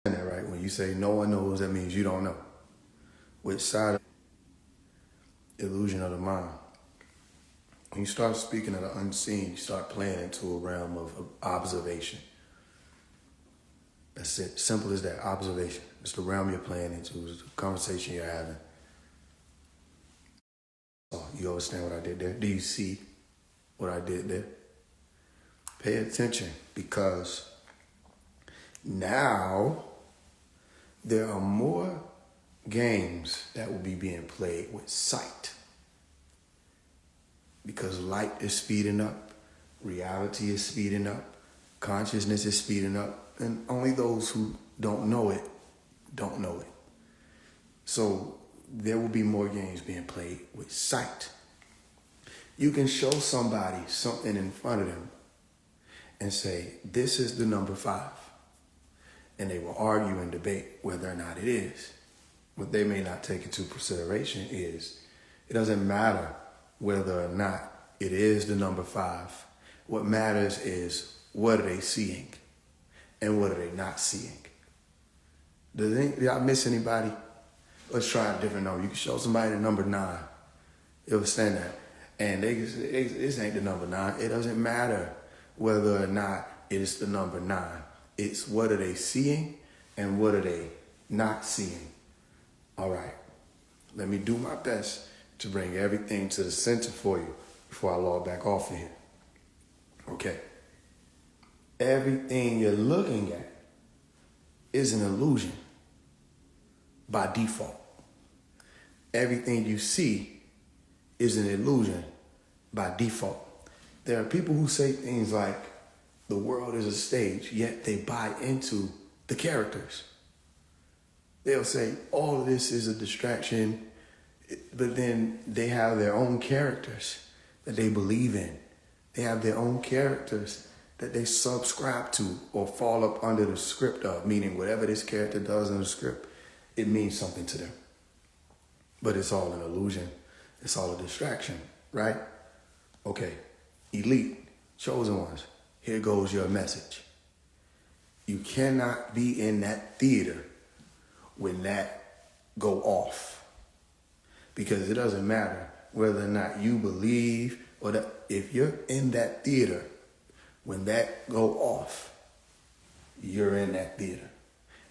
That right? When you say no one knows, that means you don't know. Which side of illusion of the mind? When you start speaking of the unseen, you start playing into a realm of observation. That's it. Simple as that. Observation. It's the realm you're playing into. It's the conversation you're having. Oh, you understand what I did there? Do you see what I did there? Pay attention, because now there are more games that will be being played with sight. Because light is speeding up, reality is speeding up, consciousness is speeding up, and only those who don't know it don't know it. So there will be more games being played with sight. You can show somebody something in front of them and say, this is the number 5. And they will argue and debate whether or not it is. What they may not take into consideration is, it doesn't matter whether or not it is the number 5. What matters is, what are they seeing and what are they not seeing? Did I miss anybody? Let's try a different number. You can show somebody the number 9. It'll stand that. And they can say, this ain't the number 9. It doesn't matter whether or not it is the number 9. It's what are they seeing and what are they not seeing. All right. Let me do my best to bring everything to the center for you before I log back off of here. Okay. Everything you're looking at is an illusion by default. Everything you see is an illusion by default. There are people who say things like, the world is a stage, yet they buy into the characters. They'll say, all of this is a distraction, but then they have their own characters that they believe in. They have their own characters that they subscribe to or fall up under the script of, meaning whatever this character does in the script, it means something to them. But it's all an illusion. It's all a distraction, right? Okay, elite, chosen ones, here goes your message. You cannot be in that theater when that go off. Because it doesn't matter whether or not you believe or that, if you're in that theater, when that go off, you're in that theater.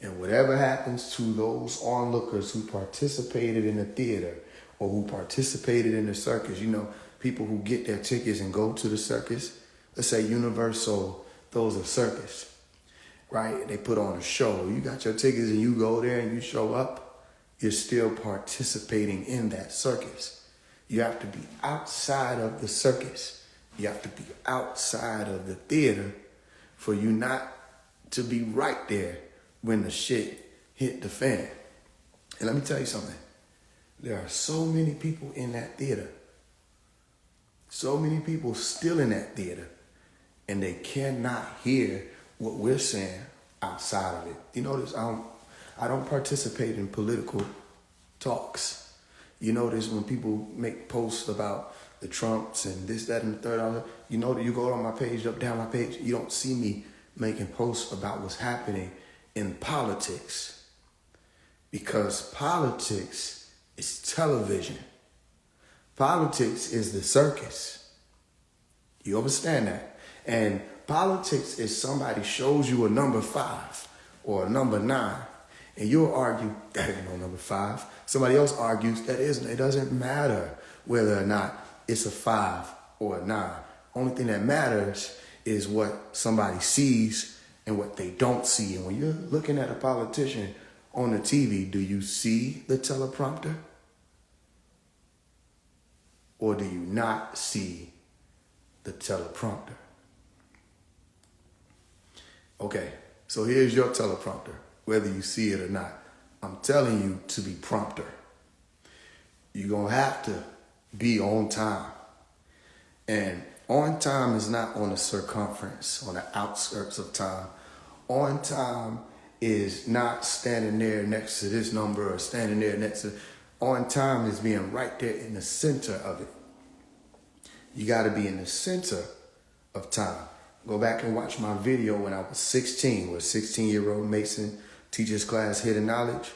And whatever happens to those onlookers who participated in the theater or who participated in the circus, you know, people who get their tickets and go to the circus, let's say Universal throws a circus, right? They put on a show. You got your tickets and you go there and you show up, you're still participating in that circus. You have to be outside of the circus. You have to be outside of the theater for you not to be right there when the shit hit the fan. And let me tell you something. There are so many people in that theater. So many people still in that theater. And they cannot hear what we're saying outside of it. You notice I don't participate in political talks. You notice when people make posts about the Trumps and this, that, and the third, you know that you go on my page, up, down my page, you don't see me making posts about what's happening in politics. Because politics is television. Politics is the circus. You understand that? And politics is somebody shows you a number 5 or a number 9, and you'll argue, that ain't no number 5. Somebody else argues, that isn't. It doesn't matter whether or not it's a 5 or a 9. Only thing that matters is what somebody sees and what they don't see. And when you're looking at a politician on the TV, do you see the teleprompter? Or do you not see the teleprompter? Okay, so here's your teleprompter, whether you see it or not. I'm telling you to be prompter. You're going to have to be on time. And on time is not on the circumference, on the outskirts of time. On time is not standing there next to this number or standing there next to... On time is being right there in the center of it. You got to be in the center of time. Go back and watch my video when I was 16, with a 16-year-old Mason teach this class hidden knowledge,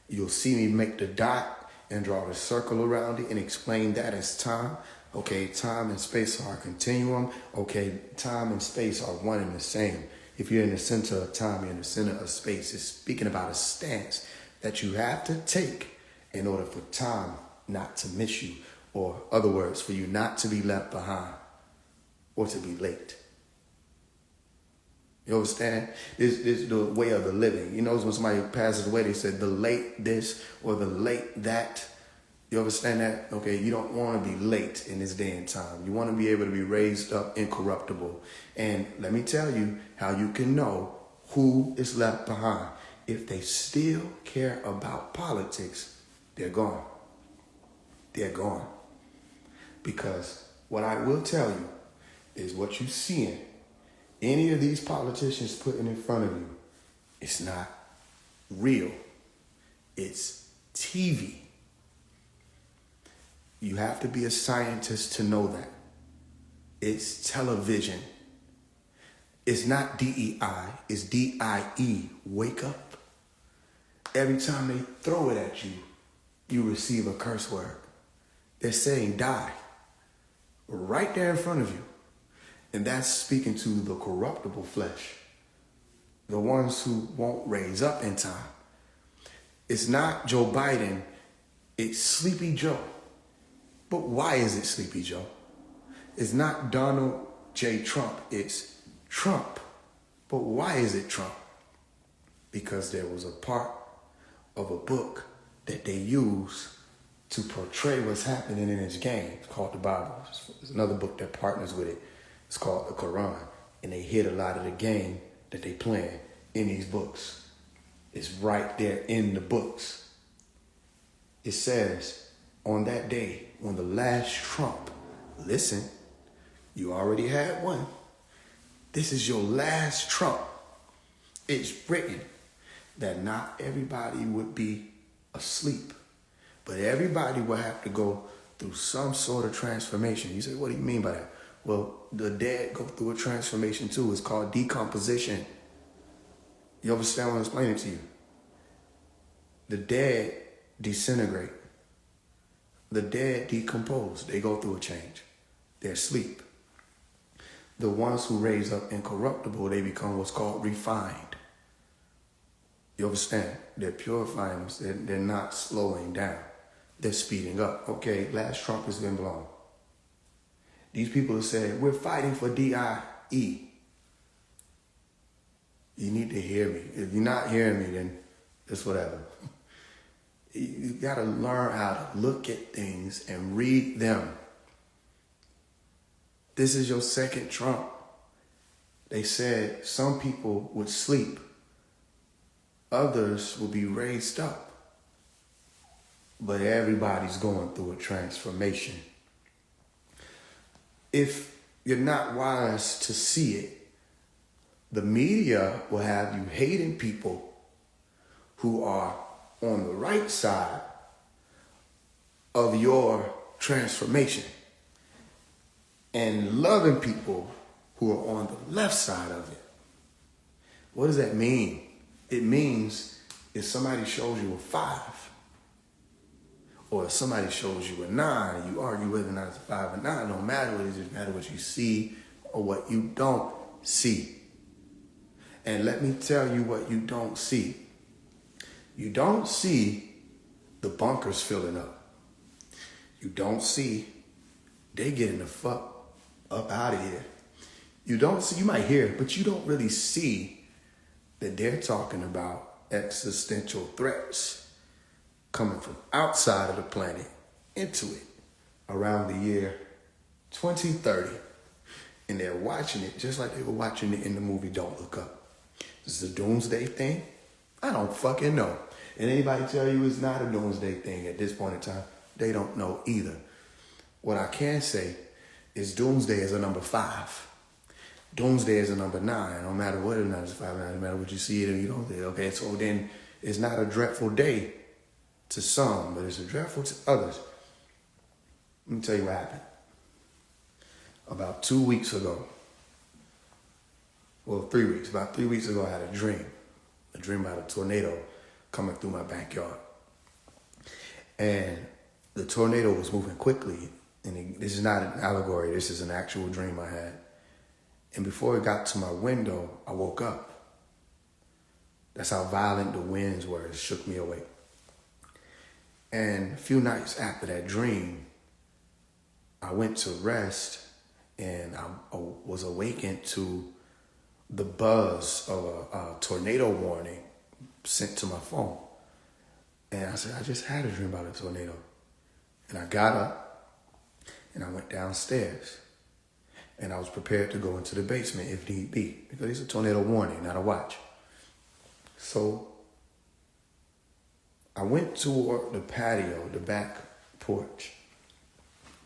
you'll see me make the dot and draw the circle around it and explain that as time. Okay, time and space are a continuum. Okay, time and space are one and the same. If you're in the center of time, you're in the center of space. It's speaking about a stance that you have to take in order for time not to miss you, or other words, for you not to be left behind or to be late. You understand? This is the way of the living. You know, when somebody passes away, they said the late this or the late that. You understand that? Okay, you don't want to be late in this day and time. You want to be able to be raised up incorruptible. And let me tell you how you can know who is left behind. If they still care about politics, they're gone. They're gone. Because what I will tell you is what you see in any of these politicians putting in front of you, it's not real. It's TV. You have to be a scientist to know that. It's television. It's not DEI, it's DIE. Wake up. Every time they throw it at you, you receive a curse word. They're saying die right there in front of you. And that's speaking to the corruptible flesh, the ones who won't raise up in time. It's not Joe Biden, it's Sleepy Joe. But why is it Sleepy Joe? It's not Donald J. Trump, it's Trump. But why is it Trump? Because there was a part of a book that they use to portray what's happening in his game. It's called the Bible. There's another book that partners with it. It's called the Quran. And they hid a lot of the game that they playing in these books. It's right there in the books. It says, on that day, when the last trump, listen, you already had one. This is your last trump. It's written that not everybody would be asleep, but everybody will have to go through some sort of transformation. You say, what do you mean by that? Well, the dead go through a transformation too. It's called decomposition. You understand what I'm explaining to you? The dead disintegrate. The dead decompose. They go through a change. They're asleep. The ones who raise up incorruptible, they become what's called refined. You understand? They're purifying them. They're not slowing down. They're speeding up. Okay, last trump has been blown. These people have said, we're fighting for DIE. You need to hear me. If you're not hearing me, then it's whatever. You got to learn how to look at things and read them. This is your second Trump. They said some people would sleep. Others will be raised up. But everybody's going through a transformation. If you're not wise to see it, the media will have you hating people who are on the right side of your transformation and loving people who are on the left side of it. What does that mean? It means if somebody shows you a 5 or if somebody shows you a 9, you argue whether or not it's a 5 or 9. It don't matter what it is, it matters what you see or what you don't see. And let me tell you what you don't see. You don't see the bunkers filling up. You don't see they getting the fuck up out of here. You don't see, you might hear it, but you don't really see that they're talking about existential threats coming from outside of the planet into it around the year 2030. And they're watching it just like they were watching it in the movie Don't Look Up. This is a doomsday thing? I don't fucking know. And anybody tell you it's not a doomsday thing at this point in time, they don't know either. What I can say is doomsday is a number 5. Doomsday is a number 9. No matter what it is, 5, no matter what you see it or you don't see it. Okay, so then it's not a dreadful day to some, but it's a dreadful to others. Let me tell you what happened. About 2 weeks ago, well, 3 weeks, about 3 weeks ago, I had a dream about a tornado coming through my backyard. And the tornado was moving quickly. And this is not an allegory. This is an actual dream I had. And before it got to my window, I woke up. That's how violent the winds were. It shook me awake. And a few nights after that dream, I went to rest, and I was awakened to the buzz of a tornado warning sent to my phone. And I said, I just had a dream about a tornado. And I got up, and I went downstairs. And I was prepared to go into the basement if need be, because it's a tornado warning, not a watch. So I went toward the patio, the back porch,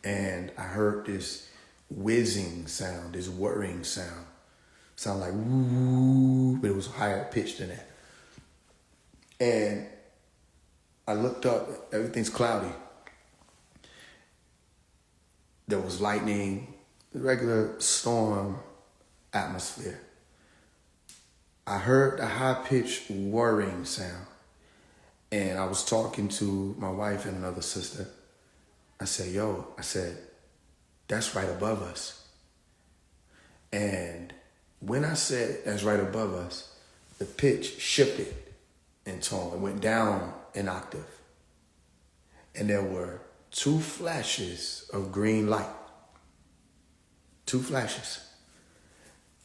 and I heard this whizzing sound, this whirring sound. Sound like woo, but it was higher pitched than that. And I looked up, everything's cloudy. There was lightning, regular storm atmosphere. I heard the high-pitched whirring sound, and I was talking to my wife and another sister. I said, that's right above us. And when I said that's right above us, the pitch shifted in tone. It went down an octave. And there were 2 flashes of green light. 2 flashes.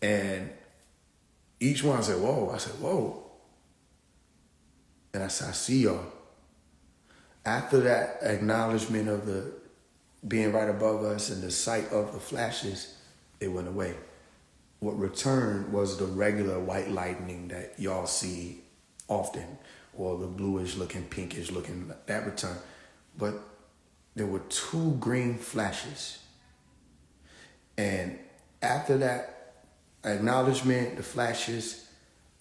And each one I said, whoa. I said, whoa. And I said, I see y'all. After that acknowledgement of the being right above us and the sight of the flashes, it went away. What returned was the regular white lightning that y'all see often, or the bluish looking, pinkish looking, that returned. But there were 2 green flashes. And after that acknowledgement, the flashes,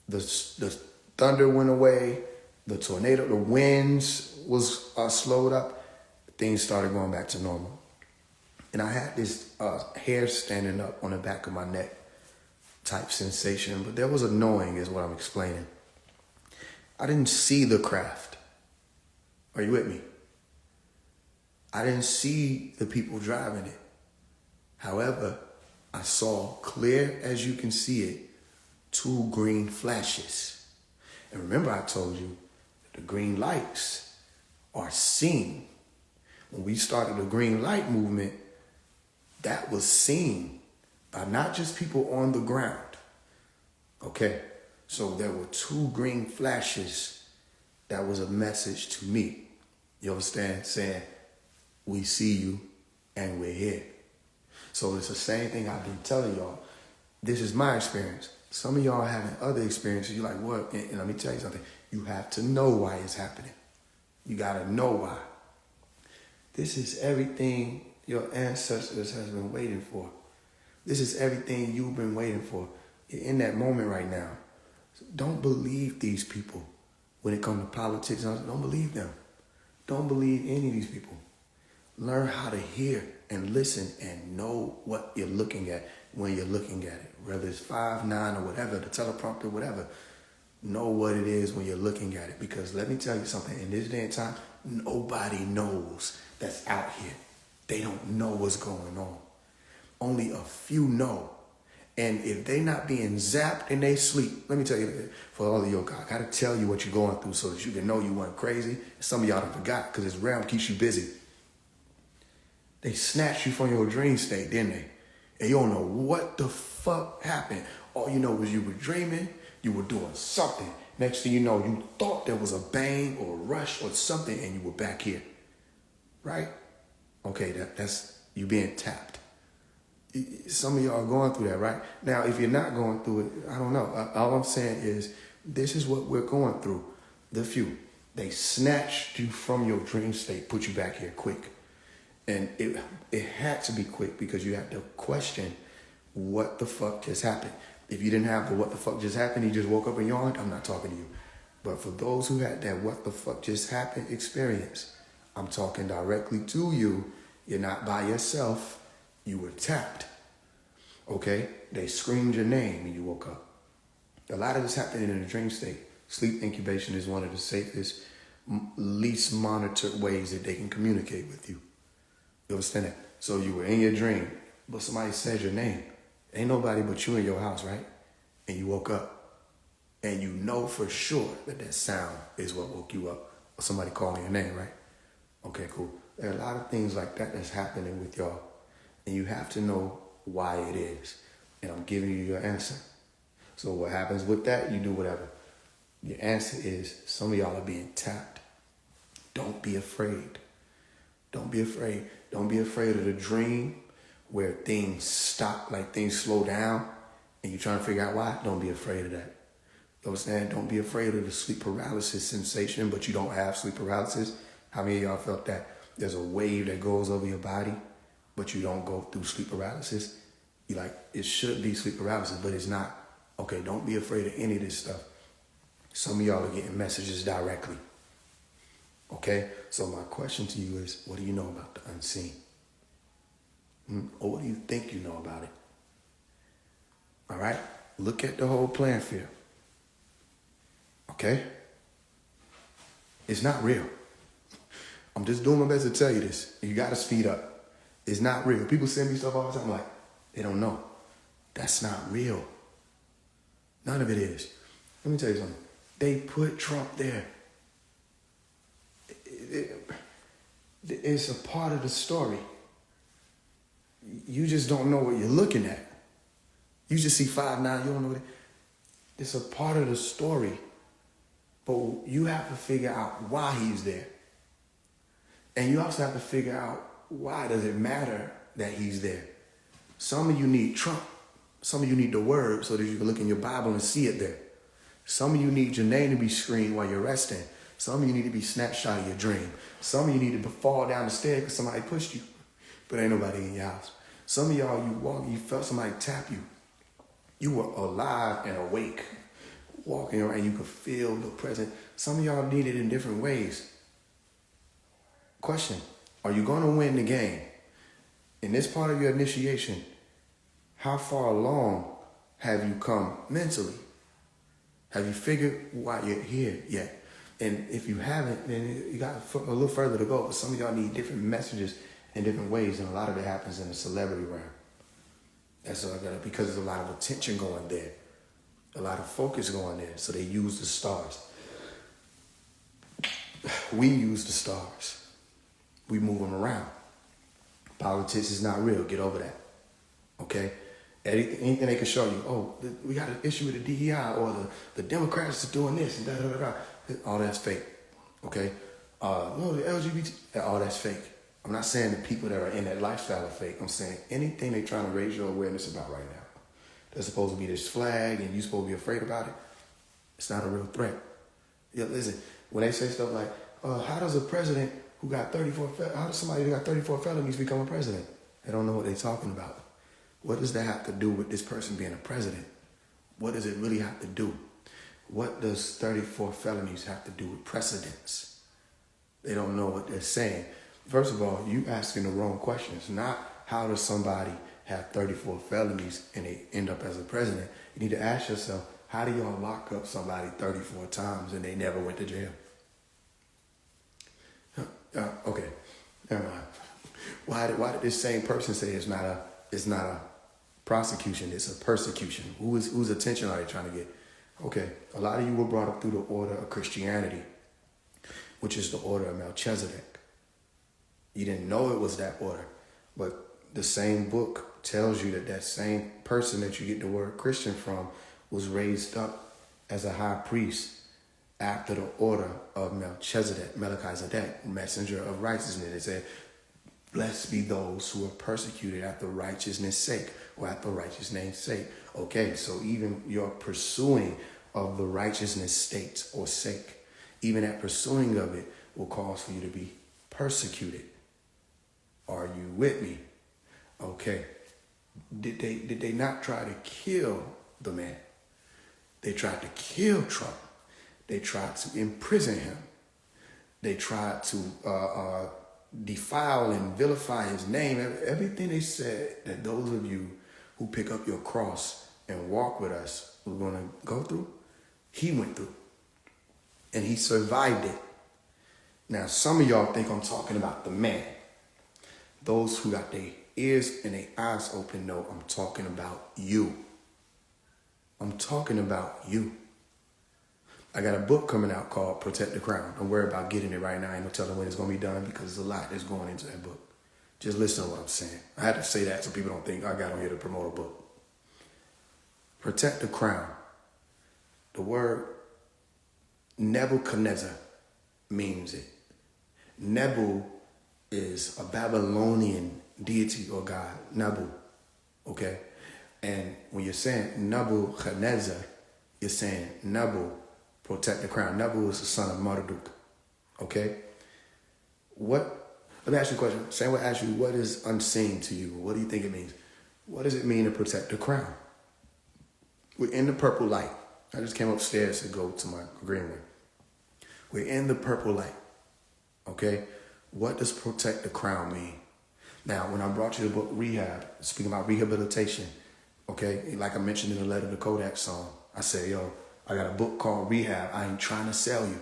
the thunder went away, the tornado, the winds was slowed up, things started going back to normal. And I had this hair standing up on the back of my neck type sensation, but there was a knowing is what I'm explaining. I didn't see the craft. Are you with me? I didn't see the people driving it. However, I saw clear as you can see it, 2 green flashes. And remember I told you, the green lights are seen. When we started the green light movement, that was seen by not just people on the ground. Okay, so there were 2 green flashes. That was a message to me. You understand? Saying, we see you and we're here. So it's the same thing I've been telling y'all. This is my experience. Some of y'all having other experiences. You're like, what? And let me tell you something. You have to know why it's happening. You got to know why. This is everything your ancestors has been waiting for. This is everything you've been waiting for. You're in that moment right now. So don't believe these people when it comes to politics. Don't believe them. Don't believe any of these people. Learn how to hear and listen and know what you're looking at when you're looking at it. Whether it's 5'9" or whatever, the teleprompter, whatever. Know what it is when you're looking at it. Because let me tell you something. In this day and time, nobody knows that's out here. They don't know what's going on. Only a few know. And if they not being zapped in their sleep, let me tell you, for all of you, I got to tell you what you're going through so that you can know you weren't crazy. Some of y'all done forgot because this realm keeps you busy. They snatched you from your dream state, didn't they? And you don't know what the fuck happened. All you know was you were dreaming, you were doing something. Next thing you know, you thought there was a bang or a rush or something and you were back here. Right? Okay, that's you being tapped. Some of y'all are going through that, right? Now, if you're not going through it, I don't know. All I'm saying is this is what we're going through. The few. They snatched you from your dream state, put you back here quick. And it had to be quick because you had to question what the fuck just happened. If you didn't have the what the fuck just happened, you just woke up and yawned, I'm not talking to you. But for those who had that what the fuck just happened experience, I'm talking directly to you. You're not by yourself. You were tapped. Okay? They screamed your name and you woke up. A lot of this happened in a dream state. Sleep incubation is one of the safest, least monitored ways that they can communicate with you. You understand that? So you were in your dream, but somebody said your name. Ain't nobody but you in your house, right? And you woke up, and you know for sure that that sound is what woke you up, or somebody calling your name, right? Okay, cool. There are a lot of things like that that's happening with y'all, and you have to know why it is. And I'm giving you your answer. So what happens with that, you do whatever. Your answer is some of y'all are being tapped. Don't be afraid. Don't be afraid. Don't be afraid of the dream where things stop, like things slow down, and you're trying to figure out why. Don't be afraid of that. You know what I'm saying? Don't be afraid of the sleep paralysis sensation, but you don't have sleep paralysis. How many of y'all felt that? There's a wave that goes over your body, but you don't go through sleep paralysis. You like, it should be sleep paralysis, but it's not. Okay, don't be afraid of any of this stuff. Some of y'all are getting messages directly. Okay, so my question to you is, what do you know about the unseen? Or what do you think you know about it? All right, look at the whole playing field. Okay? It's not real. I'm just doing my best to tell you this. You got to speed up. It's not real. People send me stuff all the time like, they don't know. That's not real. None of it is. Let me tell you something. They put Trump there. It's a part of the story. You just don't know what you're looking at. You just see 5'9", you don't know what it's a part of the story. But you have to figure out why he's there. And you also have to figure out why does it matter that he's there. Some of you need Trump. Some of you need the word so that you can look in your Bible and see it there. Some of you need your name to be screamed while you're resting. Some of you need to be snapshot of your dream. Some of you need to fall down the stairs because somebody pushed you, but ain't nobody in your house. Some of y'all, you felt somebody tap you. You were alive and awake, walking around. You could feel the presence. Some of y'all need it in different ways. Question, are you going to win the game? In this part of your initiation, how far along have you come mentally? Have you figured why you're here yet? And if you haven't, then you got a little further to go. But some of y'all need different messages in different ways, and a lot of it happens in the celebrity realm. That's because there's a lot of attention going there, a lot of focus going there. So they use the stars. We use the stars. We move them around. Politics is not real. Get over that. Okay? Anything they can show you, oh, we got an issue with the DEI, or the Democrats are doing this, and da-da-da-da. All that's fake, okay? No, the LGBT, all that's fake. I'm not saying the people that are in that lifestyle are fake. I'm saying anything they're trying to raise your awareness about right now. There's supposed to be this flag, and you're supposed to be afraid about it. It's not a real threat. Yeah, listen, when they say stuff like, how does a president who got how does somebody who got 34 felonies become a president? They don't know what they're talking about. What does that have to do with this person being a president? What does it really have to do? What does 34 felonies have to do with precedents? They don't know what they're saying. First of all, you asking the wrong questions. Not how does somebody have 34 felonies and they end up as a president. You need to ask yourself, how do y'all lock up somebody 34 times and they never went to jail? Okay, never mind. Why did this same person say it's not a prosecution, it's a persecution? Whose attention are they trying to get? Okay, a lot of you were brought up through the order of Christianity, which is the order of Melchizedek. You didn't know it was that order, but the same book tells you that that same person that you get the word Christian from was raised up as a high priest after the order of Melchizedek, messenger of righteousness. It said, blessed be those who are persecuted after righteousness' sake, or after righteousness' sake. Okay, so even your pursuing of the righteousness state or sake, even that pursuing of it will cause for you to be persecuted. Are you with me? Okay. Did they not try to kill the man? They tried to kill Trump. They tried to imprison him. They tried to defile and vilify his name. Everything they said that those of you who pick up your cross and walk with us were going to go through, he went through. and he survived it. Now, some of y'all think I'm talking about the man. Those who got their ears and their eyes open know I'm talking about you. I'm talking about you. I got a book coming out called Protect the Crown. Don't worry about getting it right now. I ain't no telling when it's going to be done because there's a lot that's going into that book. Just listen to what I'm saying. I had to say that so people don't think I got on here to promote a book. Protect the crown. The word Nebuchadnezzar means it. Nebu is a Babylonian deity or god, Nebu, okay? And when you're saying Nebuchadnezzar, you're saying Nebu, protect the crown. Nebu is the son of Marduk, okay? Let me ask you a question. Sam will ask you, what is unseen to you? What do you think it means? What does it mean to protect the crown? We're in the purple light. I just came upstairs to go to my green room. We're in the purple light, okay? What does protect the crown mean? Now, when I brought you the book Rehab, speaking about rehabilitation, okay, like I mentioned in the Letter to Kodak song, I said, yo, I got a book called Rehab. I ain't trying to sell you.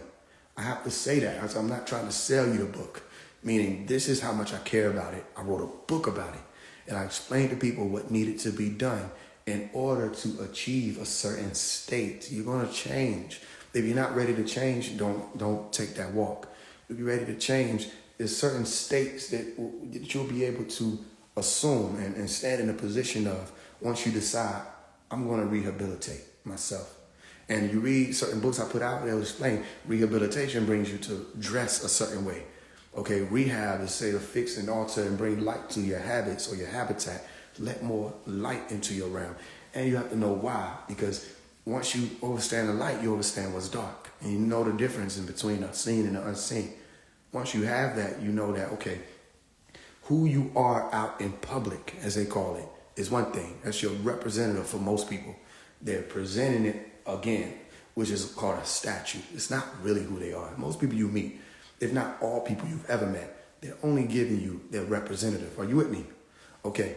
I have to say that. I said, I'm not trying to sell you the book, meaning this is how much I care about it. I wrote a book about it, and I explained to people what needed to be done in order to achieve a certain state. You're going to change. If you're not ready to change, don't take that walk. If you're ready to change, there's certain states that you'll be able to assume and stand in a position of once you decide, I'm going to rehabilitate myself. And you read certain books I put out, they'll explain rehabilitation brings you to dress a certain way. Okay, rehab is say to fix and alter and bring light to your habits or your habitat. Let more light into your realm. And you have to know why. Because once you understand the light, you understand what's dark. And you know the difference in between the seen and the unseen. Once you have that, you know that, okay, who you are out in public, as they call it, is one thing. That's your representative for most people. They're presenting it again, which is called a statue. It's not really who they are. Most people you meet, if not all people you've ever met, they're only giving you their representative. Are you with me? Okay.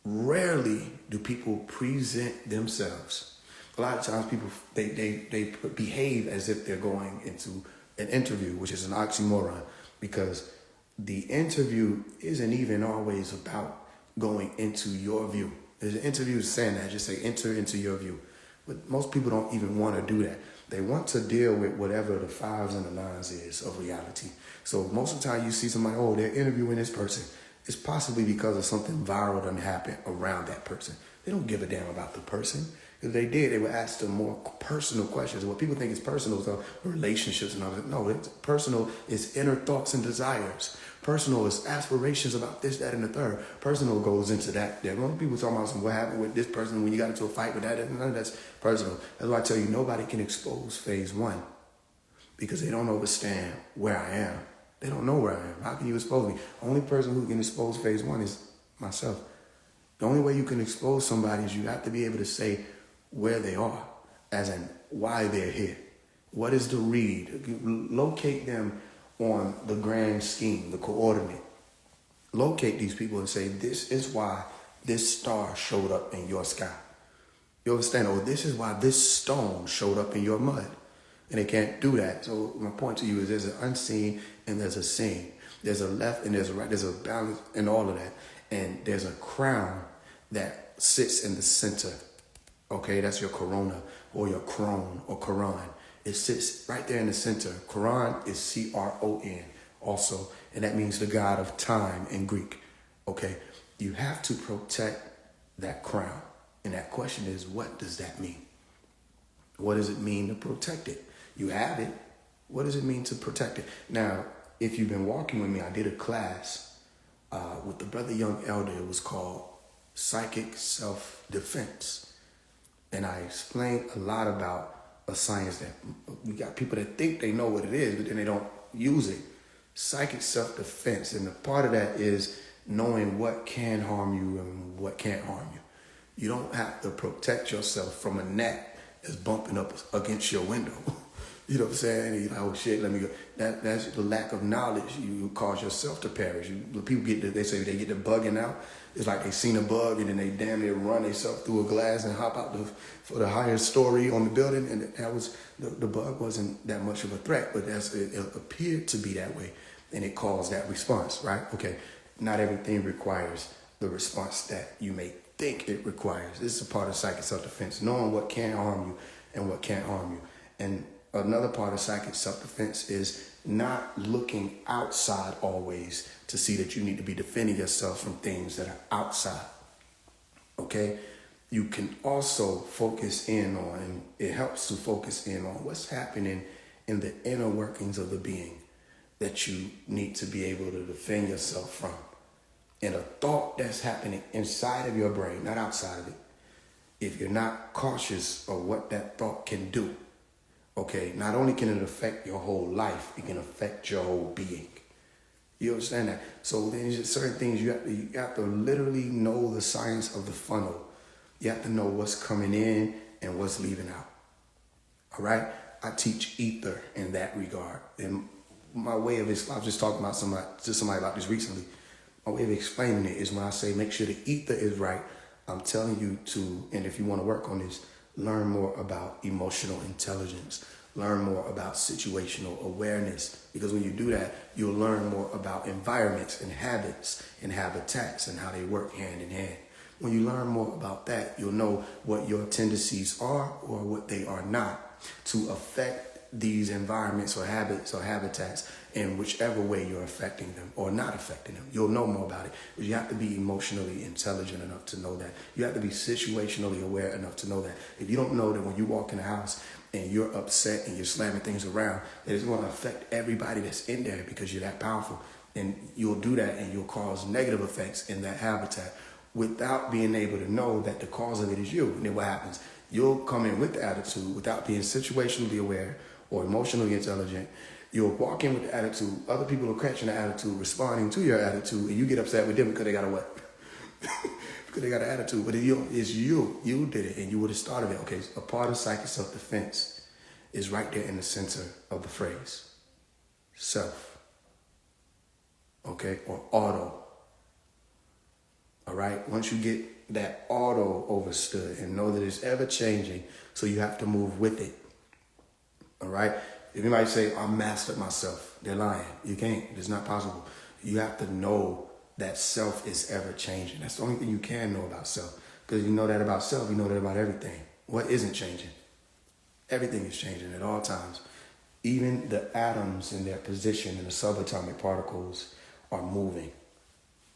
Rarely do people present themselves. A lot of times people, they behave as if they're going into an interview, which is an oxymoron, because the interview isn't even always about going into your view. There's an interview saying that, just say enter into your view. But most people don't even want to do that. They want to deal with whatever the fives and the nines is of reality. So most of the time you see somebody, oh, they're interviewing this person. It's possibly because of something viral that happened around that person. They don't give a damn about the person. If they did, they would ask them more personal questions. What people think is personal is relationships and all that. No, it's personal is inner thoughts and desires. Personal is aspirations about this, that, and the third. Personal goes into that. There are people talking about what happened with this person when you got into a fight with that. None of that's personal. That's why I tell you, nobody can expose phase one because they don't understand where I am. They don't know where I am. How can you expose me? Only person who can expose phase one is myself. The only way you can expose somebody is you have to be able to say where they are, as in why they're here. What is the read? Locate them on the grand scheme, the coordinate. Locate these people and say, this is why this star showed up in your sky. You understand? Or this is why this stone showed up in your mud. And they can't do that. So my point to you is there's an unseen and there's a seen. There's a left and there's a right. There's a balance and all of that. And there's a crown that sits in the center. Okay, that's your corona or your crone or Quran. It sits right there in the center. Quran is C-R-O-N also. And that means the God of time in Greek. Okay, you have to protect that crown. And that question is, what does that mean? What does it mean to protect it? You have it. What does it mean to protect it? Now, if you've been walking with me, I did a class with the brother Young Elder. It was called Psychic Self-Defense. And I explained a lot about a science that we got people that think they know what it is, but then they don't use it. Psychic self-defense. And the part of that is knowing what can harm you and what can't harm you. You don't have to protect yourself from a gnat that's bumping up against your window. You know what I'm saying? And you're like, oh shit, let me go. That's the lack of knowledge. You cause yourself to perish. People they say they get the bugging out. It's like they seen a bug and then they damn near run themselves through a glass and hop out for the higher story on the building. And that was, the bug wasn't that much of a threat, but it appeared to be that way. And it caused that response, right? Okay, not everything requires the response that you may think it requires. This is a part of psychic self-defense, knowing what can harm you and what can't harm you. And another part of psychic self-defense is not looking outside always to see that you need to be defending yourself from things that are outside. Okay? You can also focus in on, and it helps to focus in on what's happening in the inner workings of the being that you need to be able to defend yourself from. And a thought that's happening inside of your brain, not outside of it, if you're not cautious of what that thought can do, okay, not only can it affect your whole life, it can affect your whole being. You understand that? So there's just certain things you have to literally know the science of the funnel. You have to know what's coming in and what's leaving out. All right? I teach ether in that regard. And my way of I was just talking about somebody about this recently. My way of explaining it is when I say make sure the ether is right, I'm telling you to, and if you want to work on this, learn more about emotional intelligence. Learn more about situational awareness. Because when you do that, you'll learn more about environments and habits and habitats and how they work hand in hand. When you learn more about that, you'll know what your tendencies are or what they are not to affect these environments or habits or habitats in whichever way you're affecting them or not affecting them. You'll know more about it. But you have to be emotionally intelligent enough to know that. You have to be situationally aware enough to know that. If you don't know that when you walk in the house and you're upset and you're slamming things around, that it's going to affect everybody that's in there because you're that powerful. And you'll do that and you'll cause negative effects in that habitat without being able to know that the cause of it is you. And then what happens? You'll come in with the attitude without being situationally aware or emotionally intelligent. You'll walk in with the attitude. Other people are catching the attitude, responding to your attitude, and you get upset with them because they got a what? Because they got an attitude. But it's you. You did it, and you would have started it. Okay, a part of psychic self-defense is right there in the center of the phrase. Self. Okay, or auto. All right? Once you get that auto overstood and know that it's ever changing, so you have to move with it. All right? If you might say, I mastered myself, they're lying. You can't. It's not possible. You have to know that self is ever changing. That's the only thing you can know about self. Because you know that about self, you know that about everything. What isn't changing? Everything is changing at all times. Even the atoms in their position in the subatomic particles are moving.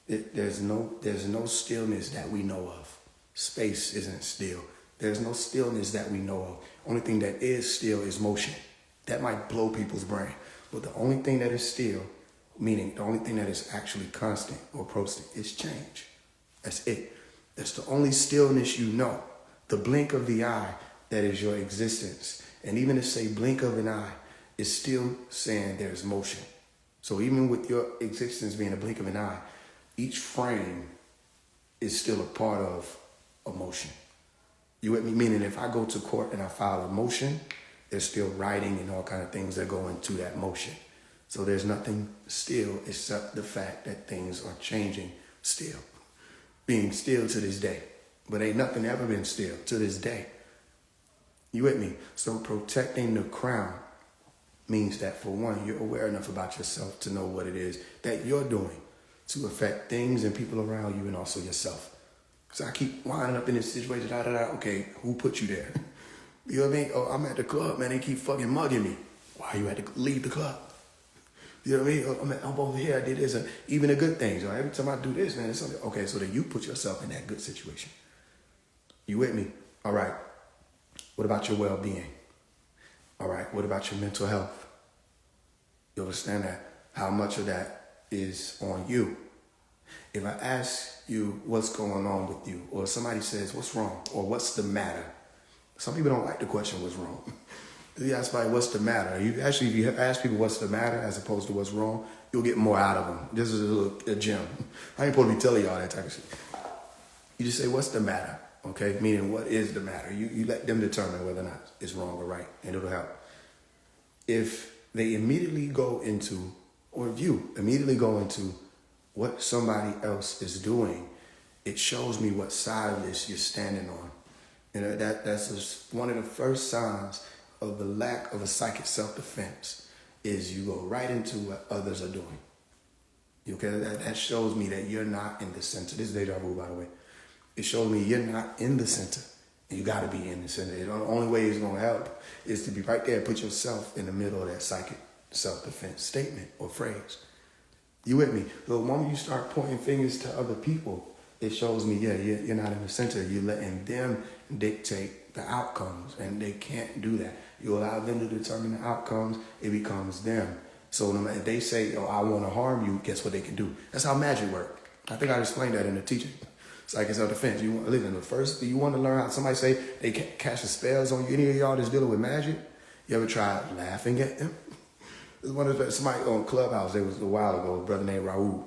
There's no stillness that we know of. Space isn't still. There's no stillness that we know of. Only thing that is still is motion. That might blow people's brain. But the only thing that is still, meaning the only thing that is actually constant or prostant, is change. That's it. That's the only stillness you know. The blink of the eye, that is your existence. And even to say blink of an eye is still saying there's motion. So even with your existence being a blink of an eye, each frame is still a part of a motion. You with me? Meaning if I go to court and I file a motion, there's still writing and all kind of things that go into that motion. So there's nothing still except the fact that things are changing still. Being still to this day. But ain't nothing ever been still to this day. You with me? So protecting the crown means that, for one, you're aware enough about yourself to know what it is that you're doing to affect things and people around you and also yourself. So I keep winding up in this situation, okay, who put you there? You know what I mean? Oh, I'm at the club, man, they keep fucking mugging me. Why you had to leave the club? You know what I mean? Oh, I'm over here, I did this, and even the good things. Every time I do this, man, it's something. Okay, so then you put yourself in that good situation. You with me? All right. What about your well-being? All right. What about your mental health? You understand that? How much of that is on you? If I ask you what's going on with you, or somebody says, what's wrong? Or what's the matter? Some people don't like the question, what's wrong? You ask somebody, what's the matter? If you ask people what's the matter as opposed to what's wrong, you'll get more out of them. This is a gem. I ain't supposed to be telling y'all that type of shit. You just say, what's the matter? Okay? Meaning, what is the matter? You let them determine whether or not it's wrong or right, and it'll help. if they immediately go into, or if you immediately go into what somebody else is doing, it shows me what side of this you're standing on. That's just one of the first signs of the lack of a psychic self-defense is you go right into what others are doing. Okay, that shows me that you're not in the center. This is deja vu, by the way. It shows me you're not in the center. And you got to be in the center. The only way it's going to help is to be right there, put yourself in the middle of that psychic self-defense statement or phrase. You with me? The moment you start pointing fingers to other people, it shows me, yeah, you're not in the center. You're letting them dictate the outcomes, and they can't do that. You allow them to determine the outcomes, it becomes them. So no matter if they say, oh, I want to harm you, guess what they can do? That's how magic works. I think I explained that in the teaching. Psychic self-defense. You want to live in the first, you want to learn how somebody say they cast the spells on you. Any of y'all that's dealing with magic, you ever tried laughing at them? There's one of somebody on Clubhouse, it was a while ago, a brother named Raul.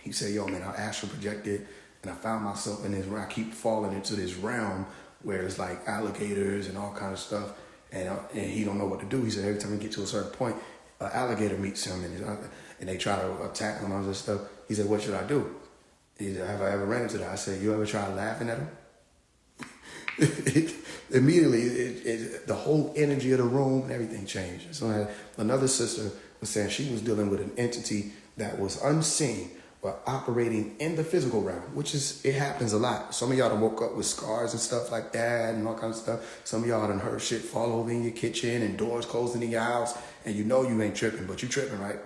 He said, yo, man, I astral projected and I found myself in this realm. I keep falling into this realm where it's like alligators and all kind of stuff. And he don't know what to do. He said every time he get to a certain point, an alligator meets him and they try to attack him and all this stuff. He said, what should I do? He said, have I ever ran into that? I said, you ever tried laughing at him? Immediately, the whole energy of the room and everything changed. So another sister was saying she was dealing with an entity that was unseen but operating in the physical realm, which is, it happens a lot. Some of y'all done woke up with scars and stuff like that and all kinds of stuff. Some of y'all done heard shit fall over in your kitchen and doors closing in your house, and you know you ain't tripping, but you tripping, right?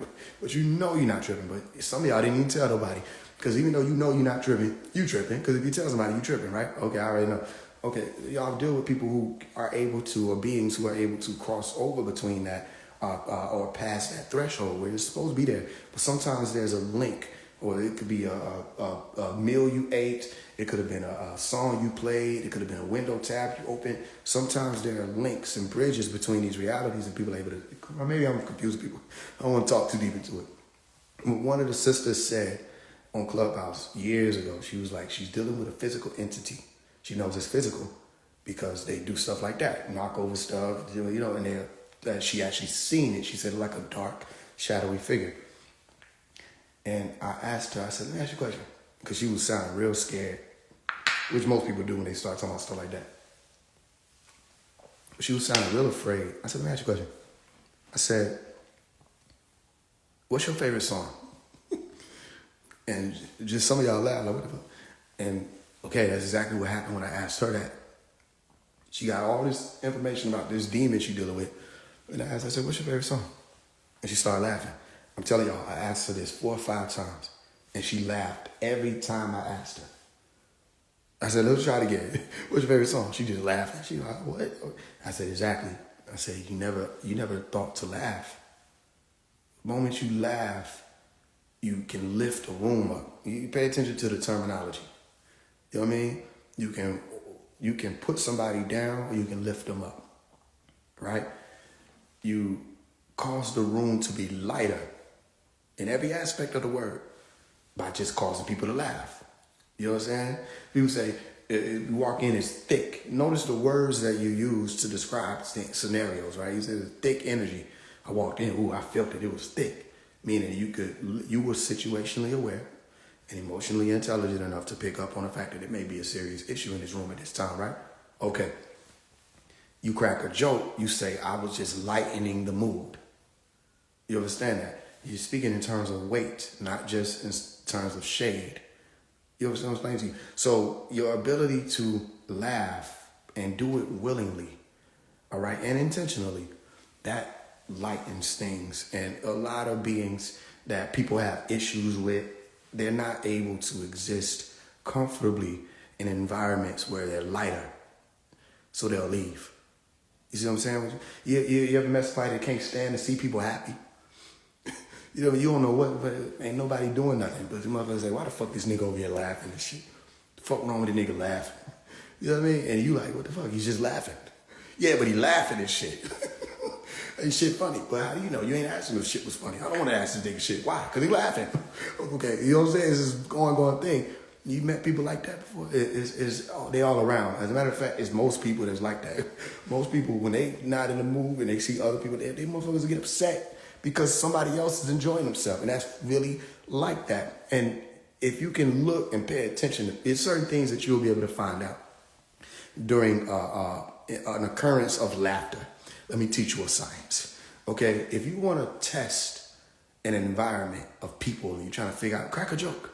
But you know you're not tripping, but some of y'all didn't even tell nobody. Because even though you know you're not tripping, you tripping. Because if you tell somebody, you tripping, right? Okay, I already know. Okay, y'all deal with people who are able to, or beings who are able to cross over between that or past that threshold where you're supposed to be there. But sometimes there's a link, or it could be a meal you ate. It could have been a song you played. It could have been a window tap you opened. Sometimes there are links and bridges between these realities, and people are able to, or maybe I'm confusing people. I don't want to talk too deep into it. One of the sisters said on Clubhouse years ago, she was like, she's dealing with a physical entity. She knows it's physical because they do stuff like that, knock over stuff, you know, and she actually seen it. She said like a dark, shadowy figure. And I asked her, I said, let me ask you a question. Because she was sounding real scared, which most people do when they start talking about stuff like that. But she was sounding real afraid. I said, let me ask you a question. I said, what's your favorite song? And just some of y'all laughed, like, what the fuck? And okay, that's exactly what happened when I asked her that. She got all this information about this demon she's dealing with. And I asked her, I said, what's your favorite song? And she started laughing. I'm telling y'all, I asked her this 4 or 5 times. And she laughed every time I asked her. I said, let's try it again. What's your favorite song? She just laughed. She was like, what? I said, exactly. I said, you never thought to laugh. The moment you laugh, you can lift a room up. You pay attention to the terminology. You know what I mean? You can put somebody down or you can lift them up, right? You cause the room to be lighter in every aspect of the word by just causing people to laugh. You know what I'm saying? People say, you walk in, it's thick. Notice the words that you use to describe scenarios, right? You said thick energy. I walked in, I felt it was thick. Meaning you were situationally aware and emotionally intelligent enough to pick up on the fact that it may be a serious issue in this room at this time, right? Okay. You crack a joke, you say, I was just lightening the mood. You understand that? You're speaking in terms of weight, not just in terms of shade. You understand what I'm saying to you? So your ability to laugh and do it willingly, all right, and intentionally, that lightens things. And a lot of beings that people have issues with, they're not able to exist comfortably in environments where they're lighter. So they'll leave. You see what I'm saying? You ever met somebody that can't stand to see people happy? You don't know what, but ain't nobody doing nothing. But the motherfuckers say, why the fuck this nigga over here laughing and shit? The fuck wrong with the nigga laughing? You know what I mean? And you like, what the fuck? He's just laughing. Yeah, but he laughing and shit. Ain't shit funny. But how do you know? You ain't asking if shit was funny. I don't want to ask this nigga shit. Why? Because he laughing. Okay, you know what I'm saying? It's this ongoing thing. You met people like that before? They all around. As a matter of fact, it's most people that's like that. Most people, when they not in the mood and they see other people, they motherfuckers get upset because somebody else is enjoying themselves. And that's really like that. And if you can look and pay attention, there's certain things that you'll be able to find out during an occurrence of laughter. Let me teach you a science. Okay? If you want to test an environment of people and you're trying to figure out, crack a joke.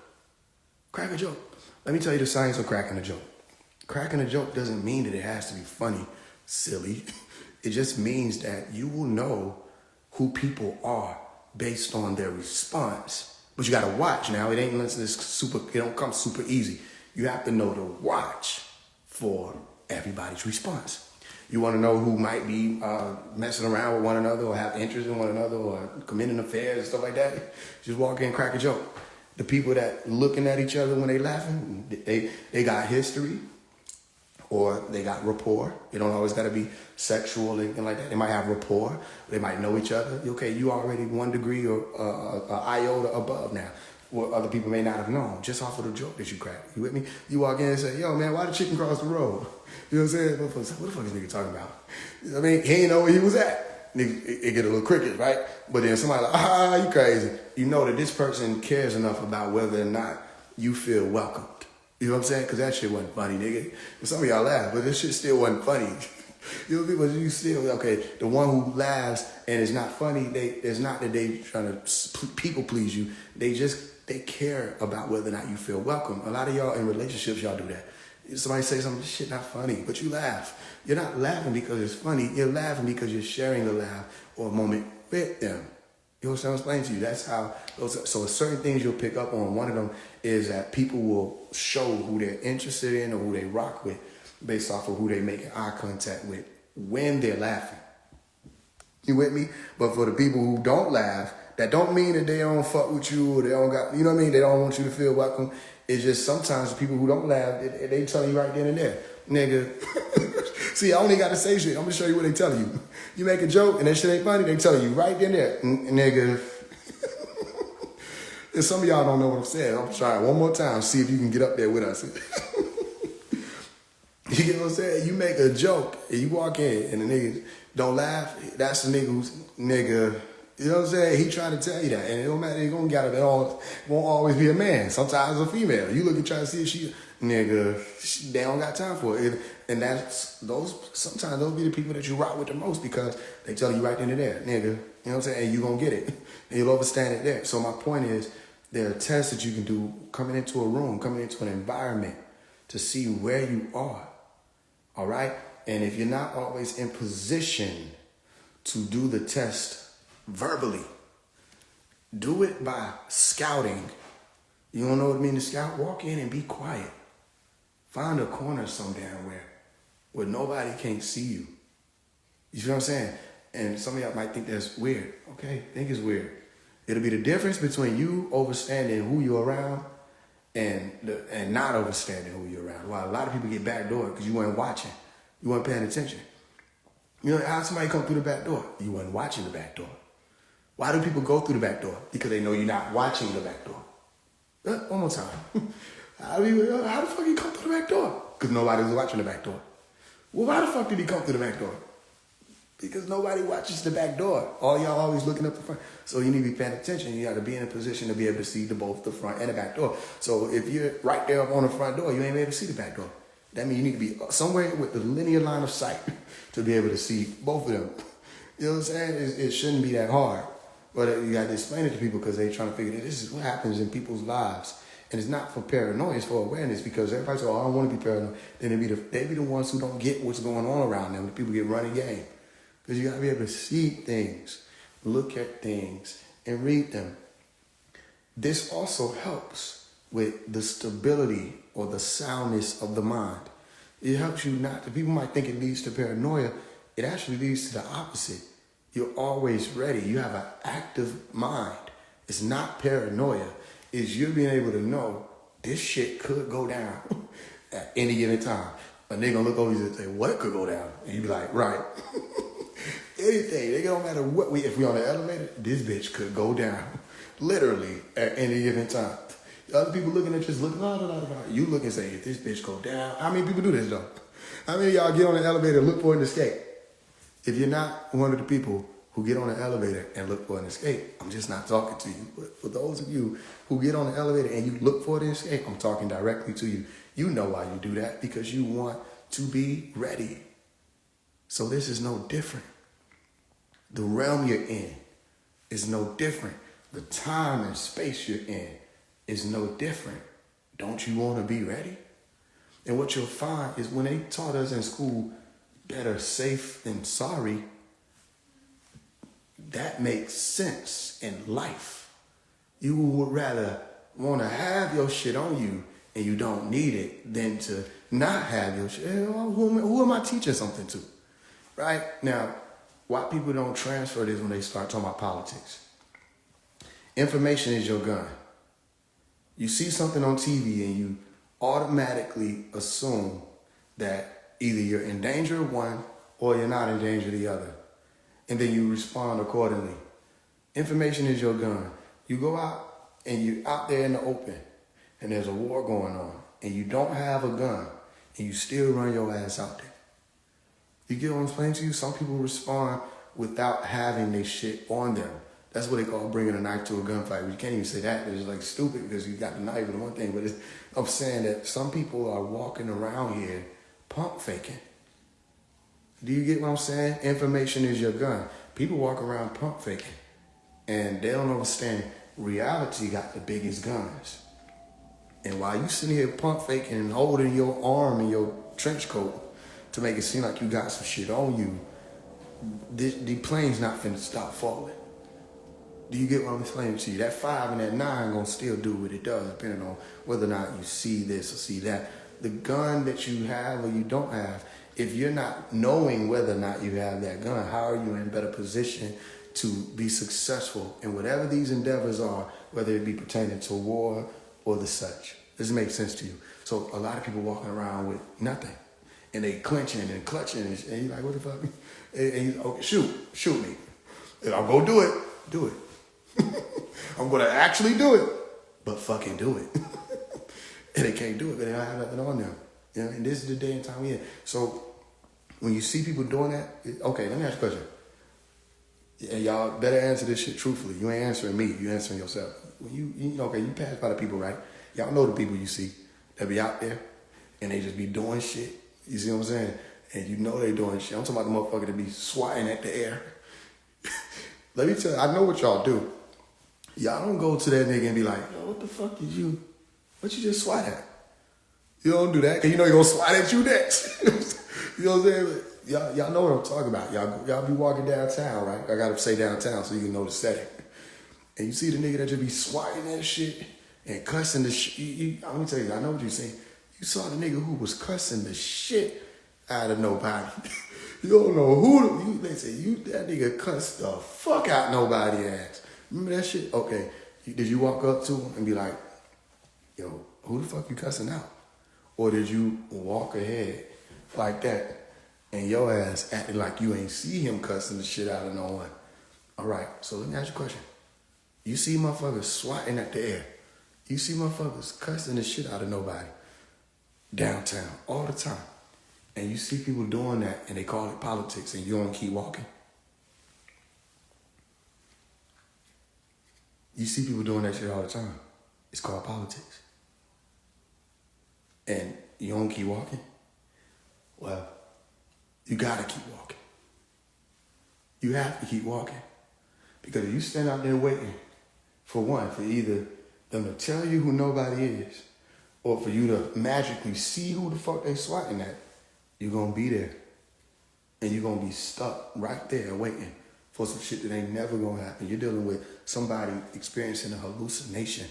Crack a joke. Let me tell you the science of cracking a joke. Cracking a joke doesn't mean that it has to be funny, silly. It just means that you will know who people are based on their response. But you got to watch now. It don't come super easy. You have to know to watch for everybody's response. You want to know who might be messing around with one another or have interest in one another or committing affairs and stuff like that. Just walk in, crack a joke. The people that looking at each other when they laughing, they got history or they got rapport. It don't always got to be sexual or anything like that. They might have rapport. They might know each other. Okay, you already 1 degree or iota above now. What other people may not have known just off of the joke that you crack. You with me? You walk in and say, yo, man, why the chicken cross the road? You know what I'm saying? What the fuck is this nigga talking about? I mean, he ain't know where he was at. It get a little cricket, right? But then somebody like, you crazy. You know that this person cares enough about whether or not you feel welcomed. You know what I'm saying? Because that shit wasn't funny, nigga. And some of y'all laugh, but this shit still wasn't funny. You know, but you still, okay, the one who laughs and it's not funny, it's not that they trying to people please you. They care about whether or not you feel welcome. A lot of y'all in relationships, y'all do that. Somebody say something, this shit not funny, but you laugh. You're not laughing because it's funny. You're laughing because you're sharing the laugh or a moment with them. You know what I'm explaining to you? That's how, so certain things you'll pick up on. One of them is that people will show who they're interested in or who they rock with based off of who they make eye contact with when they're laughing. You with me? But for the people who don't laugh, that don't mean that they don't fuck with you or they don't got, you know what I mean? They don't want you to feel welcome. It's just sometimes the people who don't laugh, they tell you right then and there, nigga. See, I only got to say shit. I'm going to show you what they tell you. You make a joke and that shit ain't funny, they tell you right then and there, nigga. And some of y'all don't know what I'm saying. I'm trying one more time, see if you can get up there with us. You get what I'm saying? You make a joke and you walk in and the niggas don't laugh. That's the nigga who's, nigga, you know what I'm saying? He trying to tell you that. And it don't matter, it won't always be a man. Sometimes a female. You look and try to see if she, nigga, they don't got time for it. And sometimes those be the people that you rock with the most because they tell you right then and there, nigga, you know what I'm saying? And you gonna get it. And you'll understand it there. So my point is, there are tests that you can do coming into a room, coming into an environment to see where you are. All right? And if you're not always in position to do the test verbally, do it by scouting. You don't know what I mean to scout? Walk in and be quiet. Find a corner some damn where nobody can't see you. You see what I'm saying? And some of y'all might think that's weird. Okay, think it's weird. It'll be the difference between you overstanding who you're around and not overstanding who you're around. Well, a lot of people get backdoored because you weren't watching. You weren't paying attention. You know how somebody come through the back door? You weren't watching the back door. Why do people go through the back door? Because they know you're not watching the back door. One more time. How the fuck you come through the back door? Because nobody was watching the back door. Well, why the fuck did he come through the back door? Because nobody watches the back door. All y'all always looking up the front. So you need to be paying attention. You got to be in a position to be able to see both the front and the back door. So if you're right there up on the front door, you ain't able to see the back door. That means you need to be somewhere with the linear line of sight to be able to see both of them. You know what I'm saying? It shouldn't be that hard. But you got to explain it to people because they're trying to figure this is what happens in people's lives. And it's not for paranoia, it's for awareness because everybody says, oh, I don't want to be paranoid. Then they be the ones who don't get what's going on around them. The people get running game. Because you got to be able to see things, look at things, and read them. This also helps with the stability or the soundness of the mind. It helps you not, people might think it leads to paranoia. It actually leads to the opposite. You're always ready. You have an active mind. It's not paranoia. It's you being able to know this shit could go down at any given time. And they're going to look over you and say, what could go down? And you be like, right. Anything. It don't matter if we on the elevator, this bitch could go down. Literally at any given time. The other people looking at you, just looking, you look and say, if this bitch go down, how many people do this though? How many of y'all get on the elevator and look for an escape? If you're not one of the people who get on the elevator and look for an escape, I'm just not talking to you. But for those of you who get on the elevator and you look for an escape, I'm talking directly to you. You know why you do that, because you want to be ready. So this is no different. The realm you're in is no different. The time and space you're in is no different. Don't you want to be ready? And what you'll find is when they taught us in school, better safe than sorry, that makes sense in life. You would rather want to have your shit on you and you don't need it than to not have your shit. Who am I teaching something to? Right? Now, why people don't transfer this when they start talking about politics? Information is your gun. You see something on TV and you automatically assume that either you're in danger of one or you're not in danger of the other. And then you respond accordingly. Information is your gun. You go out and you're out there in the open and there's a war going on and you don't have a gun and you still run your ass out there. You get what I'm saying to you? Some people respond without having their shit on them. That's what they call bringing a knife to a gunfight. You can't even say that. It's like stupid because you got the knife and one thing. But I'm saying that some people are walking around here pump faking. Do you get what I'm saying? Information is your gun. People walk around pump faking. And they don't understand reality got the biggest guns. And while you sitting here pump faking and holding your arm in your trench coat to make it seem like you got some shit on you, the plane's not finna stop falling. Do you get what I'm explaining to you? That 5 and that 9 gonna still do what it does, depending on whether or not you see this or see that. The gun that you have or you don't have, if you're not knowing whether or not you have that gun, how are you in a better position to be successful in whatever these endeavors are, whether it be pertaining to war or the such? Does it make sense to you? So a lot of people walking around with nothing, and they clenching and clutching, and you're like, what the fuck? And you, okay, shoot me. And I'll go do it. I'm gonna actually do it, but fucking do it. And they can't do it because they don't have nothing on them. You know, and this is the day and time we're in. So when you see people doing that, okay, let me ask you a question. And y'all better answer this shit truthfully. You ain't answering me, you answering yourself. When you pass by the people, right? Y'all know the people you see that be out there and they just be doing shit. You see what I'm saying? And you know they doing shit. I'm talking about the motherfucker that be swatting at the air. Let me tell you, I know what y'all do. Y'all don't go to that nigga and be like, yo, what the fuck what you just swat at? You don't do that, because you know you're going to swat at you next. You know what I'm saying? Y'all know what I'm talking about. Y'all be walking downtown, right? I got to say downtown so you can know the setting. And you see the nigga that just be swatting that shit and cussing the shit. I'm going to tell you, I know what you're saying. You saw the nigga who was cussing the shit out of nobody. You don't know they say, that nigga cussed the fuck out nobody's ass. Remember that shit? Okay. Did you walk up to him and be like, yo, who the fuck you cussing out? Or did you walk ahead like that and your ass acting like you ain't see him cussing the shit out of no one? All right. So let me ask you a question. You see motherfuckers swatting at the air. You see motherfuckers cussing the shit out of nobody downtown all the time. And you see people doing that and they call it politics and you don't keep walking. You see people doing that shit all the time. It's called politics. And you don't keep walking? Well, you gotta keep walking. You have to keep walking. Because if you stand out there waiting for either them to tell you who nobody is or for you to magically see who the fuck they swatting at, you're gonna be there. And you're gonna be stuck right there waiting for some shit that ain't never gonna happen. You're dealing with somebody experiencing a hallucination.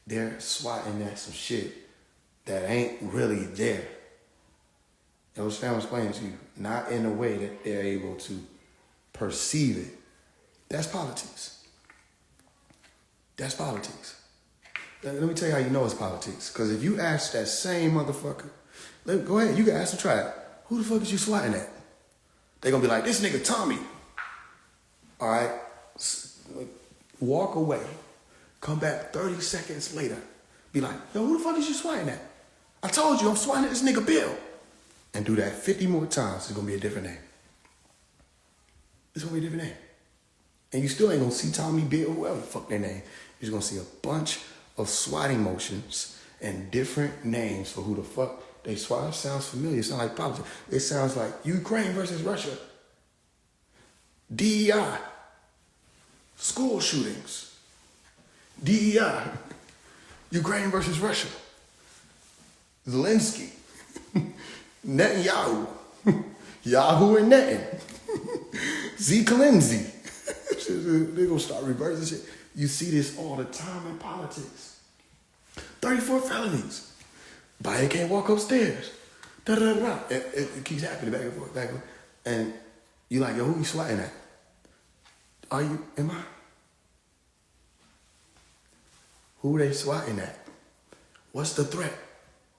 They're swatting at some shit that ain't really there. You understand what I'm explaining to you? Not in a way that they're able to perceive it. That's politics. That's politics. Let me tell you how you know it's politics. Because if you ask that same motherfucker, go ahead, you can ask the tribe, who the fuck is you swatting at? They're going to be like, this nigga Tommy. All right? Walk away. Come back 30 seconds later. Be like, yo, who the fuck is you swatting at? I told you I'm swatting at this nigga Bill. And do that 50 more times, it's gonna be a different name. It's gonna be a different name. And you still ain't gonna see Tommy, Bill, whoever the fuck their name. You're just gonna see a bunch of swatting motions and different names for who the fuck they swat. It sounds familiar. It sounds like politics. It sounds like Ukraine versus Russia. DEI. School shootings. DEI. Ukraine versus Russia. Zelensky. Netanyahu. Yahoo and Netan. Zeke Lindsay. They're gonna start reversing shit. You see this all the time in politics. 34 felonies. Biden can't walk upstairs. Da da da. It keeps happening back and forth, back and forth. And you like, yo, who you swatting at? Am I? Who they swatting at? What's the threat?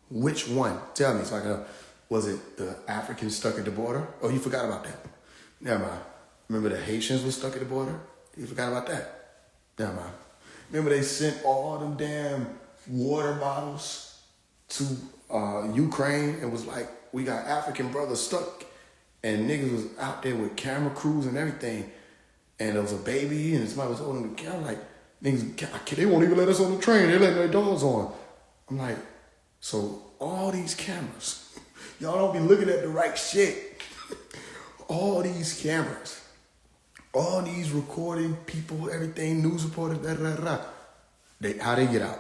Which one? Tell me so I can know. Was it the Africans stuck at the border? Oh, you forgot about that. Never mind. Remember the Haitians were stuck at the border? You forgot about that. Never mind. Remember they sent all them damn water bottles to Ukraine and was like, we got African brothers stuck, and niggas was out there with camera crews and everything, and there was a baby and somebody was holding the camera like, niggas, they won't even let us on the train, they letting their dogs on. I'm like, so all these cameras, y'all don't be looking at the right shit. All these cameras, all these recording people, everything, news reporters, da da da. How they get out?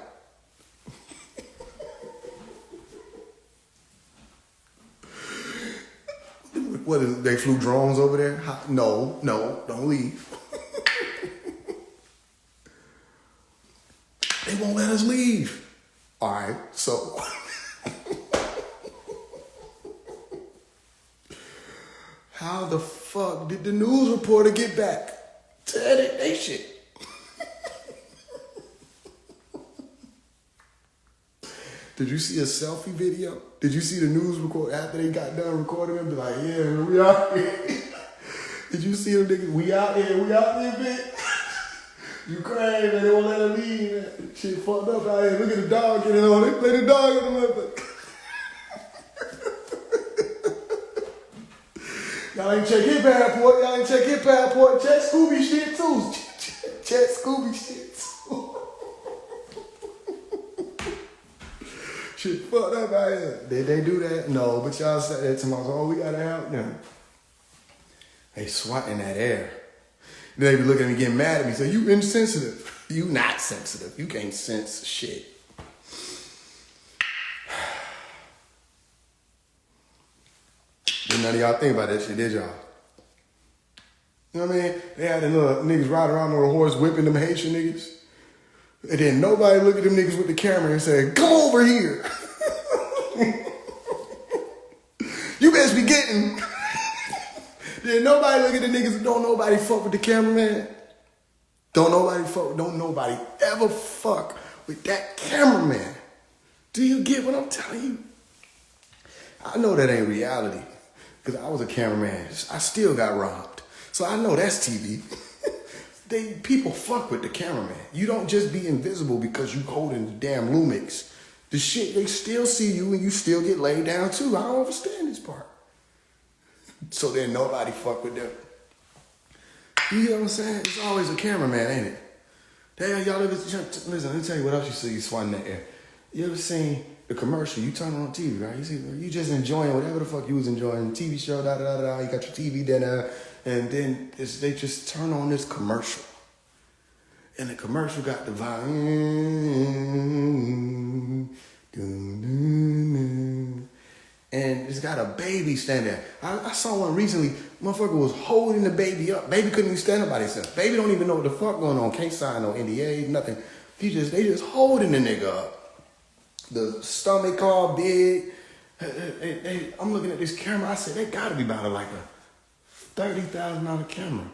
What is it, they flew drones over there? No, don't leave. They won't let us leave. All right, so how the fuck did the news reporter get back to edit they shit? Did you see a selfie video? Did you see the news record after they got done recording them? Be like, yeah, we out here. Did you see them niggas? We out here, bitch. Ukraine, man, they won't let them leave, man. Shit fucked up out here. Look at the dog getting on. They play the dog in the motherfucker. Y'all ain't check his passport. Check Scooby shit too. Check Scooby shit too. Shit fucked up out here. Did they do that? No, but y'all said that to myself. Oh, we gotta help them. They swatting that air. Then they be looking at me getting mad at me. Say, you insensitive. You not sensitive. You can't sense shit. But none of y'all think about that shit, did y'all? You know what I mean? They had them little niggas riding around on a horse whipping them Haitian niggas. And then nobody look at them niggas with the camera and say, come over here. You best be getting. Then nobody look at the niggas. Don't nobody fuck with the cameraman. Don't nobody ever fuck with that cameraman. Do you get what I'm telling you? I know that ain't reality. Because I was a cameraman. I still got robbed. So I know that's TV. People fuck with the cameraman. You don't just be invisible because you holding the damn Lumix. The shit, they still see you and you still get laid down too. I don't understand this part. So then nobody fuck with them. You know what I'm saying? It's always a cameraman, ain't it? Damn, y'all listen, let me tell you what else you see you swatting that air. You ever seen the commercial? You turn on TV, right? You just enjoying whatever the fuck you was enjoying. TV show, da da da da. You got your TV dinner. And then they just turn on this commercial. And the commercial got the vibe. And it's got a baby standing there. I saw one recently. Motherfucker was holding the baby up. Baby couldn't even stand up by themselves. Baby don't even know what the fuck going on. Can't sign no NDA, nothing. They just holding the nigga up. The stomach all big. I'm looking at this camera. I said, they gotta be about like a $30,000 camera.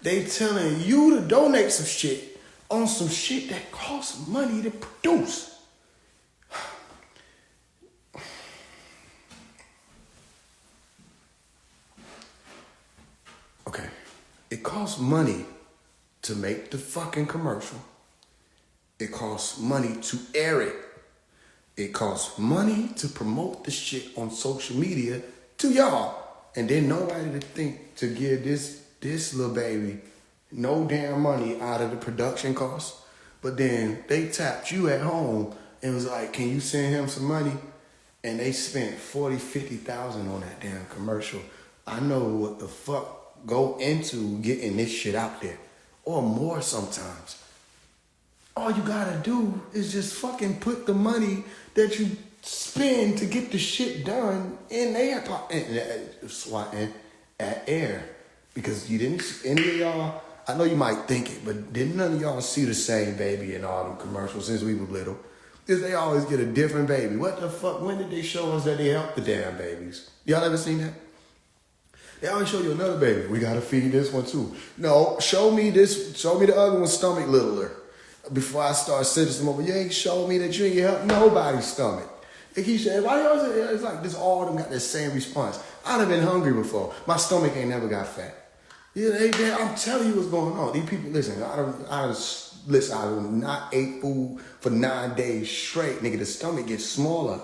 They telling you to donate some shit on some shit that costs money to produce. Okay, it costs money to make the fucking commercial. It costs money to air it. It costs money to promote the shit on social media to y'all. And then nobody to think to give this little baby no damn money out of the production costs. But then they tapped you at home and was like, can you send him some money? And they spent $40,000-$50,000 on that damn commercial. I know what the fuck go into getting this shit out there. Or more sometimes. All you gotta do is just fucking put the money that you spend to get the shit done in air, swatting at air. Because you didn't, any of y'all, I know you might think it, but didn't none of y'all see the same baby in all them commercials since we were little? Because they always get a different baby. What the fuck, when did they show us that they helped the damn babies? Y'all ever seen that? They always show you another baby. We gotta feed this one too. No, show me the other one's stomach littler. Before I start sentencing them over, you ain't showed me that you ain't helped nobody's stomach. They keep saying, why y'all say, it's like this, all of them got the same response. I'd have been hungry before. My stomach ain't never got fat. Yeah, I'm telling you what's going on. These people, listen, I have not ate food for 9 days straight. Nigga, the stomach gets smaller.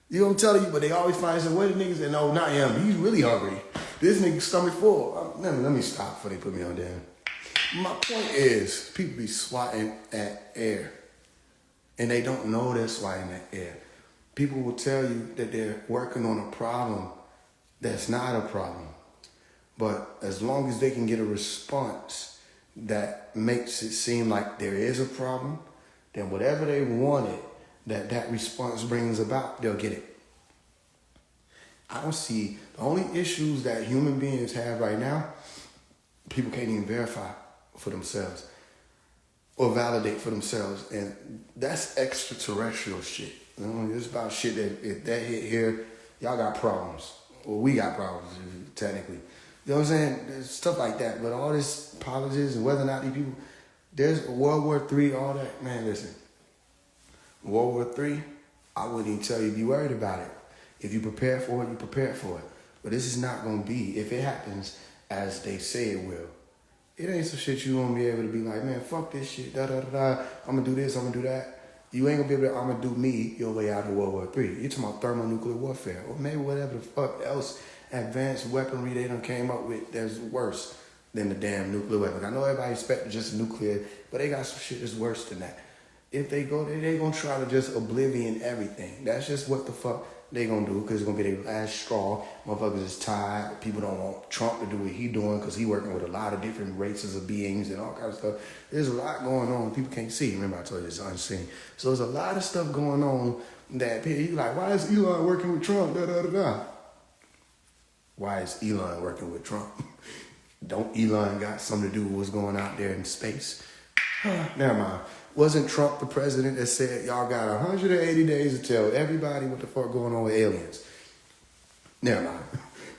You know what I'm telling you? But they always find some, where the niggas say, no, not him. He's really hungry. This nigga's stomach full. Let me stop before they put me on down. My point is, people be swatting at air. And they don't know they're swatting at air. People will tell you that they're working on a problem that's not a problem. But as long as they can get a response that makes it seem like there is a problem, then whatever they wanted that response brings about, they'll get it. I don't see, the only issues that human beings have right now, people can't even verify for themselves or validate for themselves. And that's extraterrestrial shit. You know, it's about shit that if that hit here, y'all got problems. Well, we got problems, technically. You know what I'm saying? There's stuff like that. But all this politics and whether or not these people, there's World War III, all that. Man, listen. World War III, I wouldn't even tell you to be worried about it. If you prepare for it, you prepare for it. But this is not going to be, if it happens as they say it will, it ain't some shit you won't be able to be like, man, fuck this shit, da-da-da-da, I'm going to do this, I'm going to do that. You ain't going to be able to, I'm going to do me your way out of World War III. You're talking about thermonuclear warfare, or maybe whatever the fuck else advanced weaponry they done came up with that's worse than the damn nuclear weapon. I know everybody expected just nuclear, but they got some shit that's worse than that. If they go, they going to try to just oblivion everything. That's just what the fuck they going to do, because it's going to be their last straw. Motherfuckers is tired. People don't want Trump to do what he doing because he working with a lot of different races of beings and all kinds of stuff. There's a lot going on people can't see. Remember I told you it's unseen. So there's a lot of stuff going on that people, you like, why is Elon working with Trump? Da-da-da-da. Why is Elon working with Trump? Don't Elon got something to do with what's going out there in space? Never mind. Wasn't Trump the president that said y'all got 180 days to tell everybody what the fuck going on with aliens? Never mind.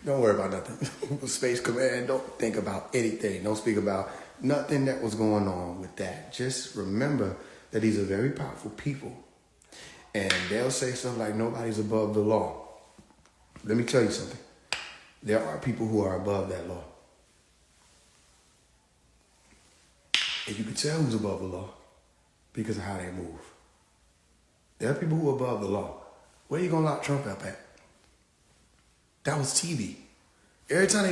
Don't worry about nothing. Space Command, don't think about anything. Don't speak about nothing that was going on with that. Just remember that these are very powerful people. And they'll say stuff like nobody's above the law. Let me tell you something. There are people who are above that law. And you can tell who's above the law because of how they move. There are people who are above the law. Where are you going to lock Trump up at? That was TV. Every time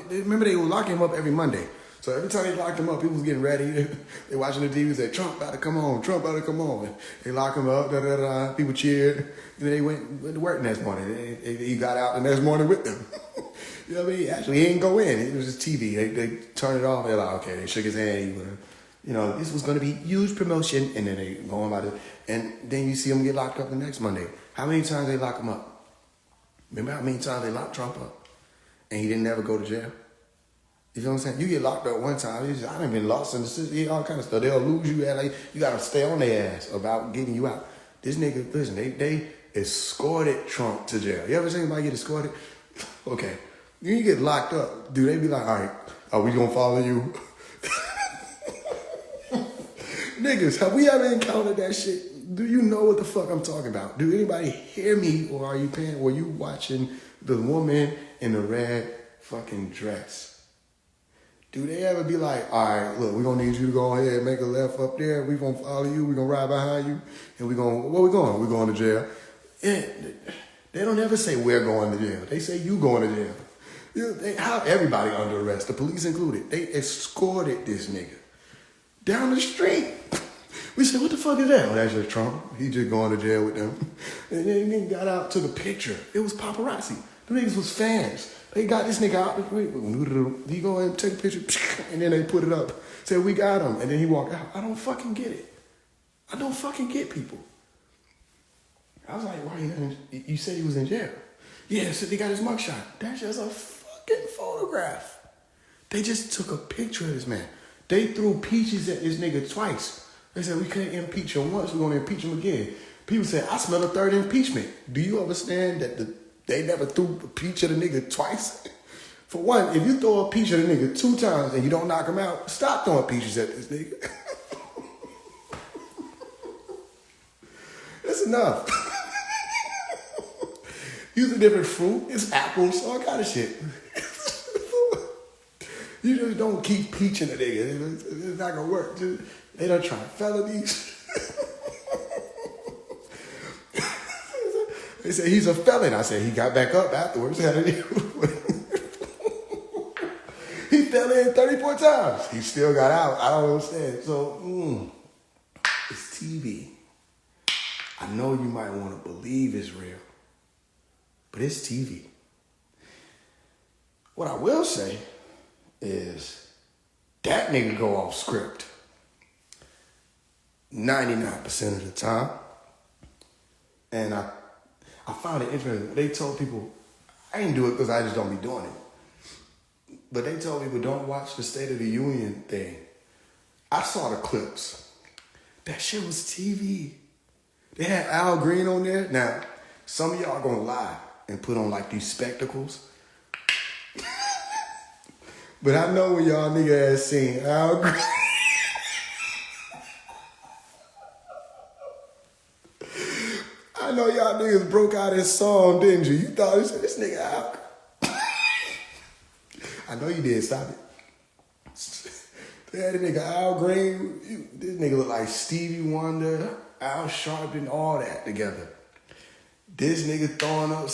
remember they would lock him up every Monday. So every time they locked him up, people was getting ready. They watching the TV, said, Trump about to come on, Trump about to come on. They lock him up, da-da-da. People cheered. And they went to work the next morning. He got out the next morning with them. You know what I mean? Actually, he didn't go in. It was just TV. They turned it off. They're like, okay, they shook his hand. This was going to be huge promotion. And then they go on about it. And then you see him get locked up the next Monday. How many times they lock him up? Remember how many times they locked Trump up? And he didn't ever go to jail? You know what I'm saying? You get locked up one time. I done been lost in the system, all kind of stuff. They'll lose you. You got to stay on their ass about getting you out. This nigga, listen, they escorted Trump to jail. You ever seen anybody get escorted? Okay. When you get locked up, do they be like, all right, are we going to follow you? Niggas, have we ever encountered that shit? Do you know what the fuck I'm talking about? Do anybody hear me, or are you paying? Were you watching the woman in the red fucking dress? Do they ever be like, all right, look, we're going to need you to go ahead and make a left up there. We're going to follow you. We're going to ride behind you. And where we going? We're going to jail. Yeah, they don't ever say we're going to jail. They say you going to jail. They have everybody under arrest, the police included. They escorted this nigga down the street. We said, what the fuck is that? Oh, that's just Trump. He just going to jail with them. And then he got out to the picture. It was paparazzi. The niggas was fans. They got this nigga out. He go and take a picture, and then they put it up. Said, we got him. And then he walked out. I don't fucking get it. I don't fucking get people. I was like, why you said he was in jail? Yeah, so they got his mugshot. That's just a fucking photograph. They just took a picture of this man. They threw peaches at this nigga twice. They said, we can't impeach him once, we're going to impeach him again. People said, I smell a third impeachment. Do you understand that they never threw a peach at a nigga twice? For one, if you throw a peach at a nigga 2 times and you don't knock him out, stop throwing peaches at this nigga. That's enough. Use a different fruit. It's apples, all kind of shit. You just don't keep peaching a nigga. It's not going to work. They done try felonies. They said he's a felon. I said he got back up afterwards. He fell in 34 times. He still got out. I don't understand. So, it's TV. I know you might want to believe it's real, but it's TV. What I will say is that nigga go off script 99% of the time. And I found it interesting. They told people, I didn't do it because I just don't be doing it. But they told people, don't watch the State of the Union thing. I saw the clips. That shit was TV. They had Al Green on there. Now, some of y'all gonna lie and put on like these spectacles. But I know when y'all nigga ass seen Al Green. I know y'all niggas broke out his song, didn't you? You thought this nigga Al. I know you did, stop it. They had a nigga Al Green. This nigga look like Stevie Wonder, Al Sharpton, all that together. This nigga throwing up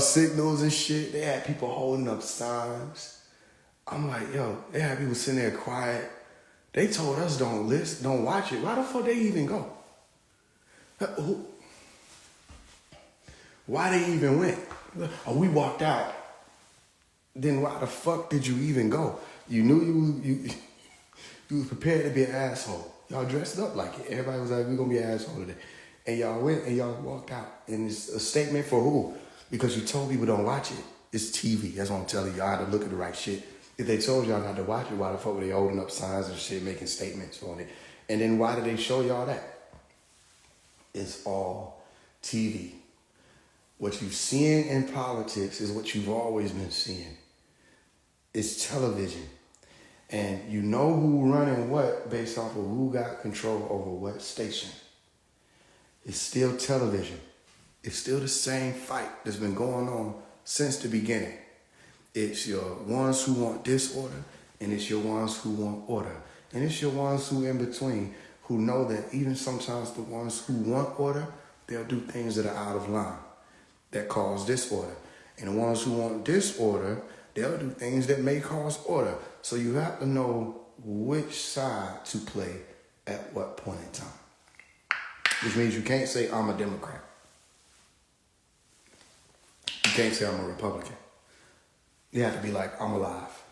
signals and shit. They had people holding up signs. I'm like, yo, they had people sitting there quiet. They told us don't listen, don't watch it. Why the fuck they even go? Why they even went? Oh, we walked out. Then why the fuck did you even go? You knew you was prepared to be an asshole. Y'all dressed up like it. Everybody was like, we're gonna be an asshole today. And y'all went and y'all walked out. And it's a statement for who? Because you told people don't watch it. It's TV. That's what I'm telling you. Y'all had to look at the right shit. If they told y'all not to watch it, why the fuck were they holding up signs and shit, making statements on it? And then why did they show y'all that? It's all TV. What you've seen in politics is what you've always been seeing. It's television. And you know who running what based off of who got control over what station. It's still television. It's still the same fight that's been going on since the beginning. It's your ones who want disorder, and it's your ones who want order. And it's your ones who in between who know that even sometimes the ones who want order, they'll do things that are out of line that cause disorder. And the ones who want disorder, they'll do things that may cause order. So you have to know which side to play at what point in time. Which means you can't say I'm a Democrat. You can't say I'm a Republican. You have to be like, I'm alive.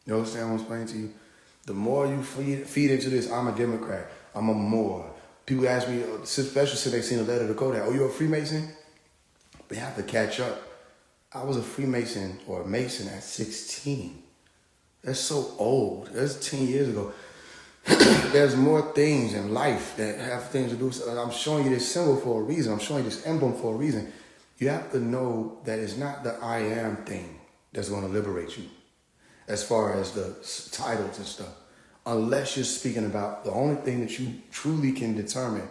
You understand what I'm explaining to you? The more you feed into this, I'm a Democrat, I'm a Moor. People ask me, especially since they seen a letter to go there, oh, you're a Freemason? They have to catch up. I was a Freemason or a Mason at 16. That's so old. That's 10 years ago. There's more things in life that have things to do. I'm showing you this symbol for a reason. I'm showing you this emblem for a reason. You have to know that it's not the I am thing that's going to liberate you as far as the titles and stuff. Unless you're speaking about the only thing that you truly can determine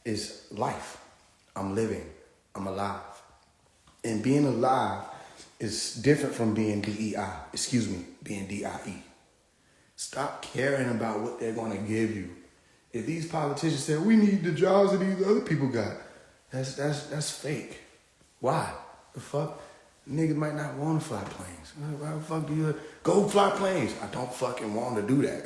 is life. I'm living. I'm alive. And being alive is different from being being DIE. Stop caring about what they're going to give you. If these politicians say, we need the jobs that these other people got, that's fake. Why? The fuck? Niggas might not want to fly planes. Why the fuck do you go fly planes? I don't fucking want to do that.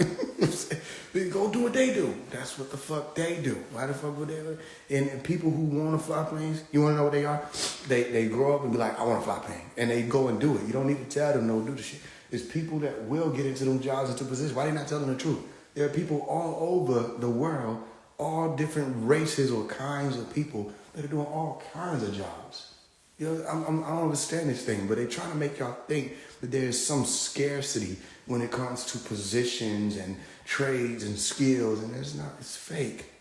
Go do what they do. That's what the fuck they do. Why the fuck would they do? And people who want to fly planes, you want to know what they are? They grow up and be like, I want to fly a plane. And they go and do it. You don't need to tell them no do the shit. It's people that will get into them jobs, into positions. Why they not telling the truth? There are people all over the world, all different races or kinds of people that are doing all kinds of jobs. You know, I don't understand this thing, but they're trying to make y'all think that there's some scarcity when it comes to positions and trades and skills, and there's not. It's fake.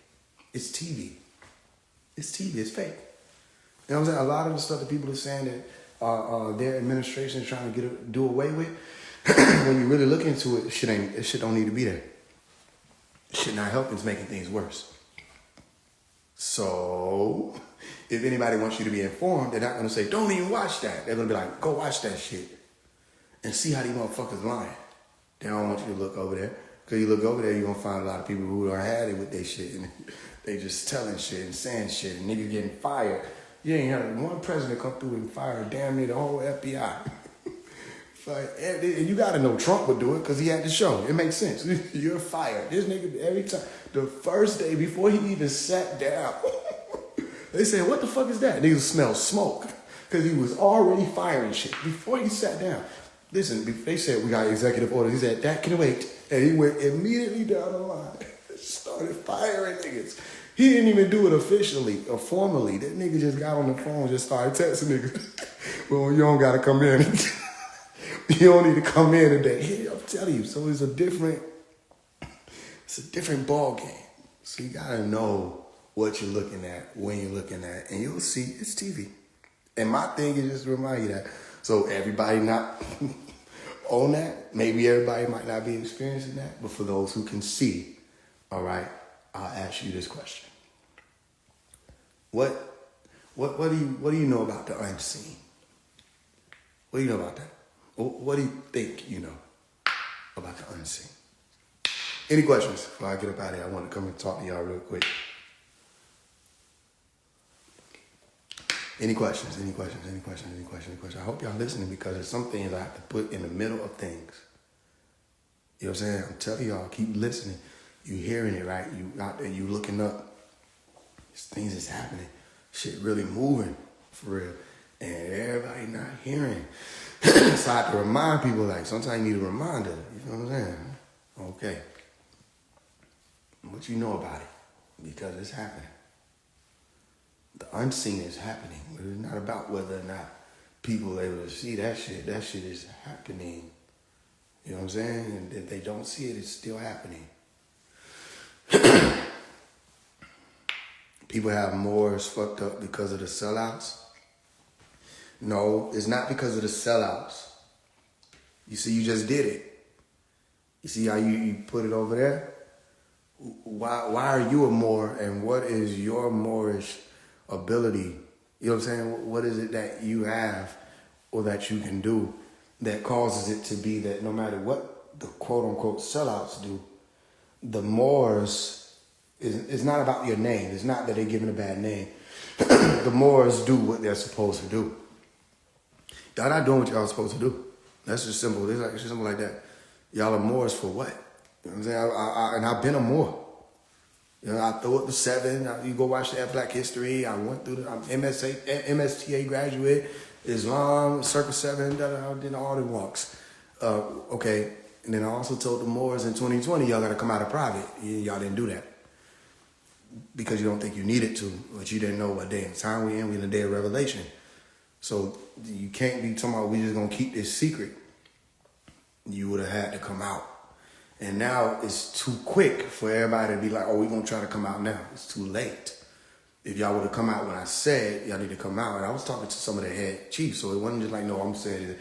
It's TV. It's TV. It's fake. You know what I'm saying? A lot of the stuff that people are saying that their administration is trying to do away with, when you really look into it, shit don't need to be there. Shit not helping, it's making things worse. So, if anybody wants you to be informed, they're not going to say, don't even watch that. They're going to be like, go watch that shit and see how these motherfuckers lying. They don't want you to look over there. Because you look over there, you're going to find a lot of people who done had it with their shit. And they just telling shit and saying shit. And niggas getting fired. You ain't had one president come through and fire damn near the whole FBI. And you got to know Trump would do it because he had the show. It makes sense. You're fired. This nigga, every time, the first day before he even sat down, they said, what the fuck is that? Niggas smell smoke because he was already firing shit before he sat down. Listen, they said we got executive orders. He said, that can wait. And he went immediately down the line and started firing niggas. He didn't even do it officially or formally. That nigga just got on the phone and just started texting niggas. Well, you don't got to come in. You don't need to come in today. Hey, I'm telling you. So it's a different ball game. So you got to know what you're looking at, when you're looking at, and you'll see it's TV. And my thing is just to remind you that. So everybody not on that, maybe everybody might not be experiencing that, but for those who can see, all right, I'll ask you this question. What do you know about the unseen? What do you know about that? What do you think you know about the unseen? Any questions before I get up out of here? I want to come and talk to y'all real quick. Any questions? I hope y'all listening because there's some things I have to put in the middle of things. You know what I'm saying? I'm telling y'all, keep listening. You hearing it, right? You out there, you looking up. There's things that's happening. Shit really moving, for real. And everybody not hearing. So I have to remind people, like, sometimes you need a reminder. You know what I'm saying? Okay. What you know about it? Because it's happening. The unseen is happening. But it's not about whether or not people are able to see that shit. That shit is happening. You know what I'm saying? And if they don't see it, it's still happening. People have morals fucked up because of the sellouts. No, it's not because of the sellouts. You see, you just did it. You see how you put it over there? Why are you a Moor, and what is your Moorish ability? You know what I'm saying? What is it that you have or that you can do that causes it to be that no matter what the quote-unquote sellouts do, the Moors, it's not about your name. It's not that they're giving a bad name. The Moors do what they're supposed to do. Y'all not doing what y'all supposed to do. That's just simple. It's just simple like that. Y'all are Moors for what? You know what I'm saying? And I've been a Moor. You know, I throw up the 7. You go watch that Black History. I went through I'm MSTA graduate, Islam, Circle 7, I did all the walks. Okay. And then I also told the Moors in 2020, y'all got to come out of private. Y'all didn't do that. Because you don't think you needed to, but you didn't know what day and time we in. We in the day of revelation. So you can't be talking about we just going to keep this secret. You would have had to come out. And now it's too quick for everybody to be like, oh, we're going to try to come out now. It's too late. If y'all would have come out when I said y'all need to come out. And I was talking to some of the head chiefs, so it wasn't just like, no, I'm saying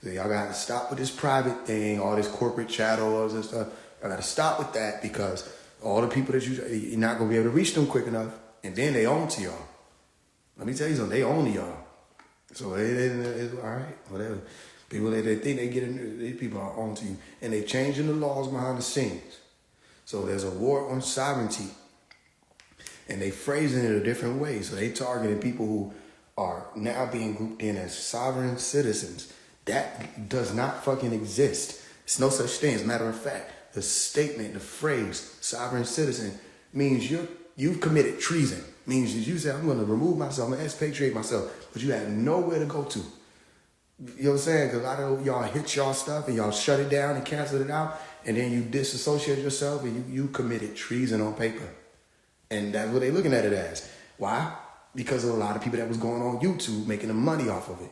that y'all got to stop with this private thing, all this corporate channels and stuff. Y'all got to stop with that because all the people that you're not going to be able to reach them quick enough. And then they own to y'all. Let me tell you something, they own to y'all. So it's all right, whatever. People, they think they get in, these people are on to you. And they changing the laws behind the scenes. So there's a war on sovereignty. And they phrasing it a different way. So they targeting people who are now being grouped in as sovereign citizens. That does not fucking exist. It's no such thing. As a matter of fact, the statement, the phrase, sovereign citizen, means you've committed treason. Means that you say, I'm going to remove myself, I'm going to expatriate myself, but you have nowhere to go to. You know what I'm saying? Because a lot of y'all hit y'all stuff and y'all shut it down and cancel it out, and then you disassociate yourself and you committed treason on paper. And that's what they're looking at it as. Why? Because of a lot of people that was going on YouTube making the money off of it.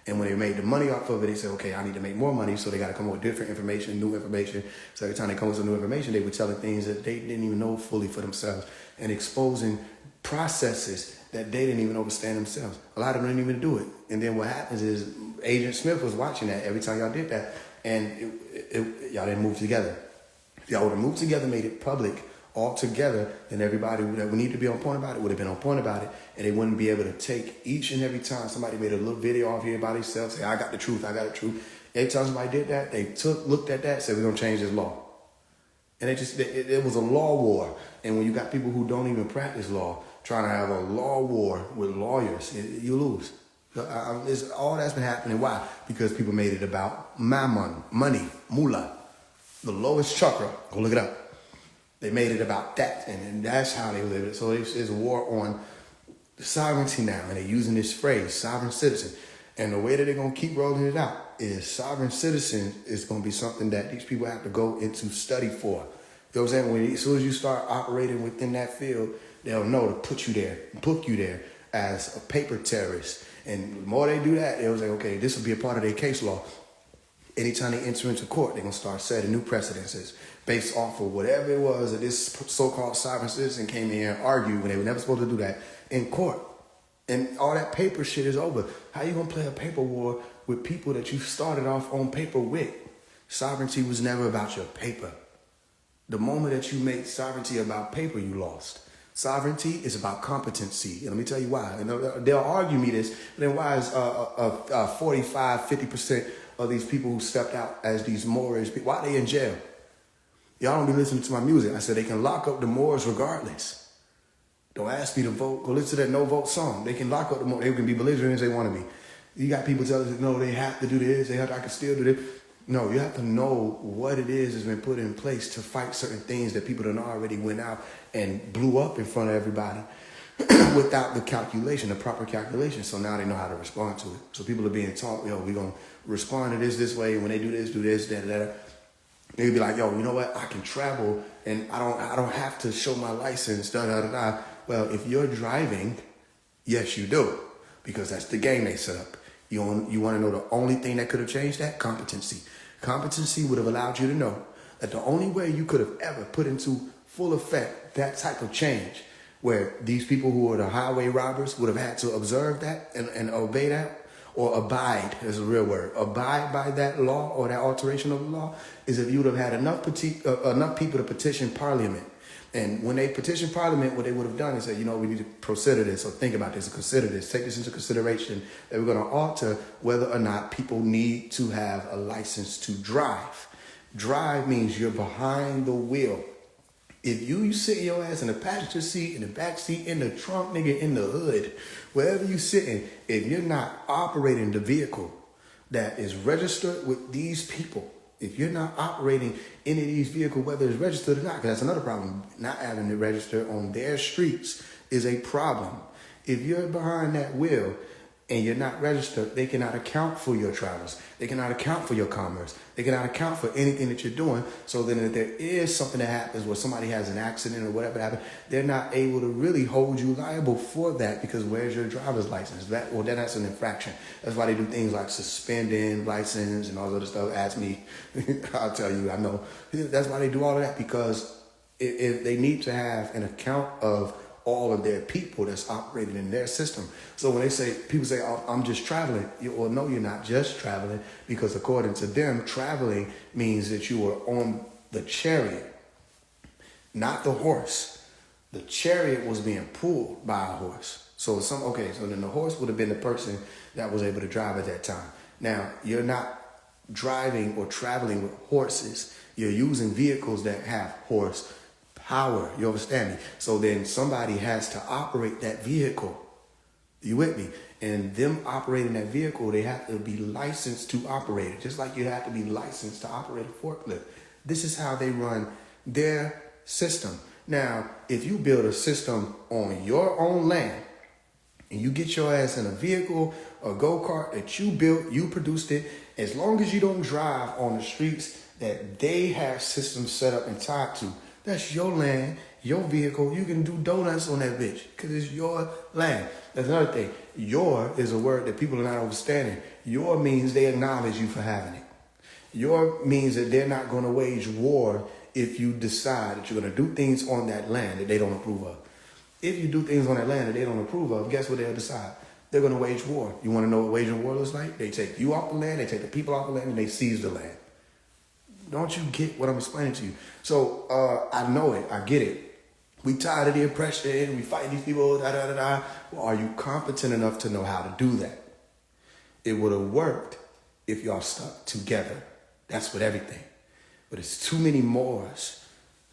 And when they made the money off of it, they said, okay, I need to make more money, so they got to come up with different information, new information. So every time they come up with new information, they were telling things that they didn't even know fully for themselves and exposing processes that they didn't even understand themselves. A lot of them didn't even do it. And then what happens is Agent Smith was watching that every time y'all did that, and y'all didn't move together. If y'all would have moved together, made it public all together, then everybody that would need to be on point about it would have been on point about it, and they wouldn't be able to take each and every time somebody made a little video off here by themselves, say, I got the truth, I got the truth. Every time somebody did that, they looked at that, said, we're going to change this law. And it was a law war. And when you got people who don't even practice law trying to have a law war with lawyers, you lose. All that's been happening. Why? Because people made it about mammon, money, mullah, the lowest chakra. Go look it up. They made it about that, and that's how they live it. So it's a war on sovereignty now, and they're using this phrase, sovereign citizen. And the way that they're going to keep rolling it out is sovereign citizen is going to be something that these people have to go into study for. You know what I'm saying? As soon as you start operating within that field, they'll know to put you there as a paper terrorist. And the more they do that, they'll say, okay, this will be a part of their case law. Anytime they enter into court, they're going to start setting new precedences based off of whatever it was that this so-called sovereign citizen came in here and argued when they were never supposed to do that in court. And all that paper shit is over. How you going to play a paper war with people that you started off on paper with? Sovereignty was never about your paper. The moment that you make sovereignty about paper, you lost. Sovereignty is about competency. And let me tell you why. And they'll argue me this, but then why is 45, 50% of these people who stepped out as these Moorish people, why are they in jail? Y'all don't be listening to my music. I said they can lock up the Moors regardless. Don't ask me to vote. Go listen to that no vote song. They can lock up the Moors. They can be belligerent as they want to be. You got people telling us, no, they have to do this. I can still do this. No, you have to know what it is that's been put in place to fight certain things that people done already went out and blew up in front of everybody without the calculation, the proper calculation. So now they know how to respond to it. So people are being taught, we're going to respond to this way. When they do this, that. They'd be like, yo, you know what? I can travel and I don't have to show my license, Well, if you're driving, yes, you do. Because that's the game they set up. You want to know the only thing that could have changed that? Competency. Competency would have allowed you to know that the only way you could have ever put into full effect that type of change, where these people who are the highway robbers would have had to observe that and obey that, or abide is a real word, abide by that law or that alteration of the law, is if you would have had enough people to petition Parliament. And when they petitioned Parliament, what they would have done is said, we need to consider this, or think about this, or consider this, take this into consideration, that we're going to alter whether or not people need to have a license to drive. Drive means you're behind the wheel. If you sit your ass in the passenger seat, in the back seat, in the trunk, nigga, in the hood, wherever you sitting, if you're not operating the vehicle that is registered with these people, if you're not operating any of these vehicles, whether it's registered or not, because that's another problem, not having it registered on their streets is a problem. If you're behind that wheel and you're not registered, they cannot account for your travels. They cannot account for your commerce. They cannot account for anything that you're doing. So then if there is something that happens where somebody has an accident or whatever happened, they're not able to really hold you liable for that, because where's your driver's license? Then that's an infraction. That's why they do things like suspending license and all that other stuff. Ask me. I'll tell you, I know. That's why they do all of that, because if they need to have an account of all of their people that's operating in their system. So when people say, oh, I'm just traveling. Well, no, you're not just traveling, because according to them, traveling means that you are on the chariot, not the horse. The chariot was being pulled by a horse. So so then the horse would have been the person that was able to drive at that time. Now, you're not driving or traveling with horses. You're using vehicles that have horse power. You understand me? So then somebody has to operate that vehicle. You with me? And them operating that vehicle, they have to be licensed to operate it. Just like you have to be licensed to operate a forklift. This is how they run their system. Now, if you build a system on your own land and you get your ass in a vehicle or go-kart that you built, you produced it, as long as you don't drive on the streets that they have systems set up and tied to, that's your land, your vehicle. You can do donuts on that bitch because it's your land. That's another thing. Your is a word that people are not understanding. Your means they acknowledge you for having it. Your means that they're not going to wage war if you decide that you're going to do things on that land that they don't approve of. If you do things on that land that they don't approve of, guess what they'll decide? They're going to wage war. You want to know what waging war looks like? They take you off the land, they take the people off the land, and they seize the land. Don't you get what I'm explaining to you? So I know it. I get it. We tired of the oppression. We fight these people. Well, are you competent enough to know how to do that? It would have worked if y'all stuck together. That's with everything. But it's too many Moors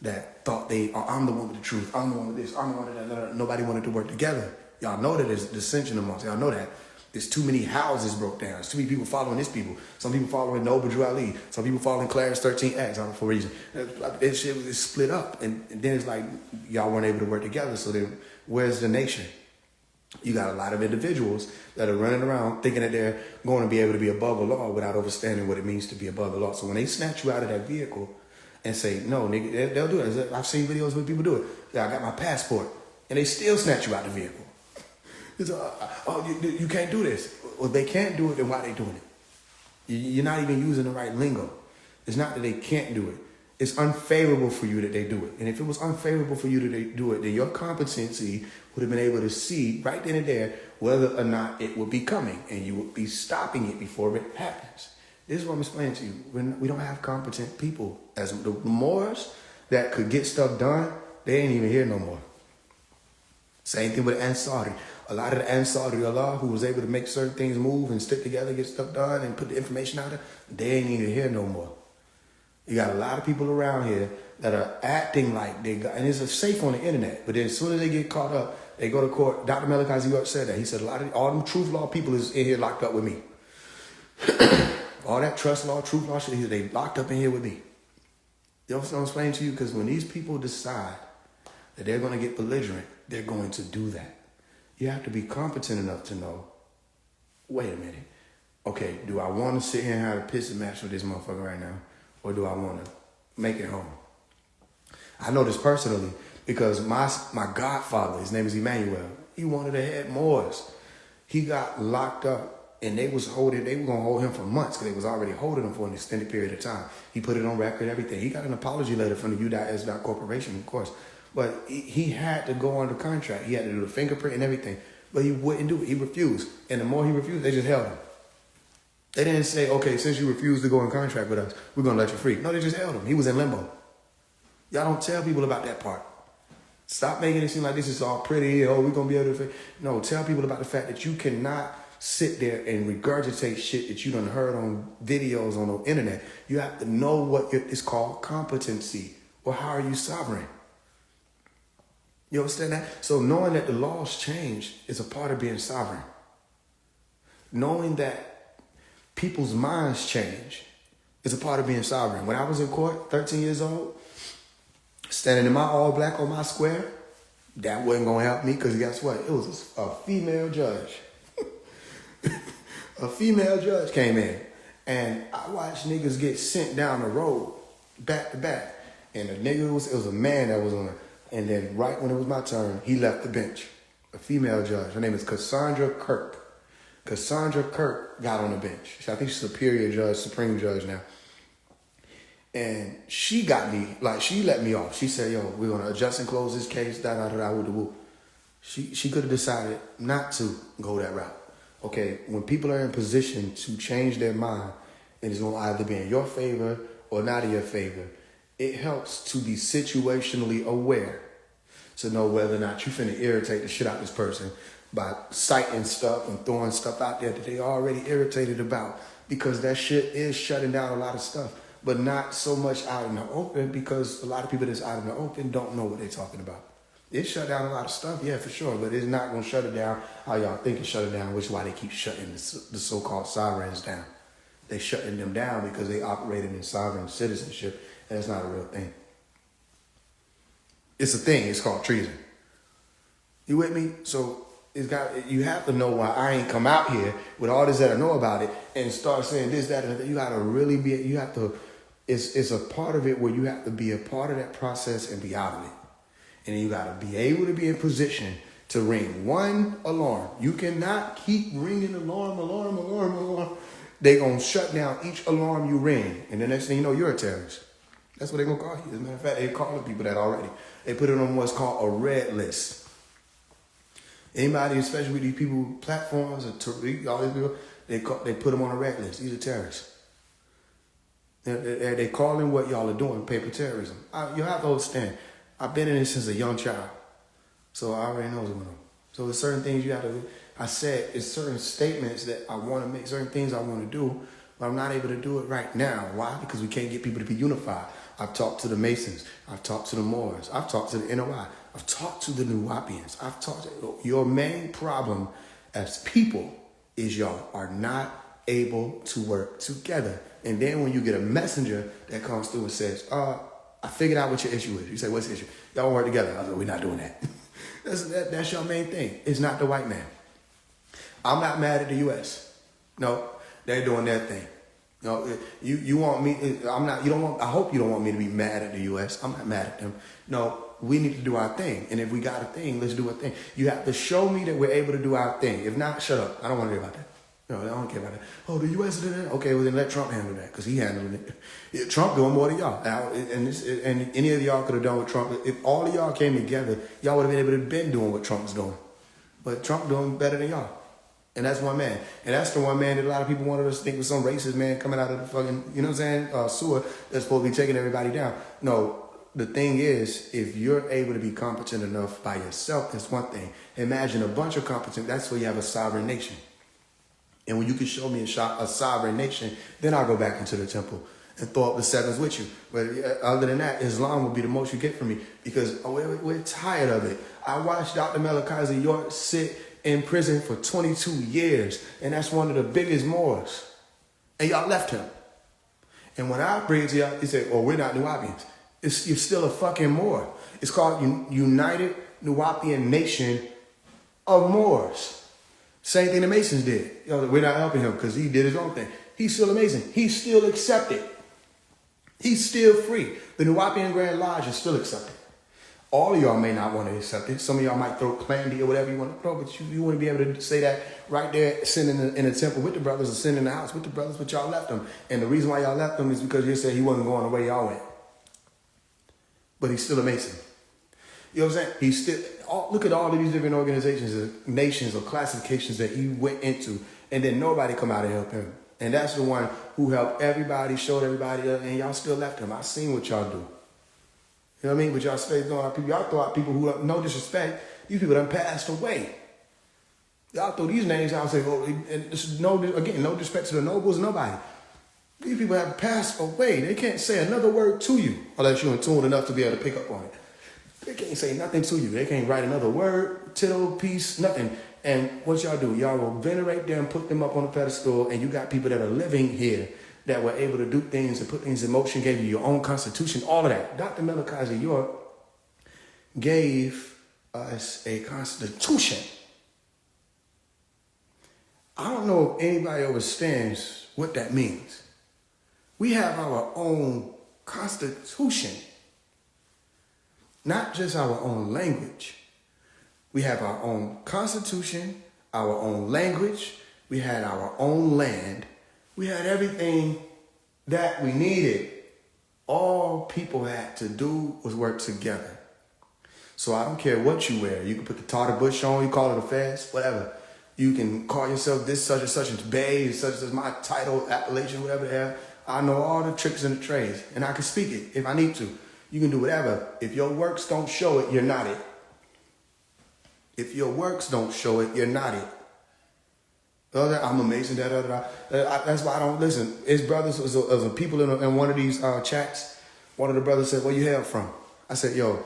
that thought I'm the one with the truth. I'm the one with this. I'm the one with that. Nobody wanted to work together. Y'all know that there's dissension amongst y'all. Know that. There's too many houses broke down. There's too many people following this people. Some people following Noble Drew Ali. Some people following Clarence 13X for a reason. This shit was split up. And then it's like y'all weren't able to work together. So then where's the nation? You got a lot of individuals that are running around thinking that they're going to be able to be above the law without understanding what it means to be above the law. So when they snatch you out of that vehicle and say, no, nigga, they'll do it. I've seen videos where people do it. I got my passport. And they still snatch you out of the vehicle. It's, you can't do this. Well, they can't do it, then why are they doing it? You're not even using the right lingo. It's not that they can't do it. It's unfavorable for you that they do it. And if it was unfavorable for you to do it, then your competency would have been able to see right then and there whether or not it would be coming. And you would be stopping it before it happens. This is what I'm explaining to you. We don't have competent people. As the Moors that could get stuff done, they ain't even here no more. Same thing with Ansari. A lot of the Ansari Allah who was able to make certain things move and stick together, get stuff done, and put the information out there, they ain't even here no more. You got a lot of people around here that are acting like they got, and it's safe on the internet, but then as soon as they get caught up, they go to court. Dr. Malachi York said that. He said all them truth law people is in here locked up with me. All that trust law, truth law shit, they locked up in here with me. You know what I'm explaining to you? Because when these people decide that they're going to get belligerent, they're going to do that. You have to be competent enough to know, wait a minute. Okay, do I want to sit here and have a pissing match with this motherfucker right now? Or do I want to make it home? I know this personally because my godfather, his name is Emmanuel, he wanted to head Moors. He got locked up and they were going to hold him for months because they was already holding him for an extended period of time. He put it on record, everything. He got an apology letter from the U.S. Corporation, of course. But he had to go under contract. He had to do the fingerprint and everything. But he wouldn't do it. He refused. And the more he refused, they just held him. They didn't say, okay, since you refused to go in contract with us, we're going to let you free. No, they just held him. He was in limbo. Y'all don't tell people about that part. Stop making it seem like this is all pretty. Oh, we're going to be able to... No, tell people about the fact that you cannot sit there and regurgitate shit that you done heard on videos on the internet. You have to know what it's called competency. Or how are you sovereign? You understand that? So knowing that the laws change is a part of being sovereign. Knowing that people's minds change is a part of being sovereign. When I was in court, 13 years old, standing in my all black on my square, that wasn't going to help me because guess what? It was a female judge. A female judge came in and I watched niggas get sent down the road back to back. And the nigga, it was a man that was on it. And then right when it was my turn, he left the bench. A female judge. Her name is Cassandra Kirk. Cassandra Kirk got on the bench. I think she's superior judge, supreme judge now. And she got me, like she let me off. She said, yo, we're going to adjust and close this case, She could have decided not to go that route. Okay, when people are in position to change their mind, and it's going to either be in your favor or not in your favor, it helps to be situationally aware to know whether or not you finna irritate the shit out of this person by citing stuff and throwing stuff out there that they already irritated about, because that shit is shutting down a lot of stuff, but not so much out in the open, because a lot of people that's out in the open don't know what they're talking about. It shut down a lot of stuff, yeah, for sure, but it's not going to shut it down how y'all think it shut it down, which is why they keep shutting the so-called sovereigns down. They shutting them down because they operated in sovereign citizenship, and it's not a real thing. It's a thing. It's called treason. You with me? So you have to know why I ain't come out here with all this that I know about it and start saying this, that, and that. You got to really be, you have to, it's a part of it where you have to be a part of that process and be out of it. And then you got to be able to be in position to ring one alarm. You cannot keep ringing alarm. They're going to shut down each alarm you ring. And the next thing you know, you're a terrorist. That's what they're going to call you. As a matter of fact, they're calling people that already. They put it on what's called a red list. Anybody, especially with these people, platforms, or all these people, they put them on a red list. These are terrorists. They calling what y'all are doing paper terrorism. You have to understand. I've been in this since a young child, so I already know what's going on. So there's certain things you have to. I said it's certain statements that I want to make, certain things I want to do, but I'm not able to do it right now. Why? Because we can't get people to be unified. I've talked to the Masons. I've talked to the Moors. I've talked to the NOI. I've talked to the Nuwapians. I've talked to your main problem as people is y'all are not able to work together. And then when you get a messenger that comes through and says, I figured out what your issue is. You say, what's the issue? Y'all work together. I was like, we're not doing that. That's your main thing. It's not the white man. I'm not mad at the U.S. No, they're doing their thing. No, you want me, I'm not, I hope you don't want me to be mad at the U.S. I'm not mad at them. No, we need to do our thing. And if we got a thing, let's do a thing. You have to show me that we're able to do our thing. If not, shut up. I don't want to hear about that. No, I don't care about that. Oh, the U.S. did that? Okay, well then let Trump handle that, because he handled it. Yeah, Trump doing more than y'all. And any of y'all could have done what Trump, if all of y'all came together, y'all would have been able to have been doing what Trump was doing. But Trump doing better than y'all. And that's one man. And that's the one man that a lot of people wanted us to think was some racist man coming out of the fucking, you know what I'm saying, sewer that's supposed to be taking everybody down. No, the thing is, if you're able to be competent enough by yourself, that's one thing. Imagine a bunch of competent, that's where you have a sovereign nation. And when you can show me a sovereign nation, then I'll go back into the temple and throw up the sevens with you. But other than that, Islam will be the most you get from me, because we're tired of it. I watched Dr. Malachi York sit in prison for 22 years, and that's one of the biggest Moors. And y'all left him. And when I bring it to y'all, he said, oh, we're not Nuwapians. You're still a fucking Moor. It's called United Nuwapian Nation of Moors. Same thing the Masons did. We're not helping him because he did his own thing. He's still amazing. He's still accepted. He's still free. The Nuwapian Grand Lodge is still accepted. All of y'all may not want to accept it. Some of y'all might throw Clandy or whatever you want to throw, but you want to be able to say that right there, sitting in the temple with the brothers, or sitting in the house with the brothers, but y'all left them. And the reason why y'all left them is because you said he wasn't going the way y'all went. But he's still a Mason. You know what I'm saying? He's still, look at all of these different organizations, or nations, or classifications that he went into, and then nobody come out and help him. And that's the one who helped everybody, showed everybody, and y'all still left him. I seen what y'all do. You know what I mean? But y'all stay throwing out people. Y'all throw out people who, no disrespect, these people done passed away. Y'all throw these names out and say, oh, and this is no disrespect to the nobles, nobody. These people have passed away. They can't say another word to you unless you're in tune enough to be able to pick up on it. They can't say nothing to you. They can't write another word, tittle, piece, nothing. And what y'all do, y'all will venerate them, put them up on a pedestal, and you got people that are living here that were able to do things and put things in motion, gave you your own constitution, all of that. Dr. Malachi York gave us a constitution. I don't know if anybody understands what that means. We have our own constitution, not just our own language. We have our own constitution, our own language. We had our own land. We had everything that we needed. All people had to do was work together. So I don't care what you wear. You can put the tartar bush on, you call it a fast, whatever. You can call yourself this, such and such, and Bay, such as my title, appellation, whatever they have. I know all the tricks and the trades, and I can speak it if I need to. You can do whatever. If your works don't show it, you're not it. If your works don't show it, you're not it. I'm amazing. That's why I don't listen. His brothers was people in one of these chats. One of the brothers said, "Where you hail from?" I said, "Yo,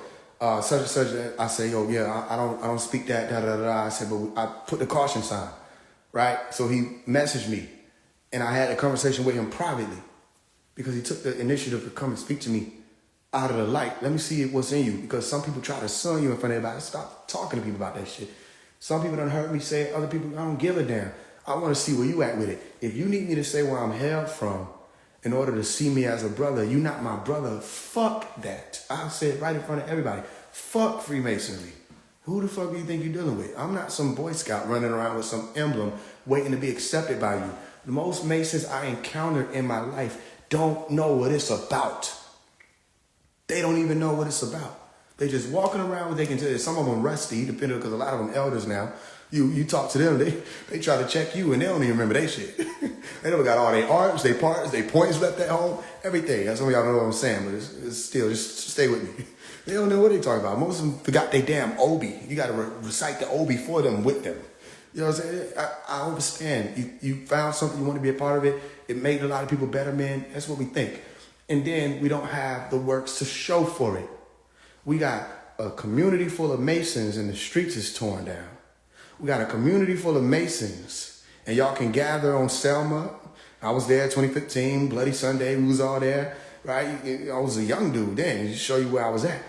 such and such." I said, "Yo, yeah, I don't speak that." I said, "But I put the caution sign, right?" So he messaged me, and I had a conversation with him privately because he took the initiative to come and speak to me out of the light. Let me see what's in you, because some people try to sun you in front of everybody. Stop talking to people about that shit. Some people done heard me say it. Other people, I don't give a damn. I want to see where you at with it. If you need me to say where I'm hailed from in order to see me as a brother, you not my brother. Fuck that. I said right in front of everybody. Fuck Freemasonry. Who the fuck do you think you're dealing with? I'm not some Boy Scout running around with some emblem waiting to be accepted by you. The most Masons I encountered in my life don't know what it's about. They don't even know what it's about. They just walking around what they can tell you. Some of them rusty, depending, because a lot of them elders now. You talk to them, they try to check you and they don't even remember their shit. They never got all their arts, their parts, their points left at home, everything. Some of y'all know what I'm saying, but it's still, just stay with me. They don't know what they talking about. Most of them forgot their damn Obi. You got to recite the Obi for them, with them. You know what I'm saying? I understand. You found something, you want to be a part of it. It made a lot of people better men. That's what we think. And then we don't have the works to show for it. We got a community full of Masons and the streets is torn down. We got a community full of Masons, and y'all can gather on Selma. I was there 2015, Bloody Sunday, we was all there, right? I was a young dude then, to show you where I was at.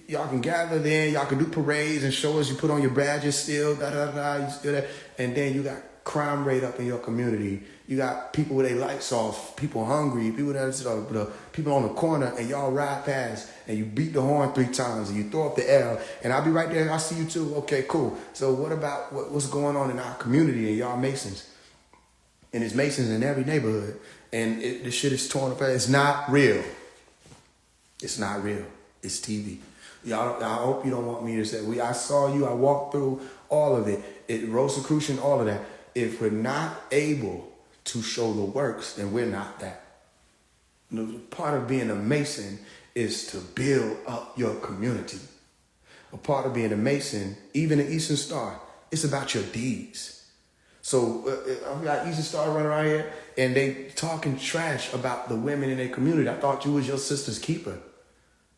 Y'all can gather there, y'all can do parades and show us you put on your badges still, you still there. And then you got crime rate up in your community. You got people with their lights off, people hungry, people people on the corner, and y'all ride past and you beat the horn 3 times and you throw up the L, and I'll be right there and I'll see you too. Okay, cool. So what about what's going on in our community and y'all Masons? And it's Masons in every neighborhood, and this shit is torn apart. It's not real. It's not real. It's TV. Y'all, I hope you don't want me to say, I saw you, I walked through all of it. Rosicrucian, all of that. If we're not able to show the works, then we're not that. Part of being a Mason is to build up your community. A part of being a Mason, even an Eastern Star, it's about your deeds. So I've got Eastern Star running around here, and they talking trash about the women in their community. I thought you was your sister's keeper.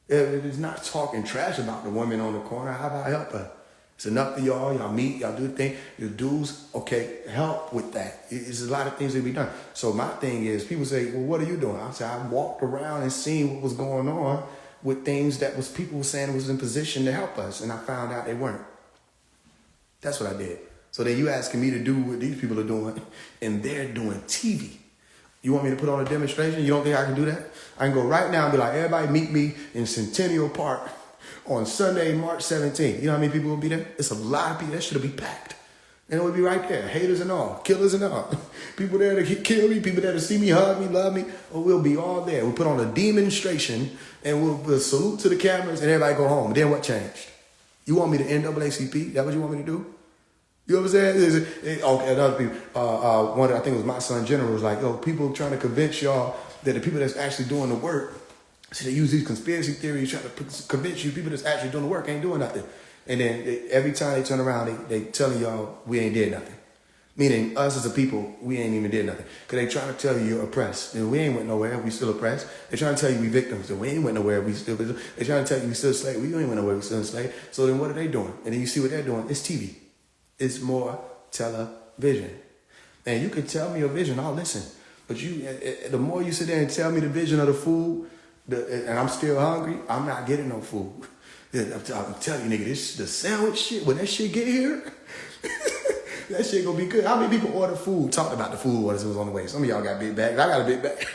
It's not talking trash about the woman on the corner. How about I help her? It's enough for y'all meet, y'all do the thing. Your dudes, okay, help with that. It's a lot of things that be done. So my thing is, people say, well, what are you doing? I say, I walked around and seen what was going on with things that was people were saying was in position to help us, and I found out they weren't. That's what I did. So then you asking me to do what these people are doing, and they're doing TV. You want me to put on a demonstration? You don't think I can do that? I can go right now and be like, everybody meet me in Centennial Park on Sunday, March 17th. You know how many people will be there? It's a lot of people. That should be packed. And it would be right there. Haters and all. Killers and all. People there to kill me. People there to see me, hug me, love me. Or we'll be all there. We'll put on a demonstration and we'll salute to the cameras and everybody go home. Then what changed? You want me to NAACP? That what you want me to do? You know what I'm saying? Okay, and other people. One, I think it was my son General, was like, yo, people trying to convince y'all that the people that's actually doing the work, so they use these conspiracy theories trying to convince you people that's actually doing the work ain't doing nothing. And then every time they turn around, they telling y'all we ain't did nothing. Meaning us as a people, we ain't even did nothing. Because they trying to tell you you're oppressed. And we ain't went nowhere, we still oppressed. They trying to tell you we victims. And we ain't went nowhere, we still victims. They trying to tell you we still slaves. We ain't went nowhere, we still enslaved. So then what are they doing? And then you see what they're doing. It's TV. It's more television. And you can tell me your vision, I'll listen. But the more you sit there and tell me the vision of the food, and I'm still hungry, I'm not getting no food. I'm telling you, nigga, the sandwich shit, when that shit get here, that shit gonna be good. How many people order food, talked about the food orders was on the way? Some of y'all got big bags. I got a big bag.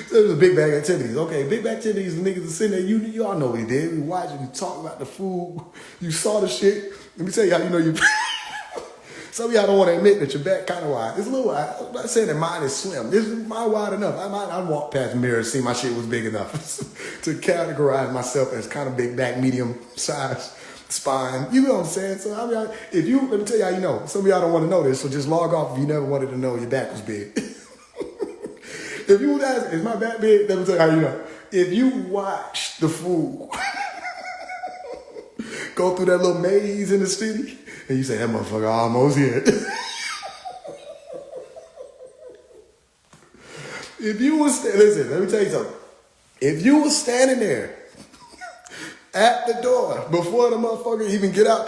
So it was big bag activities. Okay, big bag activities, the niggas are sitting there, you all know what he did. We watched, we talked about the food, you saw the shit. Let me tell you how you know you... Some of y'all don't want to admit that your back kind of wide. It's a little wide. I'm not saying that mine is slim. This is mine wide enough. I walk past the mirror and see my shit was big enough to categorize myself as kind of big back, medium size spine. You know what I'm saying? So I mean, let me tell you how you know. Some of y'all don't want to know this, so just log off if you never wanted to know your back was big. If you would ask, is my back big? Let me tell you how you know. If you watch the food, go through that little maze in the city, and you say, that motherfucker almost here. If you was, listen, let me tell you something. If you was standing there at the door before the motherfucker even get out,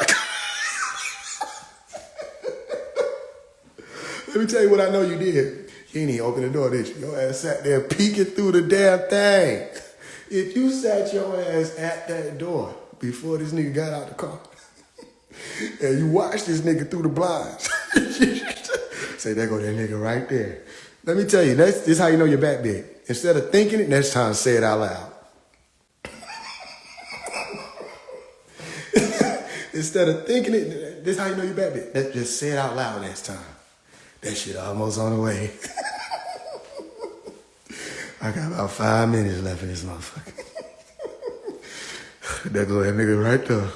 let me tell you what I know you did. You ain't even open the door, did you? Your ass sat there peeking through the damn thing. If you sat your ass at that door before this nigga got out the car, and you watched this nigga through the blinds, say, there go that nigga right there. Let me tell you, this is how you know you're back big. Instead of thinking it, next time say it out loud. Instead of thinking it, this is how you know you're back big. Just say it out loud next time. That shit almost on the way. I got about 5 minutes left in this motherfucker. There go that nigga right there.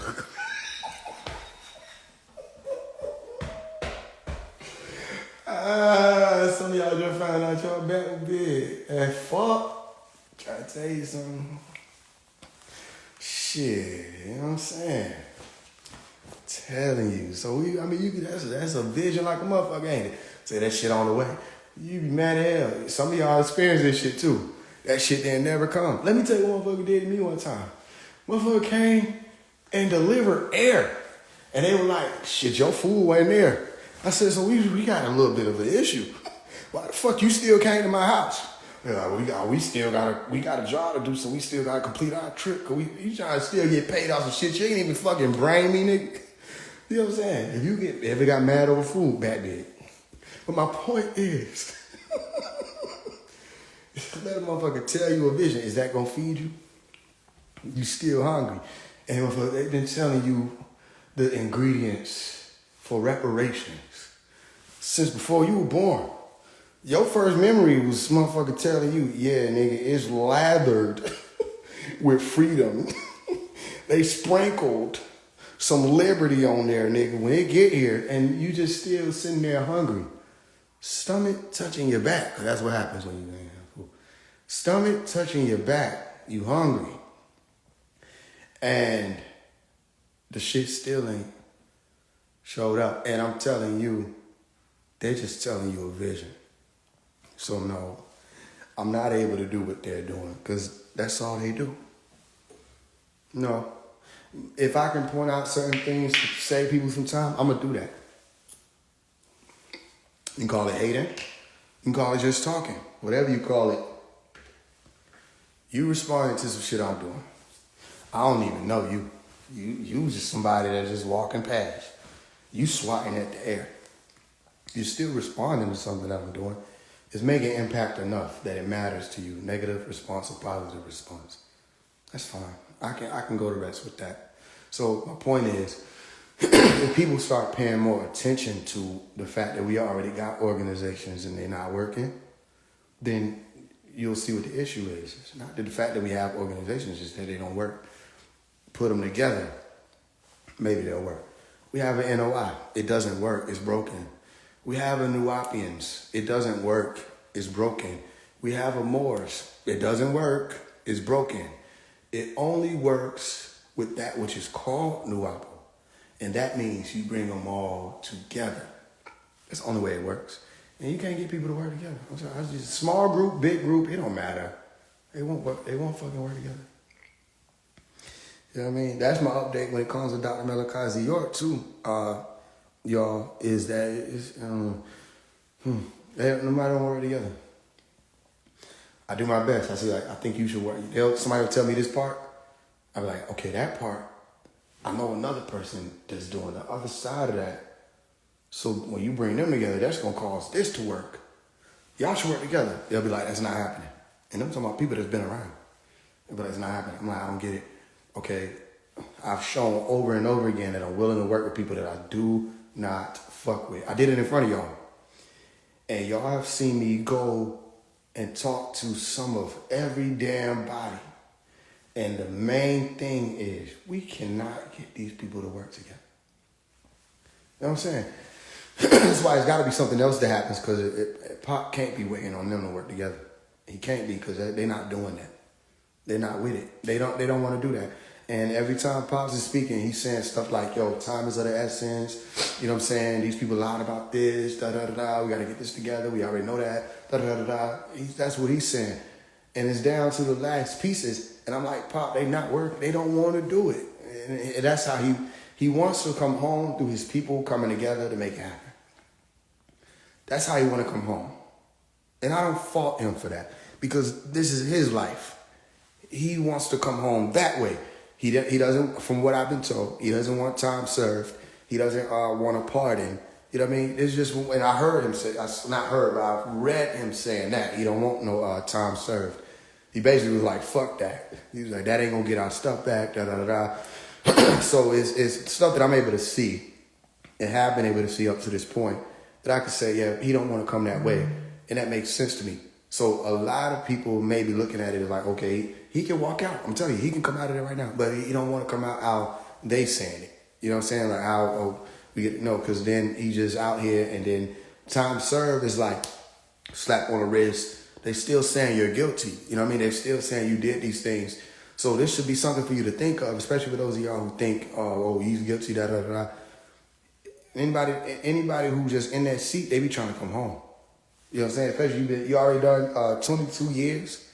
Some of y'all just find out y'all back big. And fuck, try to tell you something. Shit, you know what I'm saying? Telling you. So that's a vision like a motherfucker, ain't it? Say that shit on the way. You be mad as hell. Some of y'all experience this shit too. That shit didn't never come. Let me tell you what motherfucker did to me one time. Motherfucker came and delivered air. And they were like, shit, your food wasn't there. I said, so we got a little bit of an issue. Why the fuck you still came to my house? They're like, well, we got a job to do, so we still gotta complete our trip. Cause you trying to still get paid off some shit. You ain't even fucking brain me, nigga. You know what I'm saying? If you ever got mad over food, back big. But my point is, let a motherfucker tell you a vision. Is that gonna feed you? You still hungry. And they've been telling you the ingredients for reparations since before you were born. Your first memory was motherfucker telling you, yeah, nigga, it's lathered with freedom. They sprinkled some liberty on there, nigga, when it get here, and you just still sitting there hungry. Stomach touching your back. That's what happens when you ain't have food. Stomach touching your back. You hungry. And the shit still ain't showed up. And I'm telling you, they're just telling you a vision. So no, I'm not able to do what they're doing because that's all they do. No. If I can point out certain things to save people some time, I'm going to do that. You can call it hating. You can call it just talking. Whatever you call it. You responding to some shit I'm doing. I don't even know you. You just somebody that's just walking past. You swatting at the air. You're still responding to something that I'm doing. It's making impact enough that it matters to you. Negative response or positive response. That's fine. I can go to rest with that. So my point is, if people start paying more attention to the fact that we already got organizations and they're not working, then you'll see what the issue is. It's not the fact that we have organizations, it's that they don't work. Put them together, maybe they'll work. We have an NOI. It doesn't work. It's broken. We have a Nuwapians. It doesn't work. It's broken. We have a Moors. It doesn't work. It's broken. It only works with that which is called Nuwapo. And that means you bring them all together. That's the only way it works. And you can't get people to work together. I'm sorry. It's just small group, big group, it don't matter. They won't work. They won't fucking work together. You know what I mean? That's my update when it comes to Dr. Malachi York too. Y'all, is that nobody don't work together. I do my best. I say like, I think you should work. Somebody will tell me this part. I'll be like, okay, that part, I know another person that's doing the other side of that. So when you bring them together, that's gonna cause this to work. Y'all should work together. They'll be like, that's not happening. And I'm talking about people that's been around. They'll be like, it's not happening. I'm like, I don't get it. Okay, I've shown over and over again that I'm willing to work with people that I do not fuck with. I did it in front of y'all. And y'all have seen me go and talk to some of every damn body. And the main thing is we cannot get these people to work together. You know what I'm saying? That's why it's got to be something else that happens because Pop can't be waiting on them to work together. He can't be because they're not doing that. They're not with it. They don't want to do that. And every time Pops is speaking, he's saying stuff like, yo, time is of the essence. You know what I'm saying? These people lied about this, da-da-da-da. We got to get this together. We already know that, da-da-da-da-da. That's what he's saying. And it's down to the last pieces. And I'm like, Pop, they not working. They don't want to do it. And that's how he wants to come home through his people coming together to make it happen. That's how he want to come home. And I don't fault him for that because this is his life. He wants to come home that way. He doesn't, from what I've been told, he doesn't want time served. He doesn't want a pardon. You know what I mean? It's just, and I heard him say, not heard, but I read him saying that. He don't want no time served. He basically was like, fuck that. He was like, that ain't gonna get our stuff back, da-da-da-da. So it's stuff that I'm able to see and have been able to see up to this point that I could say, yeah, he don't want to come that way. And that makes sense to me. So a lot of people may be looking at it as like, okay, he can walk out. I'm telling you, he can come out of there right now. But he don't want to come out how they saying it. You know what I'm saying? Like how we get no, because then he just out here and then time served is like slap on the wrist. They still saying you're guilty. You know what I mean? They're still saying you did these things. So this should be something for you to think of, especially for those of y'all who think, oh, he's guilty, da-da-da-da. Anybody who just in that seat, they be trying to come home. You know what I'm saying? Especially you already done 22 years.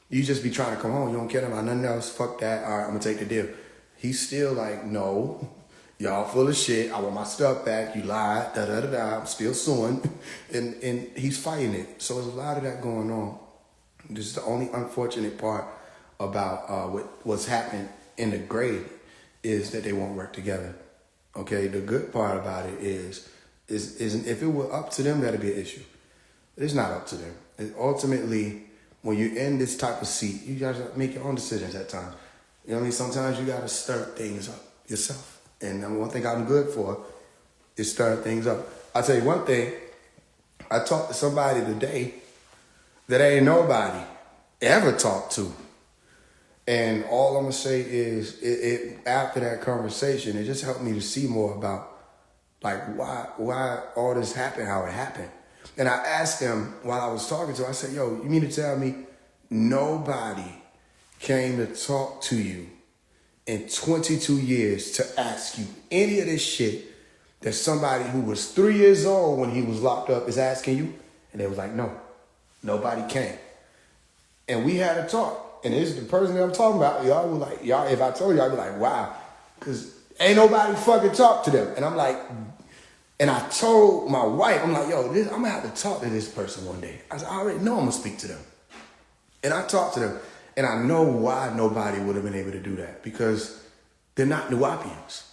You just be trying to come home. You don't care about nothing else. Fuck that. All right, I'm going to take the deal. He's still like, no, y'all full of shit. I want my stuff back. You lied. Da-da-da-da. I'm still suing. And he's fighting it. So there's a lot of that going on. This is the only unfortunate part about what's happening in the grave is that they won't work together. Okay? The good part about it is if it were up to them, that'd be an issue. It's not up to them. Ultimately, when you're in this type of seat, you got to make your own decisions at times. You know what I mean? Sometimes you got to stir things up yourself. And one thing I'm good for is stirring things up. I'll tell you one thing. I talked to somebody today that ain't nobody ever talked to. And all I'm going to say is after that conversation, it just helped me to see more about like why all this happened, how it happened. And I asked him while I was talking to him, I said, yo, you mean to tell me nobody came to talk to you in 22 years to ask you any of this shit that somebody who was 3 years old when he was locked up is asking you? And they was like, no, nobody came. And we had a talk. And this is the person that I'm talking about. Y'all were like, y'all, if I told you, I'd be like, wow. Because ain't nobody fucking talk to them. And I'm like, and I told my wife, I'm like, yo, I'm going to have to talk to this person one day. I said, I already know I'm going to speak to them. And I talked to them. And I know why nobody would have been able to do that. Because they're not Nuwaubians.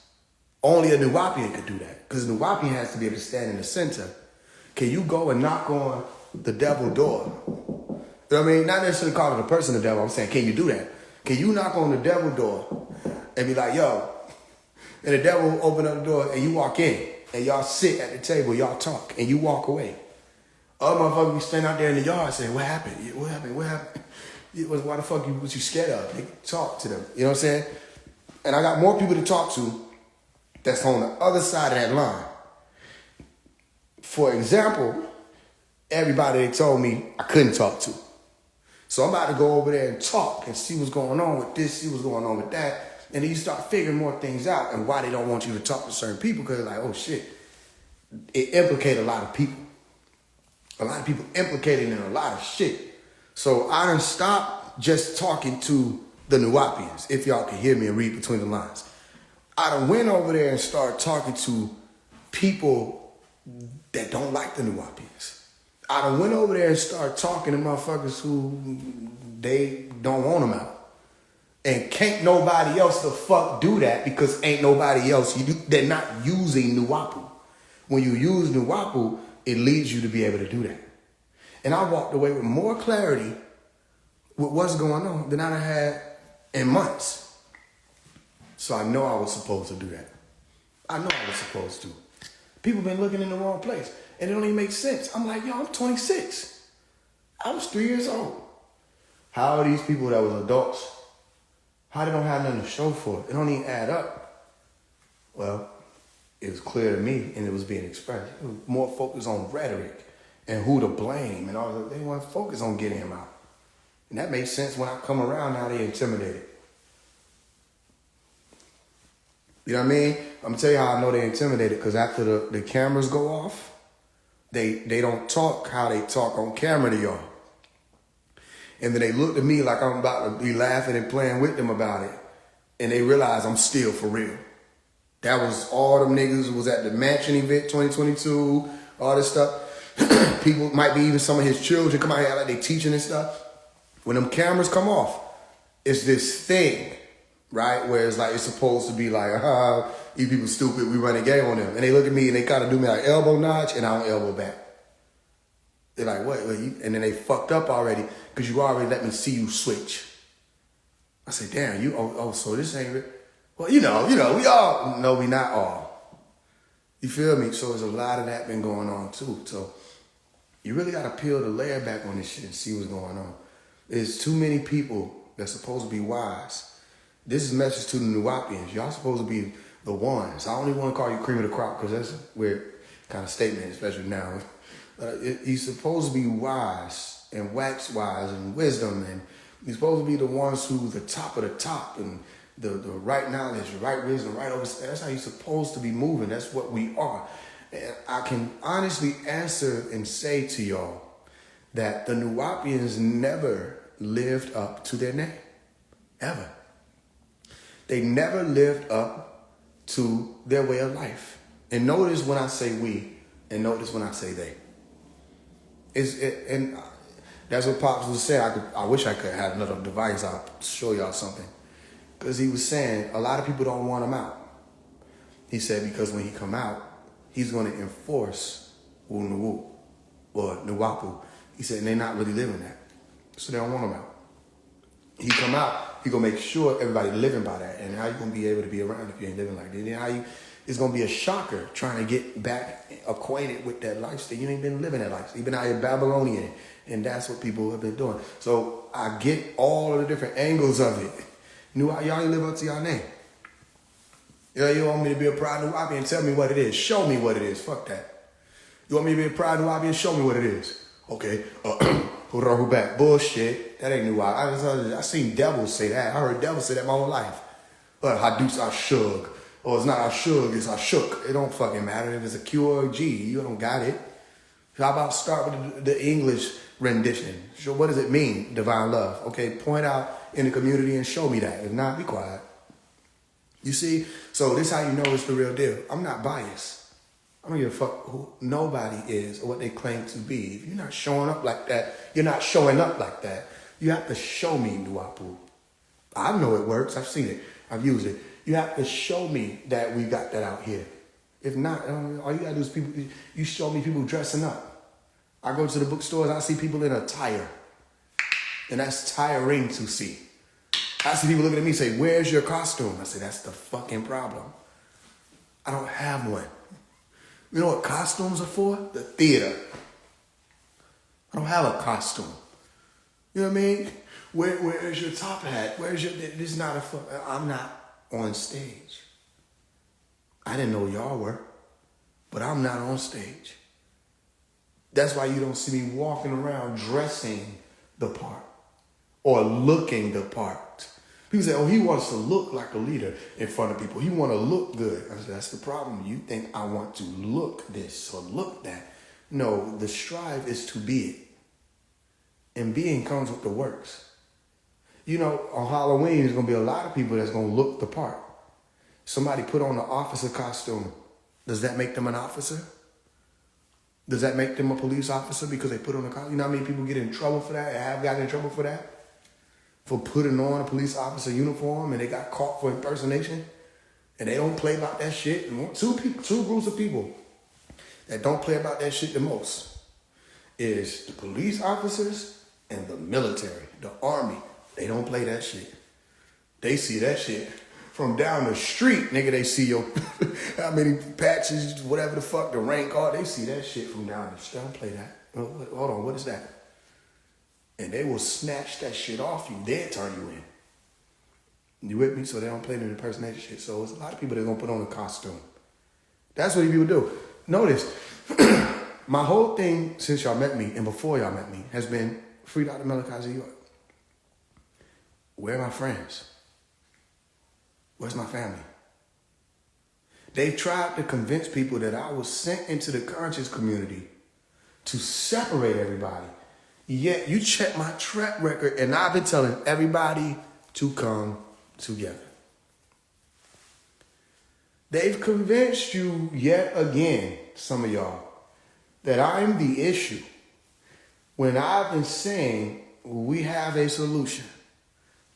Only a Nuwaubian could do that. Because a Nuwaubian has to be able to stand in the center. Can you go and knock on the devil door? You know what I mean? Not necessarily calling the person the devil. I'm saying, can you do that? Can you knock on the devil door and be like, yo, and the devil will open up the door and you walk in. And y'all sit at the table, y'all talk, and you walk away. Other motherfuckers be standing out there in the yard saying, what happened? What happened? What happened? Why the fuck was you scared of? They talk to them. You know what I'm saying? And I got more people to talk to that's on the other side of that line. For example, everybody they told me I couldn't talk to. So I'm about to go over there and talk and see what's going on with this, see what's going on with that. And then you start figuring more things out and why they don't want you to talk to certain people because they're like, oh shit, it implicates a lot of people. A lot of people implicated in a lot of shit. So I done stopped just talking to the Nuwaubians, if y'all can hear me and read between the lines. I done went over there and started talking to people that don't like the Nuwaubians. I done went over there and started talking to motherfuckers who they don't want them out. And can't nobody else the fuck do that because ain't nobody else. They're not using Nuwaubu. When you use Nuwaubu, it leads you to be able to do that. And I walked away with more clarity with what's going on than I had in months. So I know I was supposed to do that. I know I was supposed to. People been looking in the wrong place. And it don't even make sense. I'm like, yo, I'm 26. I was 3 years old. How are these people that was adults? How they don't have nothing to show for it? It don't even add up. Well, it was clear to me and it was being expressed. It was more focused on rhetoric and who to blame and all that. They want to focus on getting him out. And that makes sense when I come around now they intimidated. You know what I mean? I'm gonna tell you how I know they're intimidated, because after the cameras go off, they don't talk how they talk on camera to y'all. And then they look at me like I'm about to be laughing and playing with them about it. And they realize I'm still for real. That was all them niggas was at the mansion event 2022, all this stuff. People, might be even some of his children come out here like they teaching and stuff. When them cameras come off, it's this thing, right? Where it's like, it's supposed to be like, you people stupid, we run a game on them. And they look at me and they kind of do me like elbow notch, and I don't elbow back. They're like, what? And then they fucked up already, because you already let me see you switch. I say, damn, so this ain't real. Well, we all, no, we not all. You feel me? So there's a lot of that been going on too. So you really got to peel the layer back on this shit and see what's going on. There's too many people that's supposed to be wise. This is a message to the Nuwapians. Y'all supposed to be the ones. I don't even want to call you cream of the crop, because that's a weird kind of statement, especially now. You're supposed to be wise and wax wise and wisdom, and you're supposed to be the ones who the top of the top, and the right knowledge, the right wisdom, right over. That's how you're supposed to be moving. That's what we are. And I can honestly answer and say to y'all that the Nuwapians never lived up to their name. Ever. They never lived up to their way of life. And notice when I say we, and notice when I say they. And that's what Pops was saying. I wish I could have another device. I'll show y'all something. Because he was saying a lot of people don't want him out. He said because when he come out, he's going to enforce Wu Nuwu or Nuwapu. He said, and they're not really living that. So they don't want him out. He come out, he going to make sure everybody living by that. And how you going to be able to be around if you ain't living like that? And it's going to be a shocker trying to get back acquainted with that lifestyle. You ain't been living that lifestyle. You've been out here Babylonian. And that's what people have been doing. So I get all of the different angles of it. Y'all ain't live up to y'all name. You want me to be a proud Nuwapian? Tell me what it is. Show me what it is. Fuck that. You want me to be a proud Nuwapian? Show me what it is. Okay. Who back? Bullshit. That ain't Nuwapian. I seen devils say that. I heard devils say that my whole life. Hadouts are shug. Or it's not shug, it's shook. It don't fucking matter if it's a Q or a G. You don't got it. How about start with the English rendition? So what does it mean, divine love? Okay, point out in the community and show me that. If not, be quiet. You see? So this is how you know it's the real deal. I'm not biased. I don't give a fuck who nobody is or what they claim to be. If you're not showing up like that, you're not showing up like that. You have to show me Nuwapu. I know it works. I've seen it. I've used it. You have to show me that we got that out here. If not, all you gotta do is you show me people dressing up. I go to the bookstores, I see people in attire. And that's tiring to see. I see people looking at me and say, where's your costume? I say, that's the fucking problem. I don't have one. You know what costumes are for? The theater. I don't have a costume. You know what I mean? Where's your top hat? This is not I'm not on stage. I didn't know y'all were, but I'm not on stage. That's why you don't see me walking around dressing the part or looking the part. People say, oh, he wants to look like a leader in front of people. He want to look good. I said, that's the problem. You think I want to look this or look that. No, the strive is to be it. And being comes with the works. You know, on Halloween, there's going to be a lot of people that's going to look the part. Somebody put on an officer costume. Does that make them an officer? Does that make them a police officer because they put on a costume? You know how many people get in trouble for that and have gotten in trouble for that? For putting on a police officer uniform and they got caught for impersonation? And they don't play about that shit. And two groups of people that don't play about that shit the most is the police officers and the military, the army. They don't play that shit. They see that shit from down the street, nigga. They see your how many patches, whatever the fuck, the rank are. They see that shit from down the street. Don't play that. Hold on, what is that? And they will snatch that shit off you. They'll turn you in. You with me? So they don't play the impersonation shit. So it's a lot of people that gonna put on a costume. That's what people do. Notice, my whole thing since y'all met me and before y'all met me has been free Dr. Malachi Z. York. Where are my friends? Where's my family? They tried to convince people that I was sent into the conscious community to separate everybody. Yet you check my track record and I've been telling everybody to come together. They've convinced you yet again, some of y'all, that I'm the issue when I've been saying we have a solution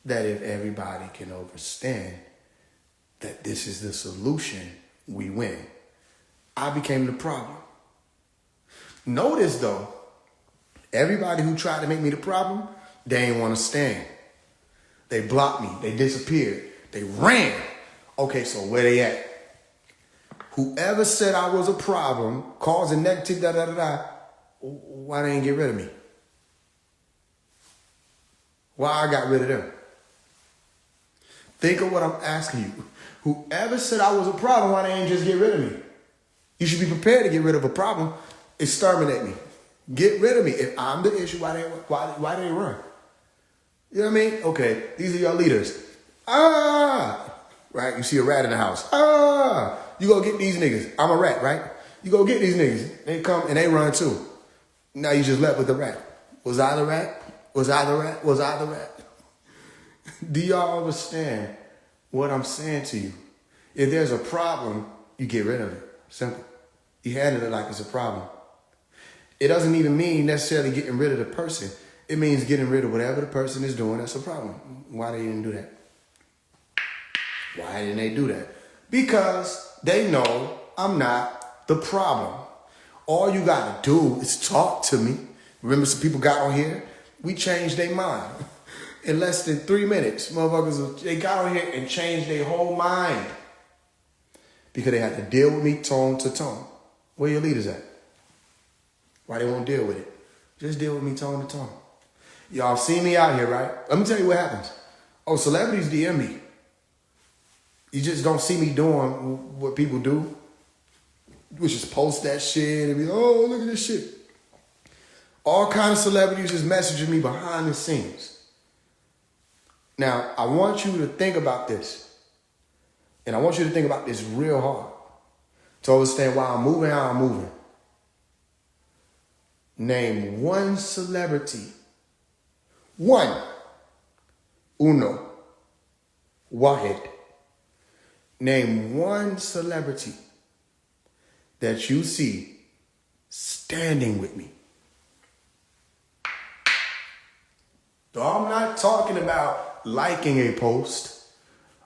that if everybody can understand that this is the solution, we win. I became the problem. Notice though, everybody who tried to make me the problem, they ain't want to stand. They blocked me. They disappeared. They ran. Okay, so where they at? Whoever said I was a problem, causing negative, why they ain't get rid of me? Why I got rid of them? Think of what I'm asking you. Whoever said I was a problem, why they ain't just get rid of me? You should be prepared to get rid of a problem. Exterminate me. Get rid of me. If I'm the issue, why they run? You know what I mean? Okay, these are your leaders. Right? You see a rat in the house. You go get these niggas. I'm a rat, right? You go get these niggas. They come and they run too. Now you just left with the rat. Was I the rat? Was I the rat? Was I the rat? Do y'all understand what I'm saying to you? If there's a problem, you get rid of it. Simple. You handle it like it's a problem. It doesn't even mean necessarily getting rid of the person. It means getting rid of whatever the person is doing that's a problem. Why they didn't do that? Why didn't they do that? Because they know I'm not the problem. All you got to do is talk to me. Remember some people got on here? We changed their mind. In less than 3 minutes, motherfuckers, they got on here and changed their whole mind. Because they had to deal with me tone to tone. Where your leaders at? Why they won't deal with it? Just deal with me tone to tone. Y'all see me out here, right? Let me tell you what happens. Oh, celebrities DM me. You just don't see me doing what people do, which is post that shit and be, oh, look at this shit. All kinds of celebrities just messaging me behind the scenes. Now, I want you to think about this. And I want you to think about this real hard to understand why I'm moving how I'm moving. Name one celebrity. One. Uno. Wahid. Name one celebrity that you see standing with me. I'm not talking about liking a post.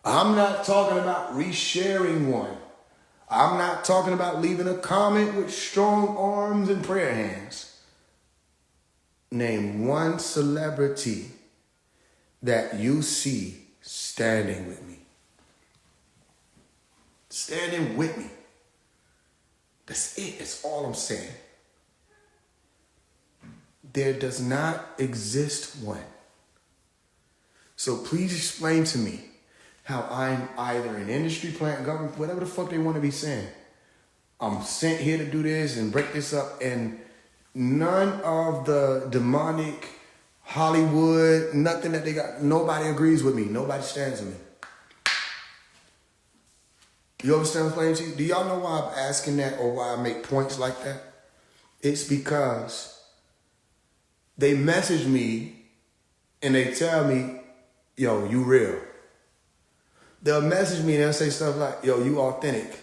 I'm not talking about resharing one. I'm not talking about leaving a comment with strong arms and prayer hands. Name one celebrity that you see standing with me. Standing with me. That's it. That's all I'm saying. There does not exist one. So please explain to me how I'm either an industry plant, government, whatever the fuck they want to be saying. I'm sent here to do this and break this up, and none of the demonic Hollywood, nothing that they got, nobody agrees with me. Nobody stands with me. You understand what I'm saying to you? Do y'all know why I'm asking that or why I make points like that? It's because they message me and they tell me, yo, you real. They'll message me and they'll say stuff like, yo, you authentic.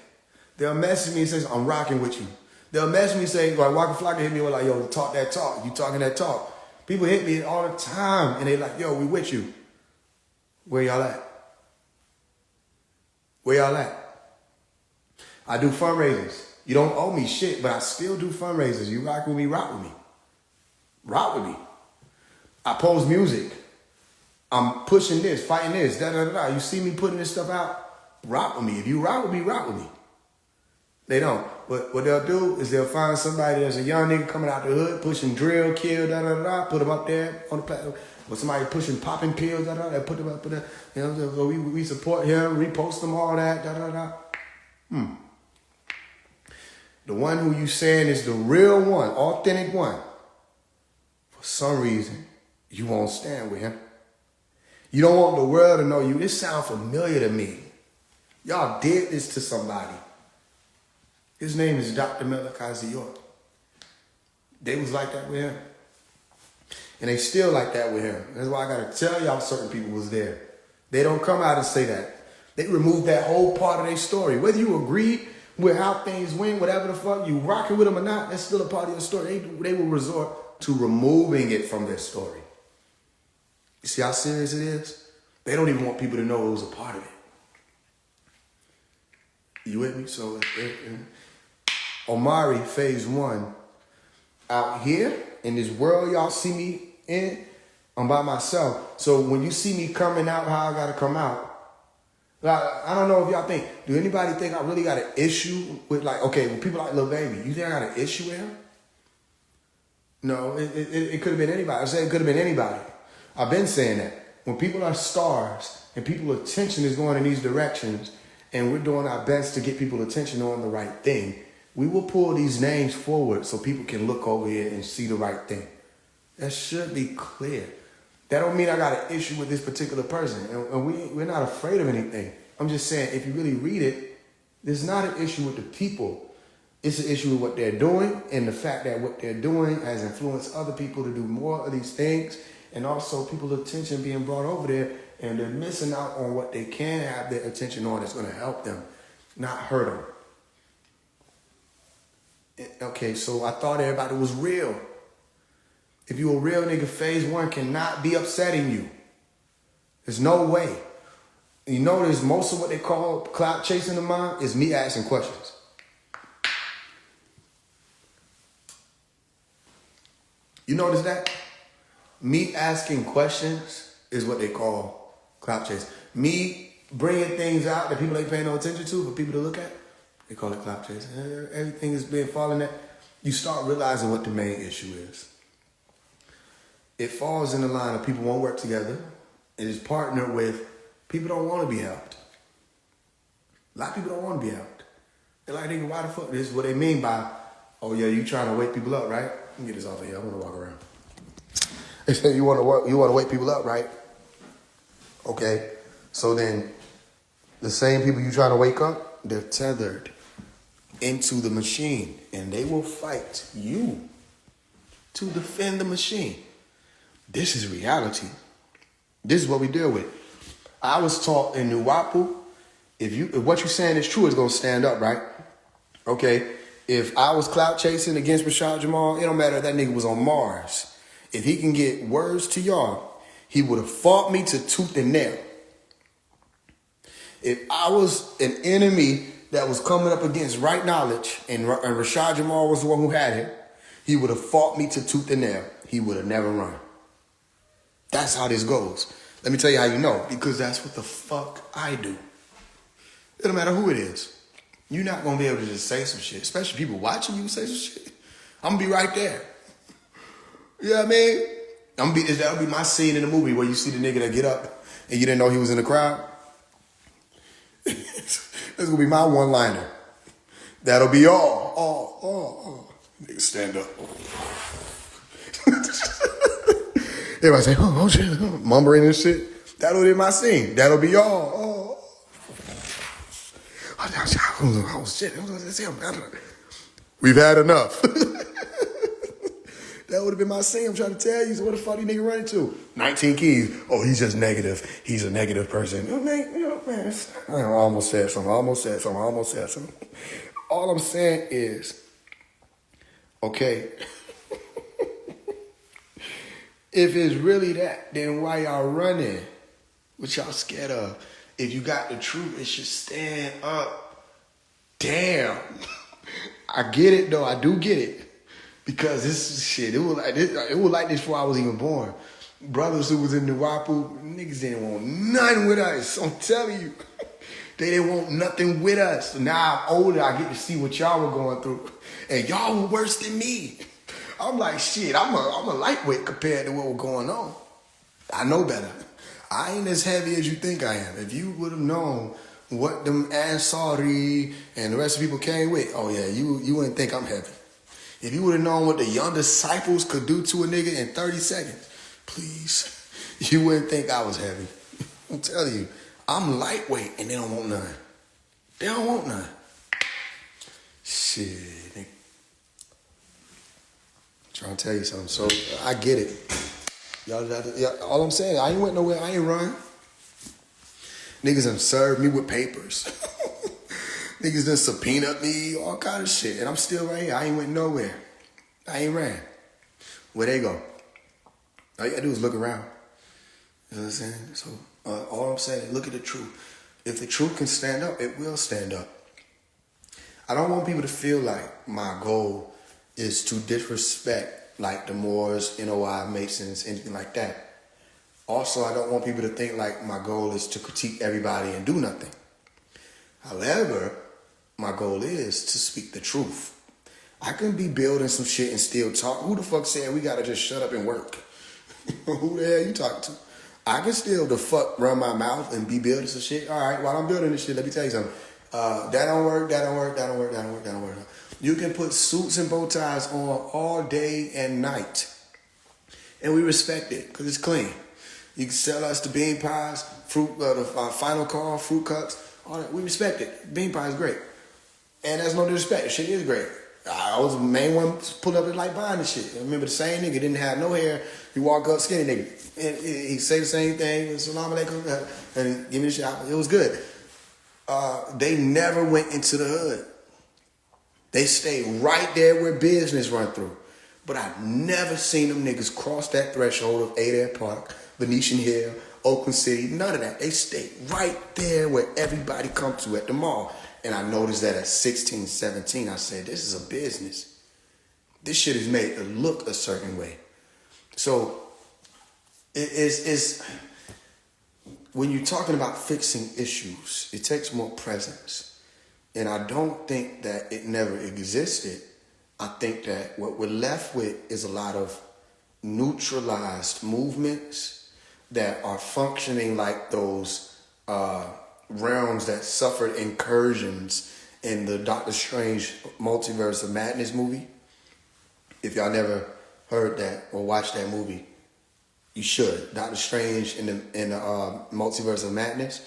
They'll message me and say, I'm rocking with you. They'll message me and say, like, Waka Flocka hit me with like, yo, talk that talk. You talking that talk. People hit me all the time and they like, yo, we with you. Where y'all at? Where y'all at? I do fundraisers. You don't owe me shit, but I still do fundraisers. You rock with me, rock with me. Rock with me. I post music. I'm pushing this, fighting this, da-da-da-da. You see me putting this stuff out? Rock with me. If you rock with me, rock with me. They don't. But what they'll do is they'll find somebody that's a young nigga coming out the hood, pushing drill, kill, da-da-da-da, put them up there on the platform. Or somebody pushing popping pills, da-da-da, put them up there. You know, so we support him, repost them, all that, da-da-da. The one who you saying is the real one, authentic one. For some reason, you won't stand with him. You don't want the world to know you. This sounds familiar to me. Y'all did this to somebody. His name is Dr. Malachi York. They was like that with him. And they still like that with him. That's why I gotta tell y'all certain people was there. They don't come out and say that. They removed that whole part of their story. Whether you agree with how things went, whatever the fuck, you rocking with them or not, that's still a part of your story. They will resort to removing it from their story. You see how serious it is? They don't even want people to know it was a part of it. You with me? So, Omari, phase 1. Out here, in this world y'all see me in, I'm by myself. So when you see me coming out how I gotta come out, I don't know if y'all think, do anybody think I really got an issue with, like, okay, when people like Lil Baby, you think I got an issue with him? No, it could have been anybody. I said it could have been anybody. I've been saying that. When people are stars and people's attention is going in these directions and we're doing our best to get people's attention on the right thing, we will pull these names forward so people can look over here and see the right thing. That should be clear. That don't mean I got an issue with this particular person. And we're not afraid of anything. I'm just saying, if you really read it, there's not an issue with the people. It's an issue with what they're doing and the fact that what they're doing has influenced other people to do more of these things, and also people's attention being brought over there, and they're missing out on what they can have their attention on that's going to help them, not hurt them. Okay, so I thought everybody was real. If you a real nigga, phase 1 cannot be upsetting you. There's no way. You notice most of what they call clout chasing of mine is me asking questions. You notice that? Me asking questions is what they call clout chase. Me bringing things out that people ain't paying no attention to for people to look at, they call it clout chase. Everything is being falling at. You start realizing what the main issue is. It falls in the line of people won't work together. It is partnered with people don't want to be helped. A lot of people don't want to be helped. They're like, nigga, why the fuck? This is what they mean by, oh yeah, you trying to wake people up, right? Let me get this off of here. I want to walk around. They say you want to wake people up, right? Okay. So then the same people you trying to wake up, they're tethered into the machine, and they will fight you to defend the machine. This is reality. This is what we deal with. I was taught in Nuwapu, if what you're saying is true, it's gonna stand up, right? Okay. If I was clout chasing against Rashad Jamal, it don't matter if that nigga was on Mars. If he can get words to y'all, he would have fought me to tooth and nail. If I was an enemy that was coming up against right knowledge and Rashad Jamal was the one who had it, he would have fought me to tooth and nail. He would have never run. That's how this goes. Let me tell you how you know. Because that's what the fuck I do. It don't matter who it is. You're not going to be able to just say some shit. Especially people watching you say some shit. I'm going to be right there. You know what I mean? That'll be my scene in the movie where you see the nigga that get up and you didn't know he was in the crowd. That's going to be my one-liner. That'll be all. Nigga stand up. Everybody say, oh shit, mumbling and shit. That'll be my scene. That'll be all. Oh shit. We've had enough. That would have been my scene. I'm trying to tell you. So what the fuck you nigga running to? 19 keys. Oh, he's just negative. He's a negative person. Oh, man. I almost said something. All I'm saying is, okay, if it's really that, then why y'all running? What y'all scared of? If you got the truth, it should stand up. Damn. I get it, though. I do get it. Because this is shit. It was like this before I was even born. Brothers who was in Nuwapu, niggas didn't want nothing with us. I'm telling you. They didn't want nothing with us. So now I'm older, I get to see what y'all were going through. And y'all were worse than me. I'm like, shit, I'm a lightweight compared to what was going on. I know better. I ain't as heavy as you think I am. If you would have known what them Ansari and the rest of the people came with, oh yeah, you wouldn't think I'm heavy. If you would have known what the young disciples could do to a nigga in 30 seconds, please, you wouldn't think I was heavy. I'm telling you, I'm lightweight and they don't want none. They don't want none. Shit, nigga. Trying to tell you something. So I get it. Y'all, all I'm saying, I ain't went nowhere. I ain't run. Niggas done served me with papers. Niggas done subpoenaed me, all kind of shit. And I'm still right here. I ain't went nowhere. I ain't ran. Where they go? All you gotta do is look around. You know what I'm saying? So all I'm saying is look at the truth. If the truth can stand up, it will stand up. I don't want people to feel like my goal is to disrespect like the Moors, NOI, Masons, anything like that. Also, I don't want people to think like my goal is to critique everybody and do nothing. However, my goal is to speak the truth. I can be building some shit and still talk. Who the fuck said we gotta just shut up and work? Who the hell you talking to? I can still the fuck run my mouth and be building some shit. All right, while I'm building this shit, let me tell you something. That don't work. You can put suits and bow ties on all day and night. And we respect it because it's clean. You can sell us the bean pies, fruit, the final call, fruit cups, all that. We respect it. Bean pie is great. And that's no disrespect. Shit is great. I was the main one pull up and like buying the shit. I remember the same nigga didn't have no hair. He walk up skinny nigga. And he say the same thing. Salam alaikum. And give me the shit. It was good. They never went into the hood. They stayed right there where business run through. But I've never seen them niggas cross that threshold of Adair Park, Venetian Hill, Oakland City, none of that. They stayed right there where everybody comes to at the mall. And I noticed that at 16, 17, I said, this is a business. This shit is made to look a certain way. So it's when you're talking about fixing issues, it takes more presence. And I don't think that it never existed. I think that what we're left with is a lot of neutralized movements that are functioning like those realms that suffered incursions in the Doctor Strange Multiverse of Madness movie. If y'all never heard that or watched that movie, you should. Doctor Strange in the Multiverse of Madness,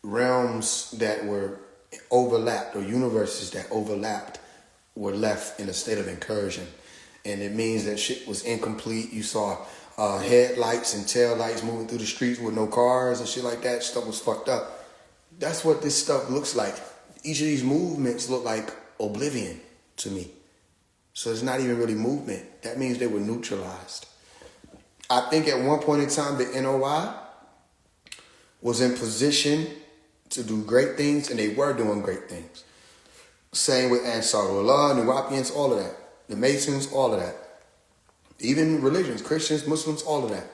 realms that were overlapped or universes that overlapped were left in a state of incursion. And it means that shit was incomplete. You saw headlights and taillights moving through the streets with no cars and shit like that. Stuff was fucked up. That's what this stuff looks like. Each of these movements look like oblivion to me. So it's not even really movement. That means they were neutralized. I think at one point in time, the NOI was in position to do great things, and they were doing great things. Same with Ansarullah, Nuwapians, all of that. The Masons, all of that. Even religions, Christians, Muslims, all of that.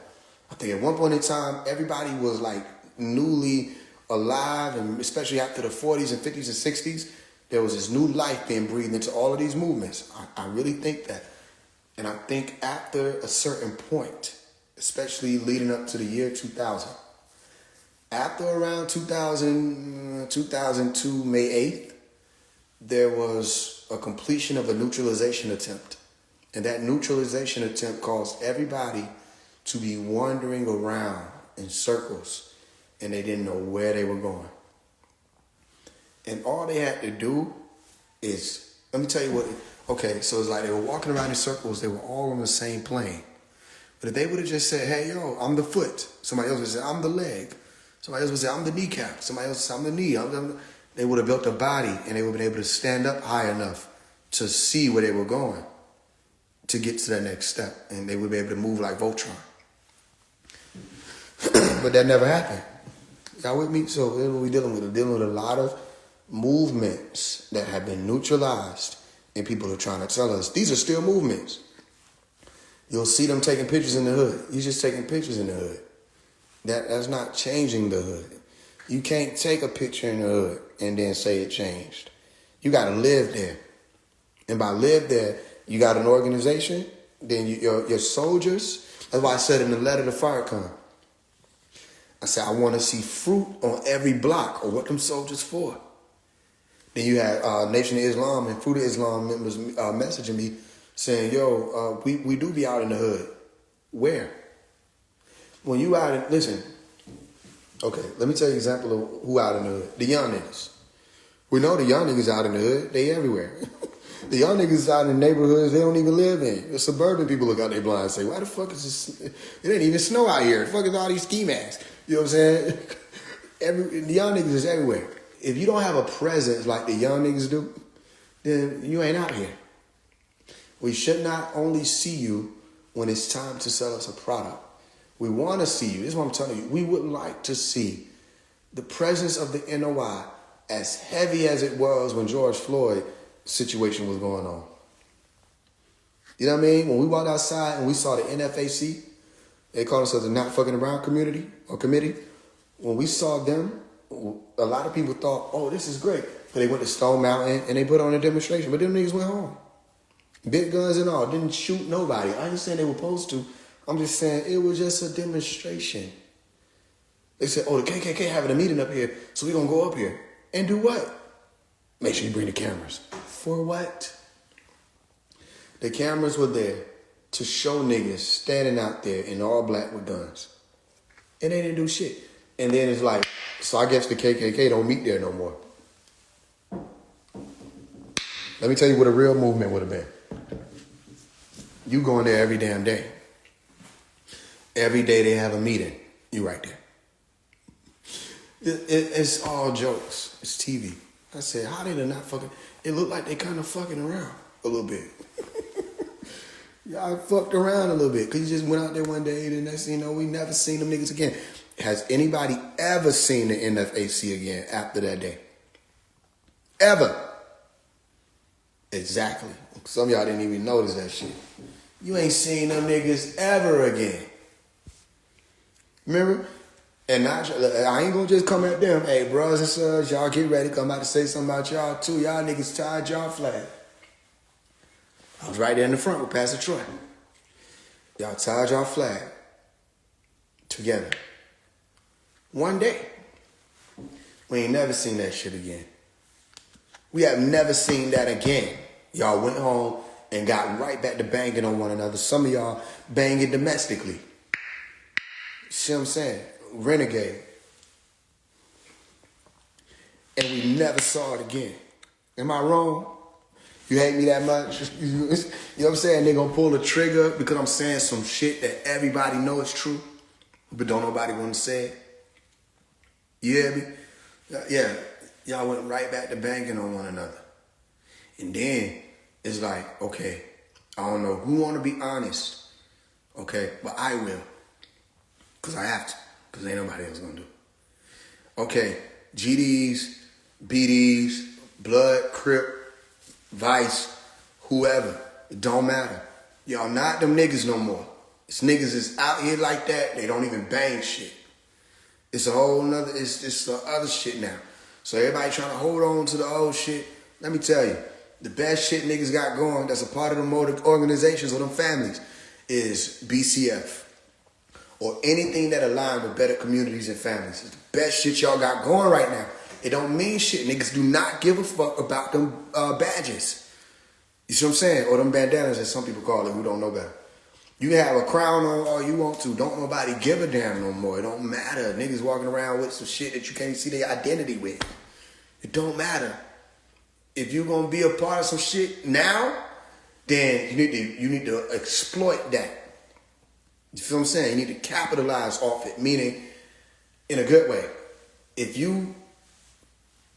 I think at one point in time, everybody was like newly alive, and especially after the 40s and 50s and 60s, there was this new life being breathed into all of these movements. I really think that. And I think after a certain point, especially leading up to the year 2000, after around 2002, May 8th, there was a completion of a neutralization attempt. And that neutralization attempt caused everybody to be wandering around in circles, and they didn't know where they were going. And all they had to do is, let me tell you what, okay, so it's like they were walking around in circles, they were all on the same plane. But if they would have just said, hey, yo, I'm the foot. Somebody else would say, I'm the leg. Somebody else would say, I'm the kneecap. Somebody else would say, I'm the knee. They would have built a body, and they would have been able to stand up high enough to see where they were going to get to that next step. And they would be able to move like Voltron. But that never happened. Y'all with me? So what we're dealing with? We're dealing with a lot of movements that have been neutralized, and people are trying to tell us these are still movements. You'll see them taking pictures in the hood. You're just taking pictures in the hood. That's not changing the hood. You can't take a picture in the hood and then say it changed. You got to live there. And by live there, you got an organization, then your soldiers. That's why I said in the letter to Farrakhan, I said, I want to see fruit on every block, or what them soldiers for. Then you had Nation of Islam and Fruit of Islam members messaging me saying, yo, we do be out in the hood. Where? When you out in, listen, okay, let me tell you an example of who out in the hood. The young niggas. We know the young niggas out in the hood. They everywhere. The young niggas out in the neighborhoods they don't even live in. The suburban people look out their blind and say, why the fuck is this? It ain't even snow out here. The fuck is all these ski masks? You know what I'm saying? The young niggas is everywhere. If you don't have a presence like the young niggas do, then you ain't out here. We should not only see you when it's time to sell us a product. We want to see you. This is what I'm telling you. We would like to see the presence of the NOI as heavy as it was when George Floyd situation was going on. You know what I mean? When we walked outside and we saw the NFAC, they call themselves the Not Fucking Around community or committee. When we saw them, a lot of people thought, oh, this is great. But they went to Stone Mountain and they put on a demonstration. But them niggas went home. Big guns and all. Didn't shoot nobody. I ain't saying they were supposed to. I'm just saying it was just a demonstration. They said, oh, the KKK having a meeting up here, so we're going to go up here. And do what? Make sure you bring the cameras. For what? The cameras were there to show niggas standing out there in all black with guns. And they didn't do shit. And then it's like, so I guess the KKK don't meet there no more. Let me tell you what a real movement would have been. You going there every damn day. Every day they have a meeting. You right there. It's all jokes. It's TV. I said, how they not fucking... It looked like they kind of fucking around a little bit. Y'all fucked around a little bit. Because you just went out there one day and next thing you know, we never seen them niggas again. Has anybody ever seen the NFAC again after that day? Ever. Exactly. Some of y'all didn't even notice that shit. You ain't seen them niggas ever again. Remember? And I ain't gonna just come at them. Hey, brothers and sisters, y'all get ready. I'm about to say something about y'all too. Y'all niggas tied y'all flag. I was right there in the front with Pastor Troy. Y'all tied y'all flag together. One day. We ain't never seen that shit again. We have never seen that again. Y'all went home and got right back to banging on one another. Some of y'all banging domestically. See what I'm saying? Renegade. And we never saw it again. Am I wrong? You hate me that much? You know what I'm saying? They're going to pull the trigger because I'm saying some shit that everybody know is true, but don't nobody want to say it. You hear me? Yeah. Y'all went right back to banging on one another. And then it's like, okay, I don't know who want to be honest. Okay, but I will. Because I have to. Because ain't nobody else going to do. Okay, GDs, BDs, Blood, Crip, Vice, whoever. It don't matter. Y'all not them niggas no more. It's niggas is out here like that. They don't even bang shit. It's a whole nother, it's the other shit now. So everybody trying to hold on to the old shit. Let me tell you, the best shit niggas got going that's a part of them organizations or them families is BCF. Or anything that align with better communities and families. It's the best shit y'all got going right now. It don't mean shit. Niggas do not give a fuck about them badges. You see what I'm saying? Or them bandanas as some people call it who don't know better. You can have a crown on all you want to. Don't nobody give a damn no more. It don't matter. Niggas walking around with some shit that you can't see their identity with. It don't matter. If you're going to be a part of some shit now, then you need to exploit that. You feel what I'm saying? You need to capitalize off it, meaning in a good way.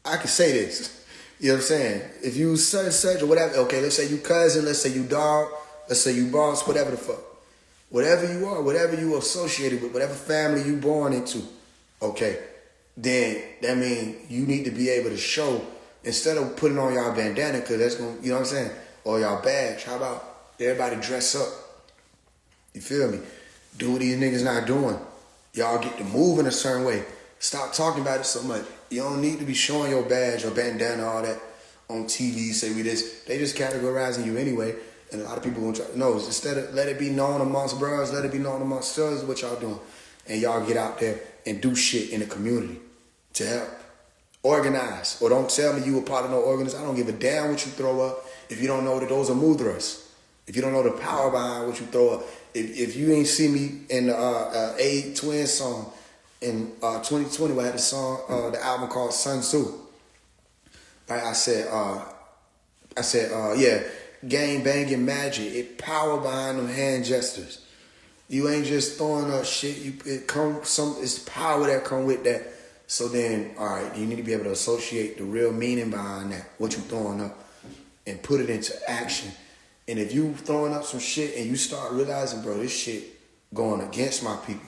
I can say this, you know what I'm saying? If you such or whatever, okay, let's say you cousin, let's say you dog, let's say you boss, whatever the fuck. Whatever you are, whatever you associated with, whatever family you born into, okay, then that means you need to be able to show, instead of putting on y'all bandana, because that's going to, you know what I'm saying, or y'all badge, how about everybody dress up? You feel me? Do what these niggas not doing. Y'all get to move in a certain way. Stop talking about it so much. You don't need to be showing your badge or bandana, all that on TV, say we this. They just categorizing you anyway. And a lot of people gonna try. No, instead of let it be known amongst bros, let it be known amongst sisters what y'all doing. And y'all get out there and do shit in the community to help. Organize. Or don't tell me you a part of no organization. I don't give a damn what you throw up if you don't know that those are mudras. If you don't know the power behind what you throw up. If you ain't see me in the A Twin song in 2020, I had the album called Sun Tzu. Right? Yeah, gang banging magic. It power behind them hand gestures. You ain't just throwing up shit. It's power that come with that. So then, all right, you need to be able to associate the real meaning behind that, what you throwing up, and put it into action. And if you throwing up some shit and you start realizing, bro, this shit going against my people,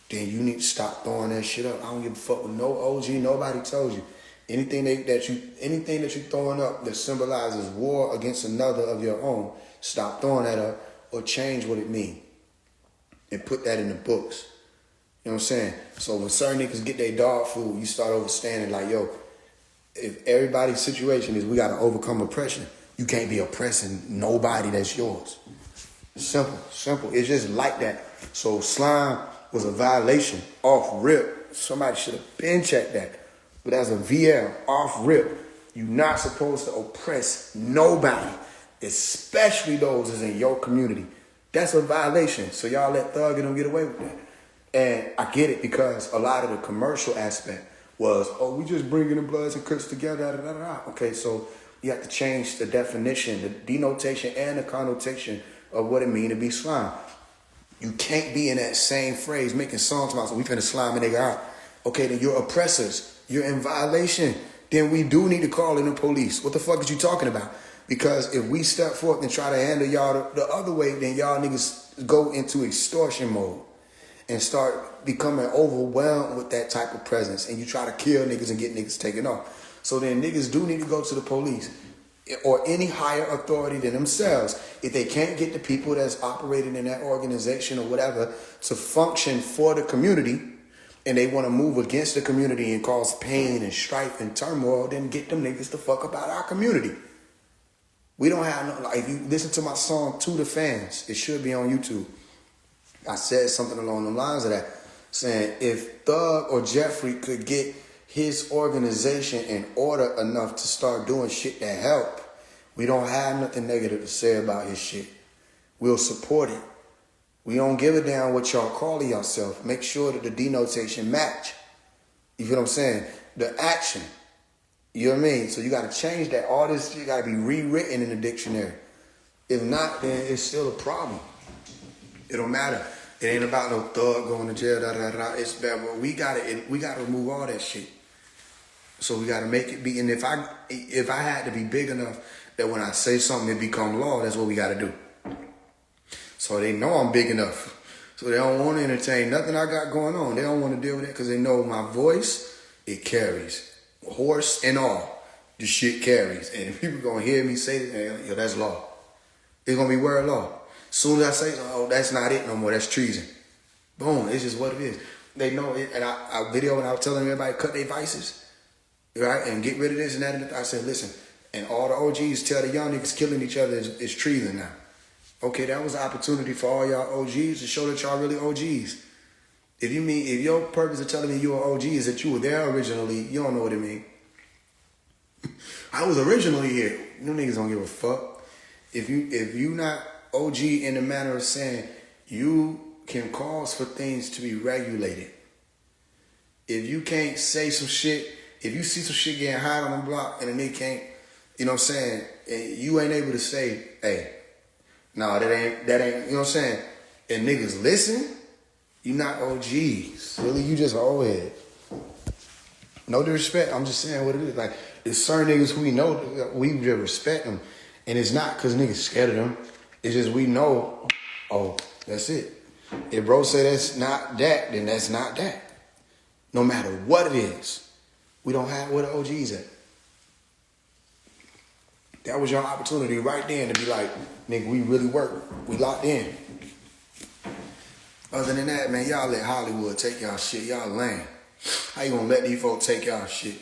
then you need to stop throwing that shit up. I don't give a fuck with no OG. Nobody told you. Anything that you throwing up that symbolizes war against another of your own, stop throwing that up or change what it means. And put that in the books. You know what I'm saying? So when certain niggas get their dog food, you start understanding like, yo, if everybody's situation is we got to overcome oppression, you can't be oppressing nobody that's yours. Simple. It's just like that. So slime was a violation off rip. Somebody should have been checked that. But as a VL, off rip, you're not supposed to oppress nobody, especially those that's in your community. That's a violation. So y'all let Thug and them get away with that. And I get it because a lot of the commercial aspect was, oh, we just bringing the Bloods and Crips together. Da, da, da. Okay, so you have to change the definition, the denotation and the connotation of what it means to be slime. You can't be in that same phrase making songs about, so we finna slime a nigga out. Okay, then you're oppressors. You're in violation. Then we do need to call in the police. What the fuck is you talking about? Because if we step forth and try to handle y'all the other way, then y'all niggas go into extortion mode and start becoming overwhelmed with that type of presence. And you try to kill niggas and get niggas taken off. So then niggas do need to go to the police or any higher authority than themselves if they can't get the people that's operating in that organization or whatever to function for the community, and they want to move against the community and cause pain and strife and turmoil, then get them niggas the fuck about our community. We don't have no, like, if you listen to my song To the Fans, it should be on YouTube. I said something along the lines of that, saying if Thug or Jeffrey could get his organization in order enough to start doing shit that help, we don't have nothing negative to say about his shit. We'll support it. We don't give a damn what y'all calling yourself. Make sure that the denotation match. You feel what I'm saying? The action. You know what I mean? So you got to change that. All this, you got to be rewritten in the dictionary. If not, then it's still a problem. It don't matter. It ain't about no thug going to jail, da da da. It's bad, but we got to remove all that shit. So we got to make it be. And if I had to be big enough that when I say something it become law, that's what we got to do. So they know I'm big enough. So they don't want to entertain nothing I got going on. They don't want to deal with it because they know my voice, it carries. Horse and all, the shit carries. And if people going to hear me say that, yo, that's law. It's going to be word law. As soon as I say, oh, that's not it no more, that's treason. Boom, it's just what it is. They know it. And I video when I was telling everybody cut their vices, right? And get rid of this and that. And I said, listen, and all the OGs tell the young niggas killing each other is treason now. Okay, that was an opportunity for all y'all OGs to show that y'all really OGs. If your purpose of telling me you're an OG is that you were there originally, you don't know what it means. I was originally here. You niggas don't give a fuck. If you not OG in the manner of saying you can cause for things to be regulated. If you can't say some shit, if you see some shit getting hot on the block and a nigga can't, you know what I'm saying, and you ain't able to say, hey, no, that ain't, you know what I'm saying, and niggas listen, you not OGs. Really, you just old head. No disrespect, I'm just saying what it is. Like, there's certain niggas who we know, we just respect them. And it's not because niggas scared of them. It's just we know, oh, that's it. If bro say that's not that, then that's not that. No matter what it is. We don't have where the OGs at. That was your opportunity right then to be like, nigga, we really work. We locked in. Other than that, man, y'all let Hollywood take y'all shit. Y'all lame. How you gonna let these folks take y'all shit?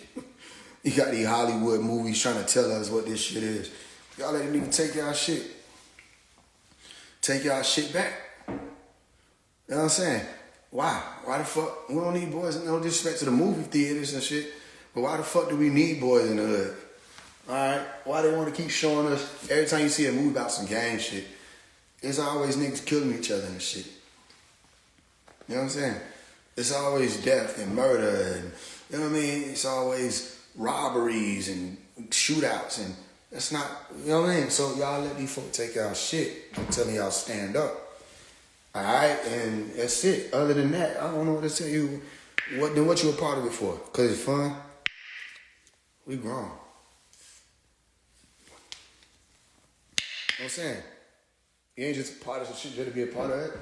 You got these Hollywood movies trying to tell us what this shit is. Y'all let them niggas take y'all shit. Take y'all shit back. You know what I'm saying? Why? Why the fuck? We don't need boys, no disrespect to the movie theaters and shit, but why the fuck do we need boys in the hood? Alright? Why they want to keep showing us, every time you see a movie about some gang shit, it's always niggas killing each other and shit. You know what I'm saying? It's always death and murder and, you know what I mean? It's always robberies and shootouts, and that's not, you know what I mean? So y'all let these folks take y'all shit. I'm telling y'all, stand up. All right, and that's it. Other than that, I don't know what to tell you. What you a part of it for? Cause it's fun. We grown. You know what I'm saying? You ain't just a part of some shit just to be a part of it.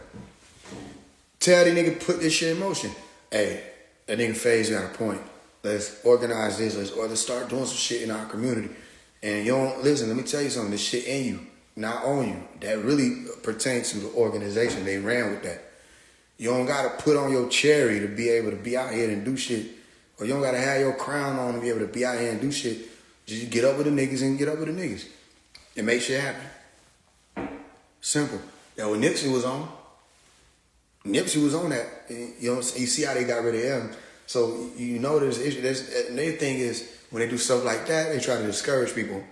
Tell the nigga put this shit in motion. Hey, that nigga Faise got a point. Let's organize this. Let's start doing some shit in our community. And you don't listen. Let me tell you something. This shit in you, not on you. That really pertains to the organization. They ran with that. You don't gotta put on your cherry to be able to be out here and do shit, or you don't gotta have your crown on to be able to be out here and do shit. Just get up with the niggas and get up with the niggas, and make shit happen. Simple. That what Nipsey was on. Nipsey was on that. And, you know, you see how they got rid of him. So you know there's an issue. And their thing is when they do stuff like that, they try to discourage people.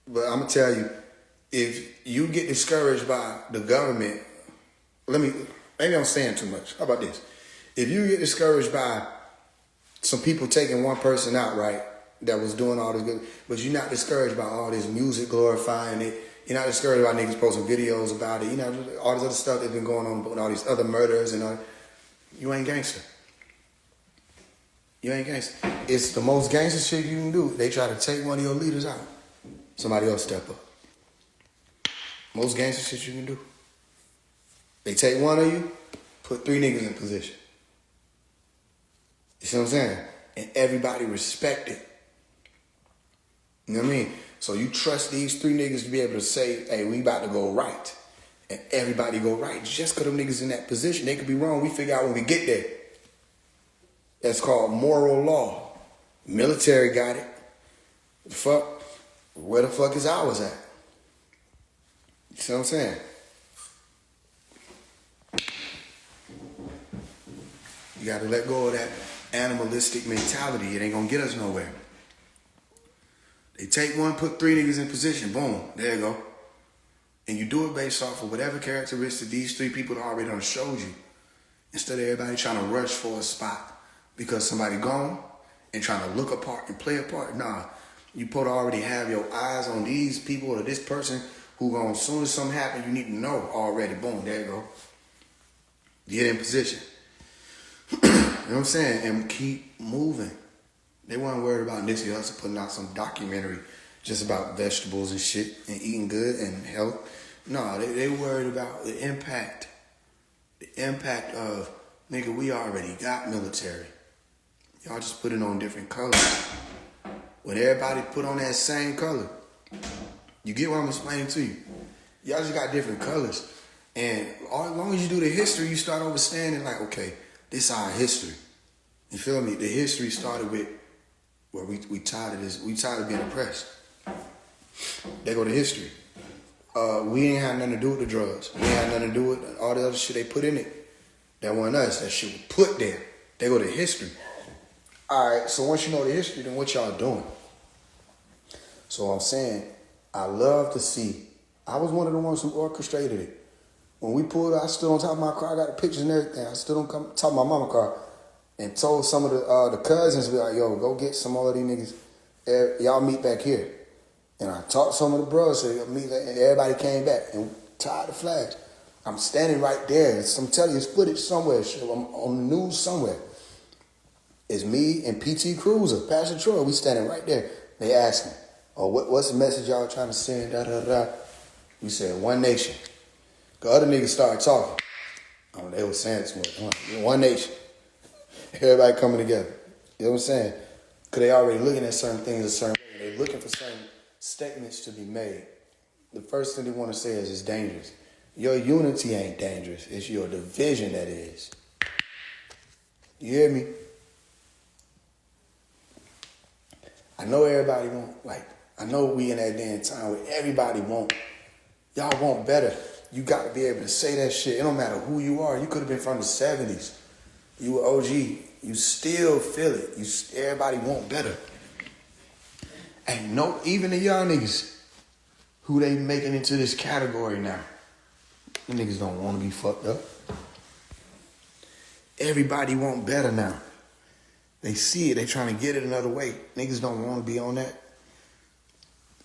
But I'm gonna tell you, if you get discouraged by the government, maybe I'm saying too much. How about this? If you get discouraged by some people taking one person out, right, that was doing all this good, but you're not discouraged by all this music glorifying it. You're not discouraged by niggas posting videos about it. You know, all this other stuff that's been going on, all these other murders and all. You ain't gangster. You ain't gangster. It's the most gangster shit you can do. They try to take one of your leaders out. Somebody else step up. Most gangster shit you can do. They take one of you, put 3 niggas in position. You see what I'm saying? And everybody respect it. You know what I mean? So you trust these 3 niggas to be able to say, hey, we about to go right. And everybody go right. Just because them niggas in that position, they could be wrong. We figure out when we get there. That's called moral law. Military got it. The fuck? Where the fuck is ours at? You see what I'm saying? You got to let go of that animalistic mentality. It ain't going to get us nowhere. They take one, put 3 niggas in position. Boom. There you go. And you do it based off of whatever characteristic these 3 people already done showed you. Instead of everybody trying to rush for a spot because somebody gone and trying to look apart and play a part. Nah. You supposed to already have your eyes on these people or this person who gonna, as soon as something happens, you need to know already. Boom. There you go. Get in position. You know what I'm saying? And keep moving. They weren't worried about Nipsey Hussle putting out some documentary just about vegetables and shit and eating good and health. No, they worried about the impact. The impact of, nigga, we already got military. Y'all just put it on different colors. When everybody put on that same color, you get what I'm explaining to you. Y'all just got different colors. And as long as you do the history, you start understanding like, okay, this is our history. You feel me? The history started with where we tired of this. We tired of being oppressed. They go to history. We ain't had nothing to do with the drugs. We ain't had nothing to do with all the other shit they put in it. That wasn't us. That shit was put there. They go to history. All right, so once you know the history, then what y'all doing? So I'm saying, I love to see. I was one of the ones who orchestrated it. When we pulled out, I stood on top of my car. I got the pictures and everything. I stood on top of my mama's car and told some of the cousins, be like, yo, go get some more of these niggas. Y'all meet back here. And I talked to some of the brothers, so and everybody came back and tied the flags. I'm standing right there. I'm telling you, it's footage somewhere. I'm on the news somewhere. It's me and PT Cruiser, Pastor Troy. We standing right there. They asked me, oh, what's the message y'all trying to send? Da, da, da. We said, one nation. The other niggas started talking. Oh, they were saying this one nation. Everybody coming together. You know what I'm saying? Because they already looking at certain things a certain way. They're looking for certain statements to be made. The first thing they want to say is it's dangerous. Your unity ain't dangerous. It's your division that is. You hear me? I know everybody I know we in that damn time where everybody y'all want better. You got to be able to say that shit. It don't matter who you are. You could have been from the 70s. You were OG. You still feel it. Everybody want better. And no, even the young niggas who they making into this category now, the niggas don't want to be fucked up. Everybody want better now. They see it, they trying to get it another way. Niggas don't want to be on that. You know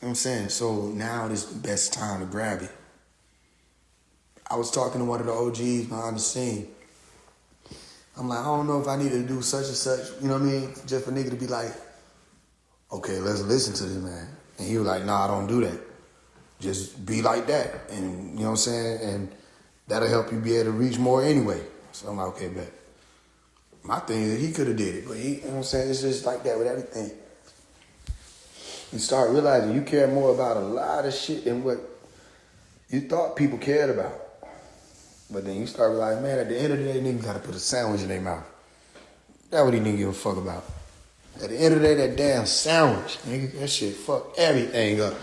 what I'm saying? So now is the best time to grab it. I was talking to one of the OGs behind the scene. I'm like, I don't know if I need to do such and such, you know what I mean? Just for nigga to be like, okay, let's listen to this man. And he was like, nah, I don't do that. Just be like that. And you know what I'm saying? And that'll help you be able to reach more anyway. So I'm like, okay, bet. My thing is he could have did it, but you know what I'm saying? It's just like that with everything. You start realizing you care more about a lot of shit than what you thought people cared about. But then you start realizing, man, at the end of the day, niggas gotta put a sandwich in their mouth. That's what he didn't give a fuck about. At the end of the day, that damn sandwich, nigga, that shit fuck everything up.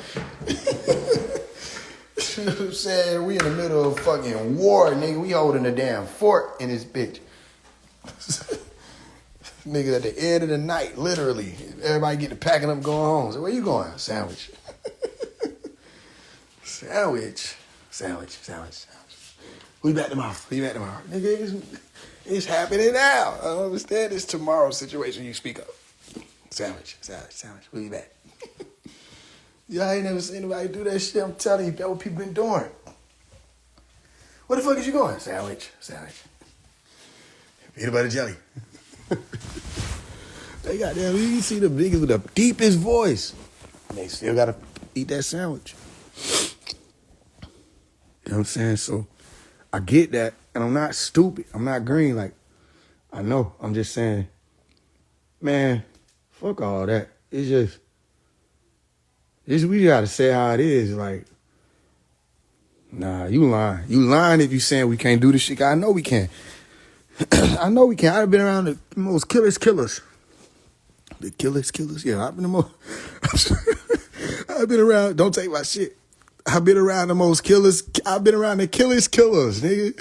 You know what I'm saying? We in the middle of fucking war, nigga. We holding a damn fort in this bitch. Nigga, at the end of the night, literally, everybody get to packing up, going home. So where you going? Sandwich. Sandwich. We back tomorrow. Nigga, it's happening now. I don't understand this tomorrow situation you speak of. Sandwich. We back. Y'all ain't never seen anybody do that shit. I'm telling you, that's what people been doing. Where the fuck is you going? Sandwich. Peanut butter jelly. They got them. You see the niggas with the deepest voice. And they still gotta eat that sandwich. You know what I'm saying? So I get that. And I'm not stupid. I'm not green. Like, I know. I'm just saying, man, fuck all that. It's we gotta say how it is. Like, nah, you lying. You lying if you saying we can't do this shit. I know we can. I know we can. I've been around the most killers. The killers. Yeah, I've been the most. I've been around. Don't take my shit. I've been around the most killers. I've been around the killers, nigga.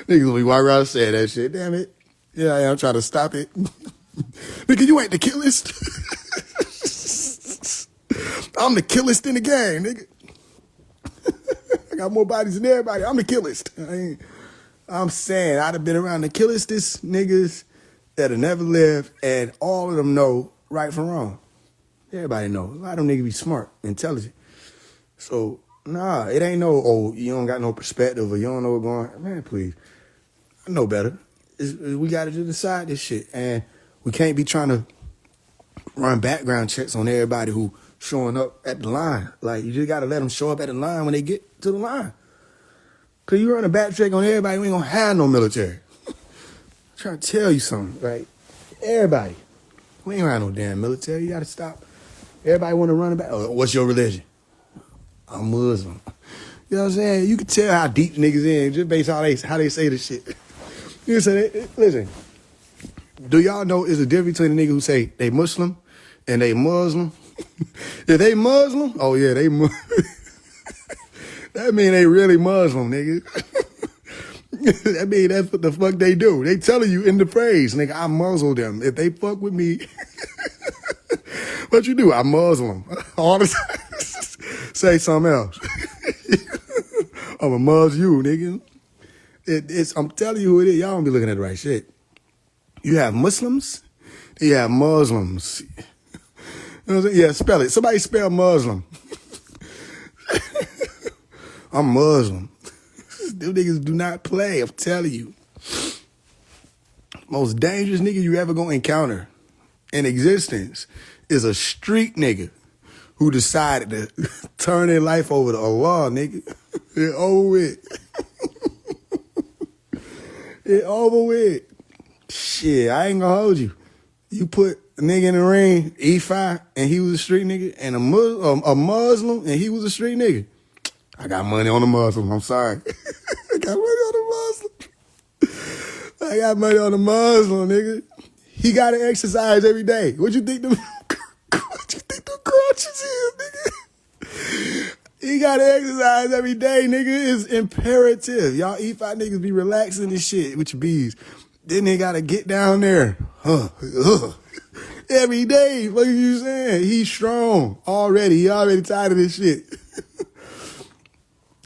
Niggas will be walking around saying that shit. Damn it. Yeah, I'm trying to stop it. Nigga, you ain't the killest. I'm the killest in the game, nigga. I got more bodies than everybody. I'm the killest. I'm saying I'd have been around the killestest niggas that have never lived, and all of them know right from wrong. Everybody know. A lot of them niggas be smart, intelligent. So, nah, it ain't no, oh, you don't got no perspective or you don't know what's going on. Man, please. I know better. We got to decide this shit. And we can't be trying to run background checks on everybody who showing up at the line. Like, you just got to let them show up at the line when they get to the line. Because you run a back check on everybody, we ain't going to have no military. I'm trying to tell you something, right? Everybody. We ain't around no damn military. You got to stop. Everybody want to run it back. Oh, what's your religion? I'm Muslim. You know what I'm saying? You can tell how deep niggas in just based on how they say the shit. You know what I'm saying? Listen, do y'all know there's a difference between a nigga who say they Muslim and they Muslim? If they Muslim, oh yeah, they Muslim. That mean they really Muslim, nigga. That mean that's what the fuck they do. They telling you in the phrase, nigga, I muzzle them. If they fuck with me, what you do? I Muslim. All the time. Say something else. I'ma muzzle you, nigga. I'm telling you who it is. Y'all don't be looking at the right shit. You have Muslims, you have Muslims. You know what I'm saying? Yeah, spell it. Somebody spell Muslim. I'm Muslim. Them niggas do not play, I'm telling you. Most dangerous nigga you ever gonna encounter in existence is a street nigga who decided to turn their life over to Allah, nigga. It over with. It over with. Shit, I ain't gonna hold you. You put a nigga in the ring, E5, and he was a street nigga, and a Muslim, and he was a street nigga. I got money on the Muslim. I'm sorry. I got money on the Muslim. I got money on the Muslim, nigga. He got to exercise every day. What you think the crunches is, nigga? He got to exercise every day, nigga. It's imperative. Y'all E5 niggas be relaxing and shit with your bees. Then they got to get down there. Every day. What are you saying? He's strong already. He already tired of this shit.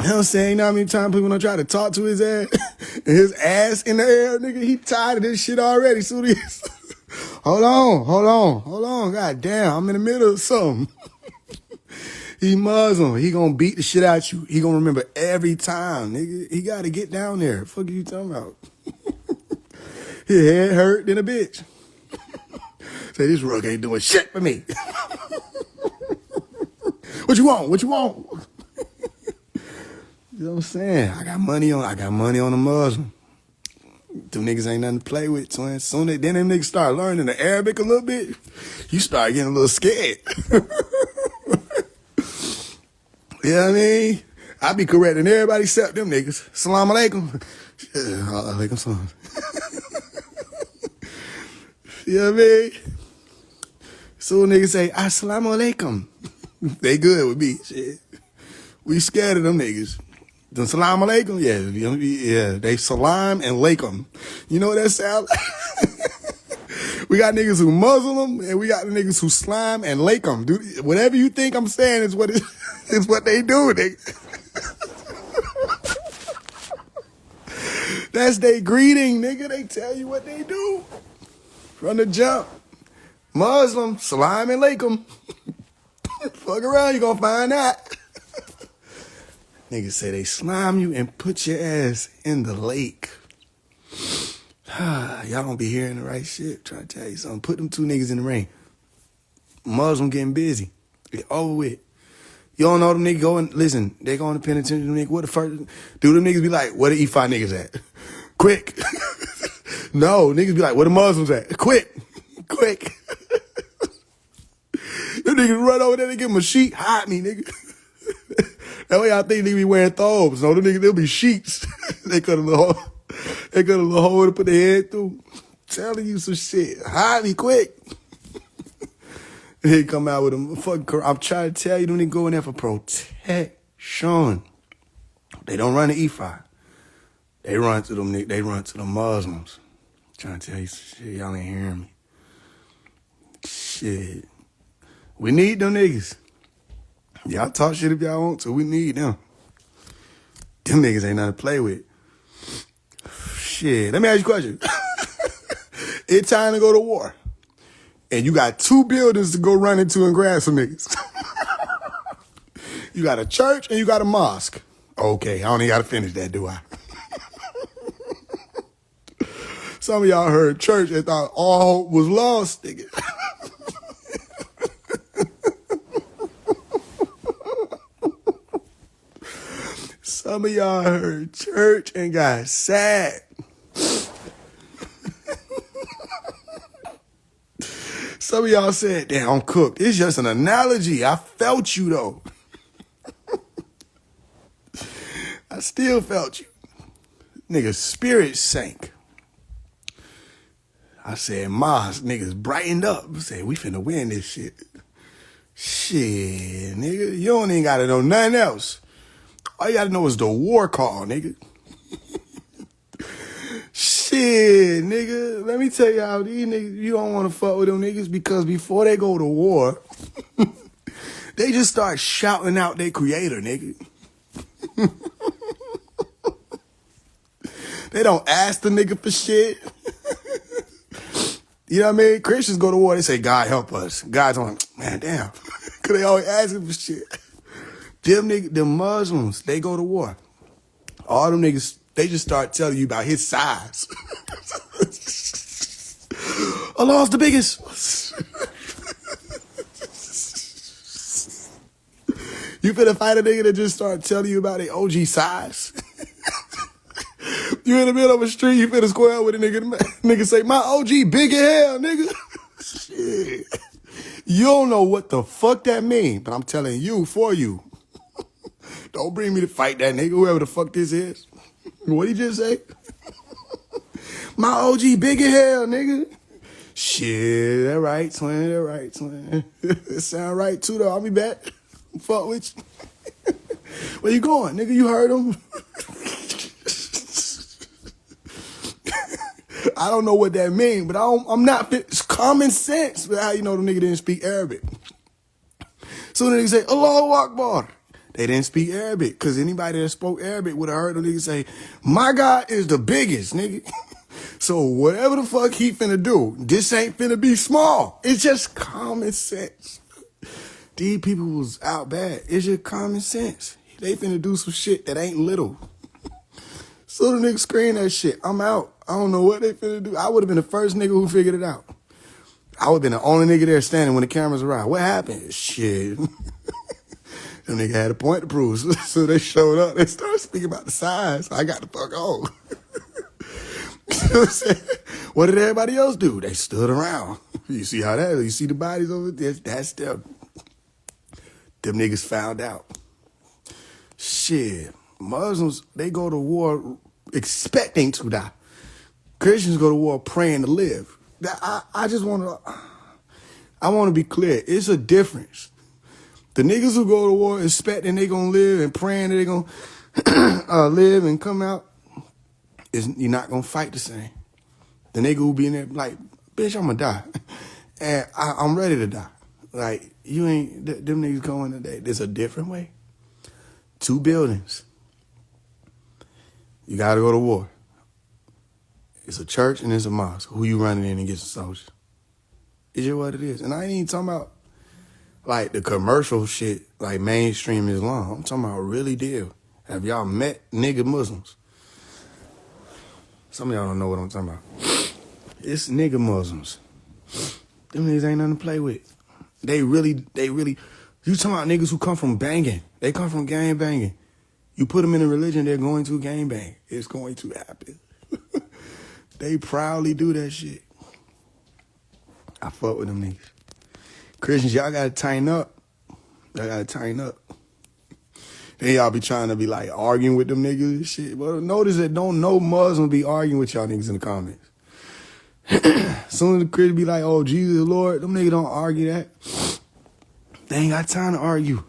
You know what I'm saying? You know how many times people don't try to talk to his ass? And his ass in the air, nigga. He tired of this shit already. Soon as hold on. God damn, I'm in the middle of something. He Muslim. He gonna beat the shit out you. He gonna remember every time, nigga. He gotta get down there. Fuck are you talking about? His head hurt than a bitch. Say, this rug ain't doing shit for me. What you want? What you want? You know what I'm saying? I got money on the Muslim. Them niggas ain't nothing to play with, twin. Soon then them niggas start learning the Arabic a little bit, you start getting a little scared. You know what I mean? I be correcting everybody except them niggas. Salam alaikum. Alaikum salam. You know what I mean? So niggas say, assalamu alaikum. They good with me. Shit. We scared of them niggas. Them salam alaikum, yeah, they salam and alaikum. You know what that sound like? We got niggas who Muslim and we got the niggas who slime and alaikum. Dude, whatever you think I'm saying is what is what they do, nigga. That's their greeting, nigga. They tell you what they do from the jump. Muslim, salam and alaikum. Fuck around, you gonna find out. Niggas say they slime you and put your ass in the lake. Y'all don't be hearing the right shit. Trying to tell you something. Put them two niggas in the ring. Muslim getting busy. Get over with. You don't know them niggas going, listen, they going to penitentiary. Them niggas, what the first, do them niggas be like, where the E5 niggas at? Quick. No, niggas be like, where the Muslims at? Quick. Them niggas run over there, they give them a sheet, hide me, nigga. That way I think they be wearing thobes. No, them niggas, they'll be sheets. They cut a little hole to put their head through. Telling you some shit. Hide me quick. They come out with them fucking, I'm trying to tell you, them niggas go in there for protection. They don't run the E5. They run to the Muslims. I'm trying to tell you some shit, y'all ain't hearing me. Shit. We need them niggas. Y'all talk shit if y'all want to. We need them. Them niggas ain't nothing to play with. Shit. Let me ask you a question. It's time to go to war. And you got 2 buildings to go run into and grab some niggas. You got a church and you got a mosque. Okay, I don't even got to finish that, do I? Some of y'all heard church and thought all hope was lost, nigga. Some of y'all heard church and got sad. Some of y'all said, damn, I'm cooked. It's just an analogy. I felt you, though. I still felt you. Niggas' spirit sank. I said, niggas brightened up. I said, we finna win this shit. Shit, nigga. You don't even gotta know nothing else. All you gotta know is the war call, nigga. Shit, nigga. Let me tell you how these niggas, you don't want to fuck with them niggas because before they go to war, they just start shouting out their creator, nigga. They don't ask the nigga for shit. You know what I mean? Christians go to war, they say, God help us. God's on, man, damn. Because they always asking for shit. Them Muslims, they go to war. All them niggas, they just start telling you about his size. Allah's the biggest. You finna fight a nigga that just start telling you about their OG size? You in the middle of a street, you finna square up with a nigga. Nigga say, my OG big as hell, nigga. Shit. You don't know what the fuck that mean, but I'm telling you, for you. Don't bring me to fight that nigga, whoever the fuck this is. What he just say? My OG big as hell, nigga. Shit, that right, twin. It sound right too, though. I'll be back. Fuck with you. Where you going, nigga? You heard him? I don't know what that mean, but I'm not, it's common sense. But how you know the nigga didn't speak Arabic? So the nigga say, Allahu Akbar. They didn't speak Arabic, because anybody that spoke Arabic would have heard them niggas say, my God is the biggest, nigga. So whatever the fuck he finna do, this ain't finna be small. It's just common sense. These people was out bad. It's just common sense. They finna do some shit that ain't little. So the nigga scream that shit. I'm out. I don't know what they finna do. I would have been the first nigga who figured it out. I would have been the only nigga there standing when the cameras arrived. What happened? Shit. Them nigga had a point to prove. So they showed up. They started speaking about the size. I got the fuck on. You know what I'm saying? What did everybody else do? They stood around. You see how that is? You see the bodies over there? That's them. Them niggas found out. Shit. Muslims, they go to war expecting to die. Christians go to war praying to live. I just want to be clear. It's a difference. The niggas who go to war expecting they gonna live and praying that they gonna live and come out, you're not gonna fight the same. The nigga who be in there like, bitch, I'm gonna die. And I'm ready to die. Like, you ain't, them niggas going today. There's a different way. 2 buildings. You gotta go to war. It's a church and it's a mosque. Who you running in against the soldiers? It's just what it is. And I ain't even talking about like the commercial shit, like mainstream Islam. I'm talking about really deal. Have y'all met nigga Muslims? Some of y'all don't know what I'm talking about. It's nigga Muslims. Them niggas ain't nothing to play with. They really, you talking about niggas who come from banging. They come from gang banging. You put them in a religion, they're going to gang bang. It's going to happen. They proudly do that shit. I fuck with them niggas. Christians, y'all gotta tighten up. Y'all gotta tighten up. Then y'all be trying to be like arguing with them niggas and shit. But notice that don't no Muslim be arguing with y'all niggas in the comments. Soon as the Christians be like, oh, Jesus is Lord, them niggas don't argue that. They ain't got time to argue.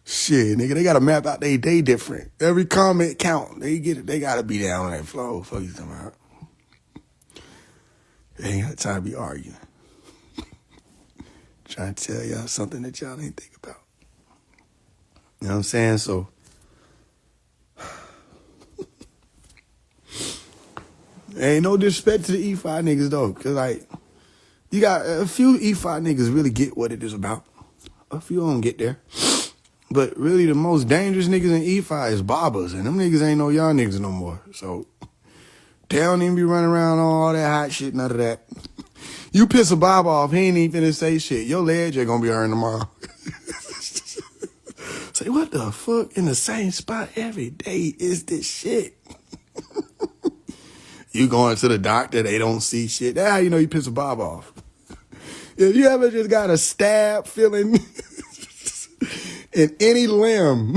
Shit, nigga, they gotta map out they day different. Every comment count. They get it. They gotta be down on that flow. Fuck you talking about. They ain't got time to be arguing. Trying to tell y'all something that y'all ain't think about. You know what I'm saying? So, ain't no disrespect to the E5 niggas though, cause like, you got a few E5 niggas really get what it is about. A few don't get there. But really the most dangerous niggas in E5 is bobbers, and them niggas ain't no young niggas no more. So, they don't even be running around on all that hot shit, none of that. You piss a bob off, he ain't even finna say shit. Your legs ain't gonna be hurting tomorrow. Say, what the fuck? In the same spot every day is this shit? You going to the doctor, they don't see shit. That's how you know you piss a bob off. If you ever just got a stab feeling in any limb,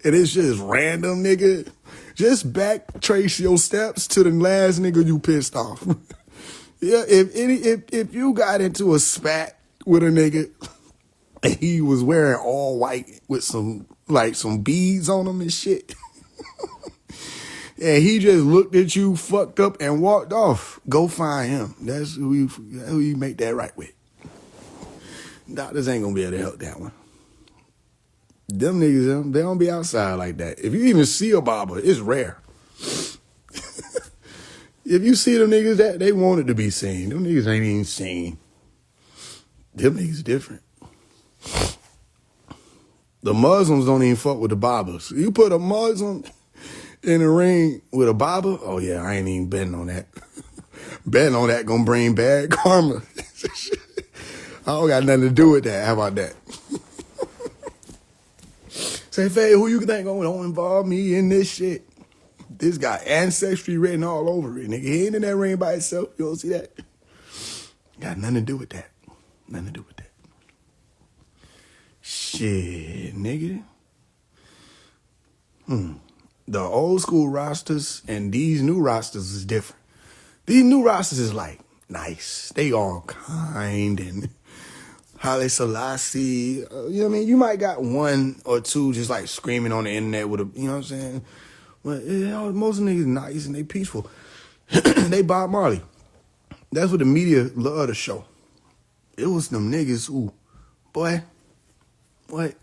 and it's just random, nigga, just back trace your steps to the last nigga you pissed off. Yeah, if you got into a spat with a nigga and he was wearing all white with some beads on him and shit, and he just looked at you fucked up and walked off, go find him. That's who you make that right with. Doctors ain't gonna be able to help that one. Them niggas, they don't be outside like that. If you even see a barber, it's rare. If you see them niggas that they wanted to be seen, them niggas ain't even seen. Them niggas different. The Muslims don't even fuck with the barbers. You put a Muslim in the ring with a barber, oh yeah, I ain't even betting on that. Betting on that gonna bring bad karma. I don't got nothing to do with that. How about that? Say, Faye, who you think don't involve me in this shit? This got ancestry written all over it, nigga. He ain't in that ring by himself. You don't see that? Got nothing to do with that. Nothing to do with that. Shit, nigga. The old school rosters and these new rosters is different. These new rosters is like nice. They all kind and Haile Selassie, you know what I mean? You might got one or two just like screaming on the internet with a, you know what I'm saying? But most niggas nice and they peaceful. They Bob Marley. That's what the media love to show. It was them niggas who, boy, What?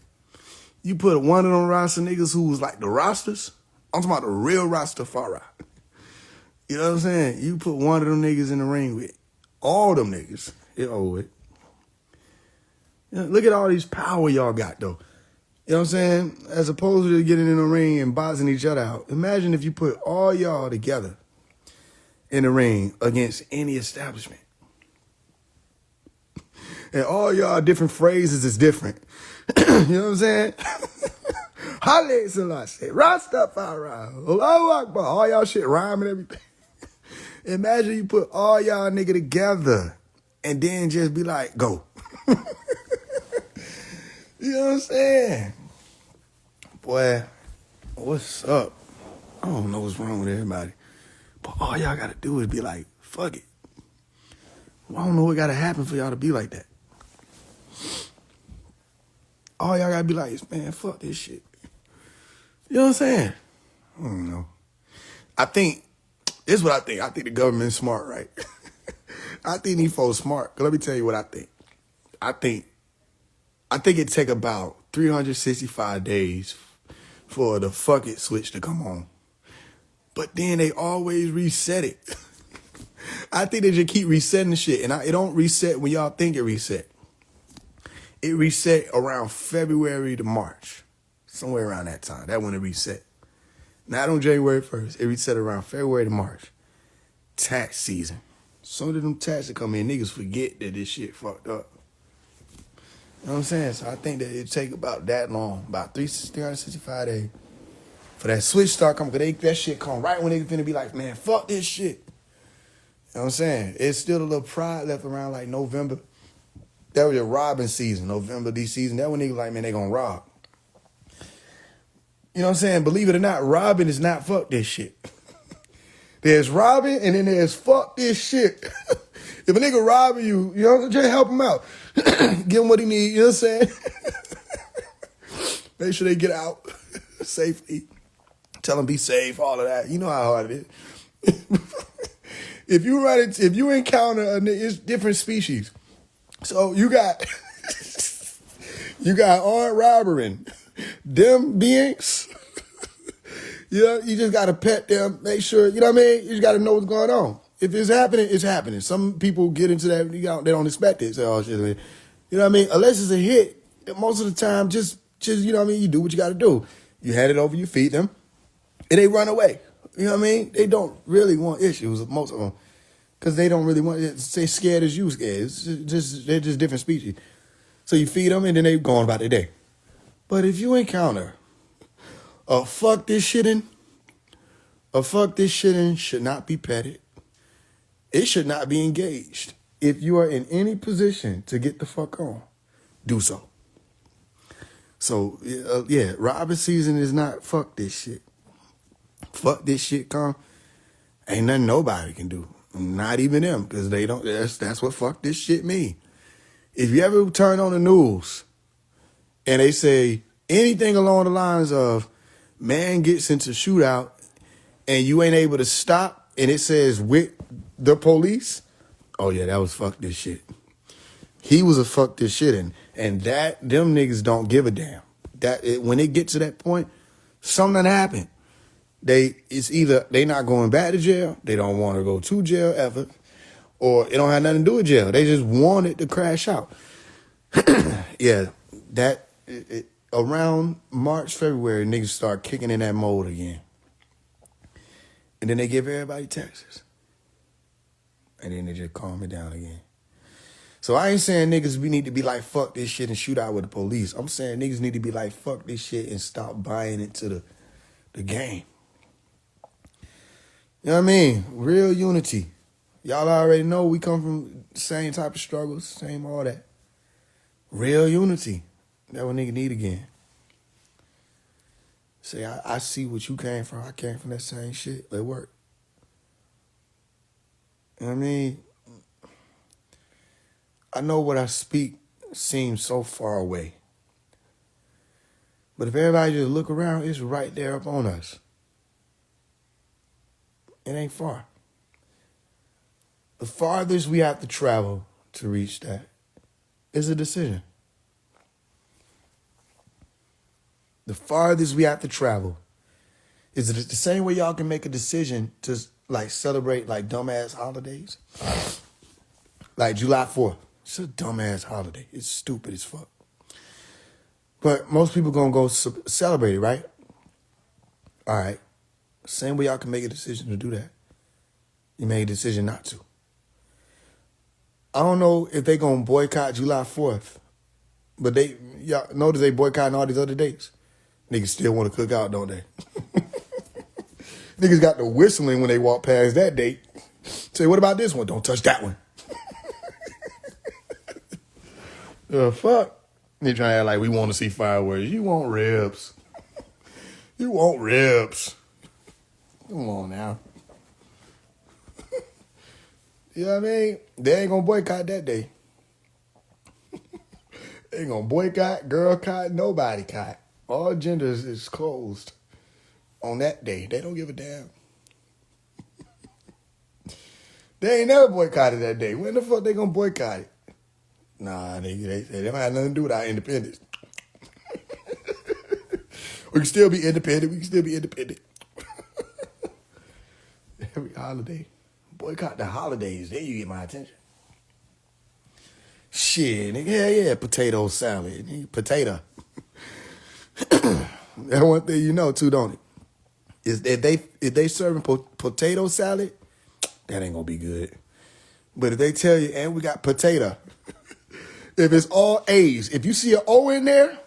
You put one of them roster niggas who was like the rosters. I'm talking about the real Rastafari. You know what I'm saying? You put one of them niggas in the ring with all them niggas. It over it. You know, look at all these power y'all got, though. You know what I'm saying? As opposed to getting in the ring and boxing each other out. Imagine if you put all y'all together in the ring against any establishment. And all y'all different phrases is different. You know what I'm saying? Halle Selassie, Rastafari, Allahu Akbar, all y'all shit rhyme and everything. Imagine you put all y'all nigga together and then just be like, go. You know what I'm saying? Boy, what's up? I don't know what's wrong with everybody. But all y'all gotta do is be like, fuck it. Well, I don't know what gotta happen for y'all to be like that. All y'all gotta be like, man, fuck this shit. You know what I'm saying? I don't know. I think, this is what I think. I think the government's smart, right? I think these folks smart. Cause let me tell you what I think. I think it take about 365 days for the fuck it switch to come on. But then they always reset it. I think they just keep resetting the shit. And it don't reset when y'all think it reset. It reset around February to March. Somewhere around that time. That when it reset. Not on January 1st. It reset around February to March. Tax season. Soon as them taxes come in, niggas forget that this shit fucked up. You know what I'm saying? So I think that it take about that long. About 365 days. For that switch start coming. Because that shit come right when they finna be like, man, fuck this shit. You know what I'm saying? It's still a little pride left around like November. That was your robbing season. November, this season. That when niggas like, man, they gonna rob. You know what I'm saying? Believe it or not, robbing is not fuck this shit. There's robbing and then there's fuck this shit. If a nigga robbing you, you know, just help him out. Give him what he need, you know what I'm saying? Make sure they get out safely. Tell them be safe, all of that. You know how hard it is. If you encounter a nigga, it's different species. So you got armed robbery. Them beings, you know, you just got to pet them, make sure, you know what I mean? You just got to know what's going on. If it's happening, it's happening. Some people get into that, they don't expect it. So, you know what I mean? Unless it's a hit, most of the time, just you know what I mean? You do what you got to do. You hand it over, you feed them, and they run away. You know what I mean? They don't really want issues, most of them, because they don't really want it. They scared as you scared. They're just different species. So you feed them, and then they go on about their day. But if you encounter a fuck this shit in should not be petted. It should not be engaged. If you are in any position to get the fuck on, do so. So, yeah, robbing season is not fuck this shit. Fuck this shit come, ain't nothing nobody can do. Not even them, because they don't, that's what fuck this shit mean. If you ever turn on the news, and they say anything along the lines of man gets into shootout and you ain't able to stop and it says with the police, oh yeah, that was fuck this shit. He was a fuck this shit and that them niggas don't give a damn. When it get to that point, something happened. It's either they not going back to jail, they don't want to go to jail ever, or it don't have nothing to do with jail. They just wanted to crash out. Yeah, around March, February, niggas start kicking in that mode again. And then they give everybody taxes. And then they just calm it down again. So I ain't saying niggas we need to be like, fuck this shit and shoot out with the police. I'm saying niggas need to be like, fuck this shit and stop buying into the game. You know what I mean? Real unity. Y'all already know we come from the same type of struggles, same all that. Real unity. That what nigga need again. Say, I see what you came from. I came from that same shit. Let work. You know what I mean? I know what I speak seems so far away. But if everybody just look around, it's right there up on us. It ain't far. The farthest we have to travel to reach that is a decision. The farthest we have to travel. Is it the same way y'all can make a decision to like celebrate like dumbass holidays? Like July 4th. It's a dumbass holiday. It's stupid as fuck. But most people gonna go celebrate it, right? All right. Same way y'all can make a decision to do that. You made a decision not to. I don't know if they gonna boycott July 4th, but y'all notice they boycotting all these other dates. Niggas still want to cook out, don't they? Niggas got the whistling when they walk past that date. Say, what about this one? Don't touch that one. Fuck. They trying to act like we want to see fireworks. You want ribs. You want ribs. Come on now. You know what I mean? They ain't gonna boycott that day. They ain't gonna boycott, girl cot, nobody cot. All genders is closed on that day. They don't give a damn. They ain't never boycotted that day. When the fuck they gonna boycott it? Nah, they don't have nothing to do with our independence. We can still be independent. We can still be independent. Every holiday. Boycott the holidays. There you get my attention. Shit, nigga. Yeah, potato salad. Nigga, potato. That one thing you know too, don't it? Is if they serving potato salad, that ain't gonna be good. But if they tell you, and we got potato, if it's all A's, if you see an O in there,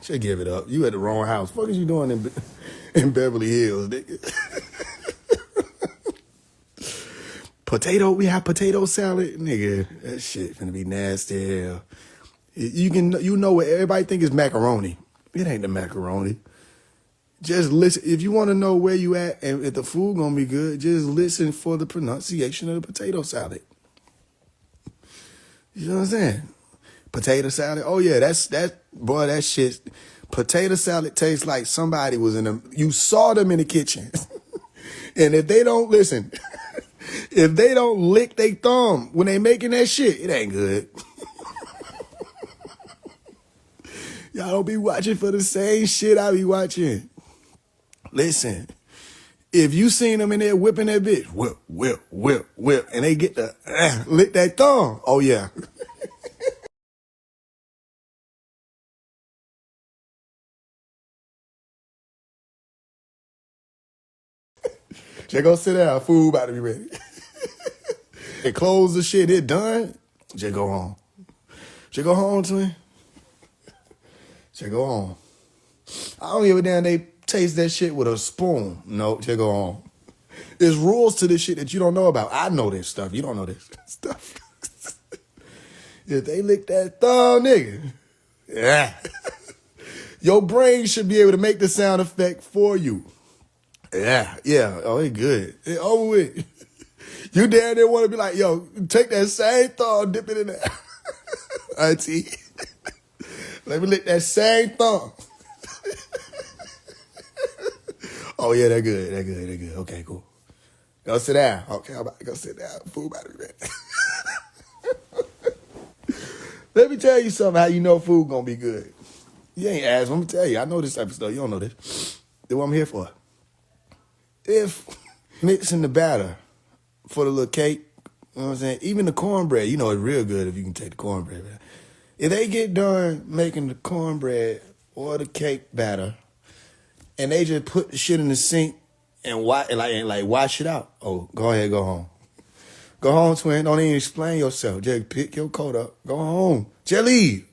should give it up. You at the wrong house. What is you doing in Beverly Hills, nigga? We have potato salad, nigga. That shit finna be nasty as hell. You know what everybody think is macaroni. It ain't the macaroni. Just listen. If you want to know where you at and if the food gonna be good, just listen for the pronunciation of the potato salad. You know what I'm saying? Potato salad. Oh yeah, that shit. Potato salad tastes like somebody was in them. You saw them in the kitchen, and if they don't listen, if they don't lick their thumb when they making that shit, it ain't good. Y'all don't be watching for the same shit I be watching. Listen, if you seen them in there whipping that bitch, whip, and they get to lick that thumb, oh yeah. Just go sit down, food about to be ready. They close the shit, it done, just go home. Just go home, twin. Just go home. I don't give a damn they taste that shit with a spoon. No, just go home. There's rules to this shit that you don't know about. I know this stuff. You don't know this stuff. If they lick that thumb, nigga, yeah. Your brain should be able to make the sound effect for you. Yeah. Oh, it good. It over with. You damn near want to be like, yo, take that same thumb, dip it in there. Auntie. Let me lick that same thumb. Oh, yeah, that good. Okay, cool. Go sit down. Okay, I'm about to go sit down. Food about to be ready. Let me tell you something how you know food gonna be good. You ain't asked. Let me tell you. I know this type of stuff. You don't know this. That's what I'm here for. If mixing the batter for the little cake, you know what I'm saying? Even the cornbread, you know it's real good if you can take the cornbread. If they get done making the cornbread or the cake batter, and they just put the shit in the sink and wash it out. Oh, go ahead, go home. Go home, twin. Don't even explain yourself. Just pick your coat up. Go home. Just leave.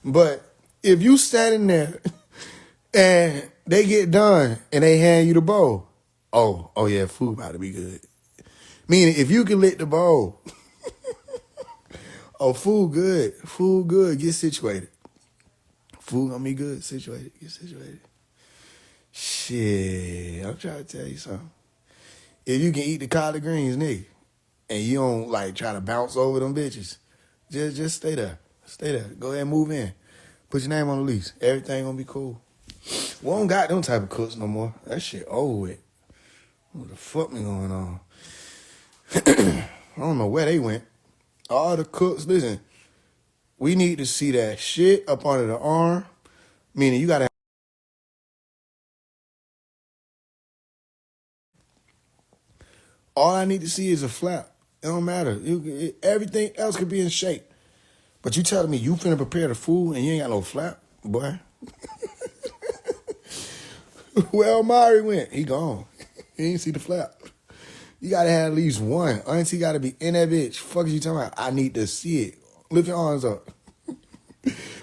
But if you standing there and they get done and they hand you the bowl, oh yeah, food about to be good. Meaning if you can lick the bowl, oh, food good. Get situated. Food gonna be good. Get situated. Shit, I'm trying to tell you something. If you can eat the collard greens, nigga, and you don't like try to bounce over them bitches, just stay there. Go ahead and move in. Put your name on the lease. Everything gonna be cool. We don't got them type of cooks no more. That shit over with. What the fuck been going on? I don't know where they went. All the cooks, listen, we need to see that shit up under the arm Meaning you gotta. All I need to see is a flap. It don't matter. Everything else could be in shape. But you telling me you finna prepare the food and you ain't got no flap, boy? Where Mari went? He gone. He ain't see the flap. You gotta have at least one. Auntie gotta be in that bitch. Fuck is you talking about? I need to see it. Lift your arms up.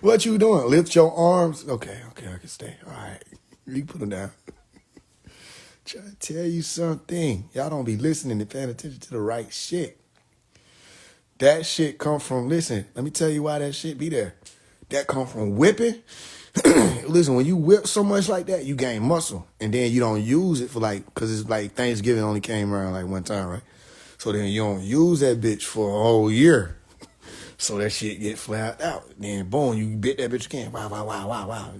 What you doing? Lift your arms. Okay, I can stay. All right. You put them down. Trying to tell you something. Y'all don't be listening and paying attention to the right shit. That shit come from, listen, let me tell you why that shit be there. That come from whipping. Listen, when you whip so much like that, you gain muscle. And then you don't use it for because it's like Thanksgiving only came around like one time, right? So then you don't use that bitch for a whole year. So that shit get flapped out. Then boom, you bit that bitch again. Wow.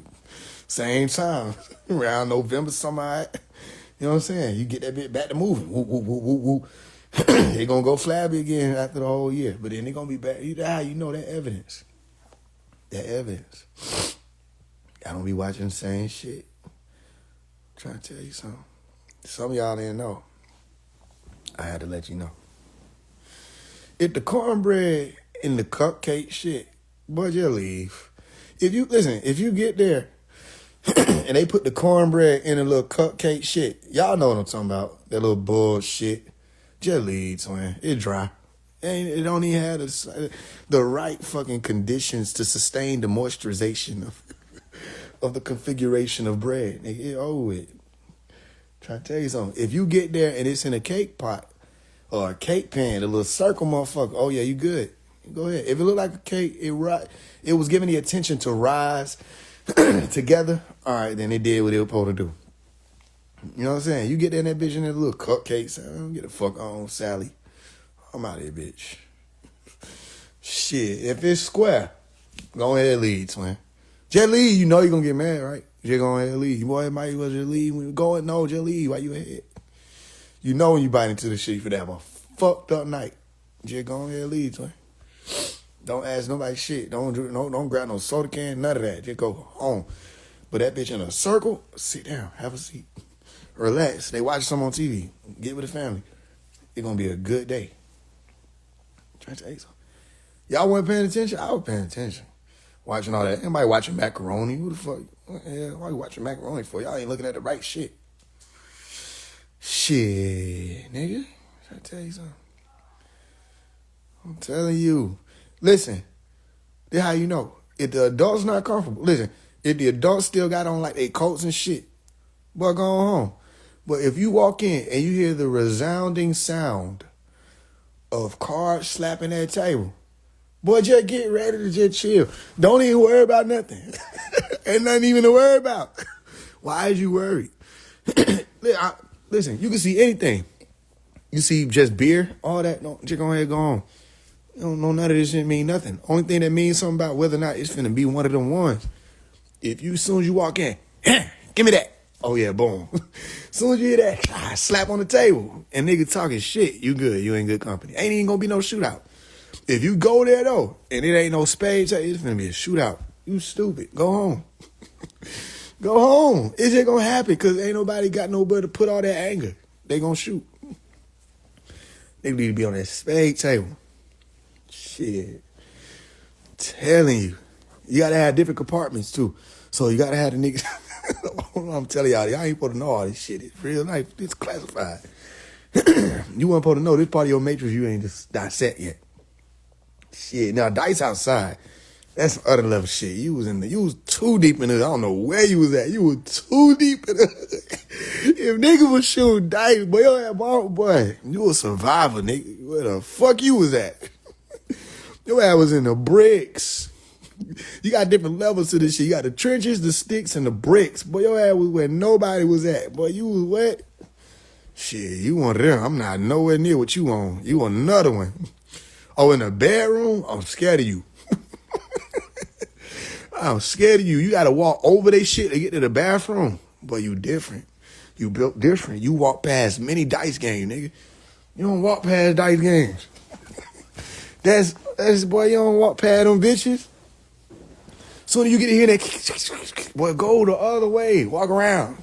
Same time. Around November, summer. You know what I'm saying? You get that bit back to moving. Woo, woo, woo, woo, woo. They gonna go flabby again after the whole year. But then they gonna be back. You know that evidence. That evidence. Y'all don't be watching the same shit. I'm trying to tell you something. Some of y'all didn't know. I had to let you know. If the cornbread and the cupcake shit, boy, just leave. If you get there and they put the cornbread in a little cupcake shit, y'all know what I'm talking about. That little bullshit. Just leave, twin. It dry. It don't even have the right fucking conditions to sustain the moisturization of the configuration of bread. It over it. Trying to tell you something. If you get there and it's in a cake pot or a cake pan, a little circle motherfucker, oh yeah, you good. Go ahead. If it look like a cake, it was given the attention to rise together, all right, then it did what it was supposed to do. You know what I'm saying? You get there in that bitch in that little cupcakes. Get the fuck on, Sally. I'm out of here, bitch. Shit, if it's square, go ahead and leave, twin. Just leave, you know you're going to get mad, right? Just go ahead and leave. Boy, it might as well just leave. When you go and no, just leave. Why you ahead? You know when you bite into the shit, you finna have a fucked up night. Just go ahead and leave, twin. Don't ask nobody shit. Don't grab no soda can, none of that. Just go home. But that bitch in a circle, sit down, have a seat. Relax. They watch something on TV. Get with the family. It's going to be a good day. I'm trying to tell you something. Y'all weren't paying attention? I was paying attention. Watching all that. Anybody watching macaroni? Who the fuck? Why you watching macaroni for? Y'all ain't looking at the right shit. Shit, nigga. I'm trying to tell you something. I'm telling you. Listen. This how you know. If the adult's not comfortable. Listen. If the adults still got on like their coats and shit. Boy, go home. But if you walk in and you hear the resounding sound of cards slapping that table, boy, just get ready to just chill. Don't even worry about nothing. Ain't nothing even to worry about. Why is you worried? Listen, you can see anything. You see just beer, all that. No, just go ahead and go on. You don't know none of this shit mean nothing. Only thing that means something about whether or not it's finna be one of them ones. If you, as soon as you walk in, give me that. Oh, yeah, boom. As soon as you hear that, slap on the table. And nigga talking shit, you good. You in good company. Ain't even gonna be no shootout. If you go there, though, and it ain't no spades, it's gonna be a shootout. You stupid. Go home. Go home. It's just gonna happen because ain't nobody got nobody to put all that anger. They gonna shoot. They need to be on that spade table. Shit. I'm telling you. You gotta have different compartments, too. So you gotta have the niggas... I'm telling y'all ain't supposed to know all this shit. It's real life. It's classified. You weren't supposed to know this part of your matrix you ain't just dissect yet. Shit. Now, dice outside. That's some other level shit. You was too deep in it. I don't know where you was at. You were too deep in it. If niggas was shooting dice, boy, you a survivor, nigga. Where the fuck you was at? Your ass was in the bricks. You got different levels to this shit. You got the trenches, the sticks, and the bricks. Boy, your ass was where nobody was at. Boy, you was what? Shit, you one of them. I'm not nowhere near what you on. You on another one. Oh, in the bedroom? I'm scared of you. I'm scared of you. You got to walk over they shit to get to the bathroom. Boy, you different. You built different. You walk past many dice games, nigga. You don't walk past dice games. That's boy, you don't walk past them bitches. Soon as you get to hear that, boy, go the other way. Walk around.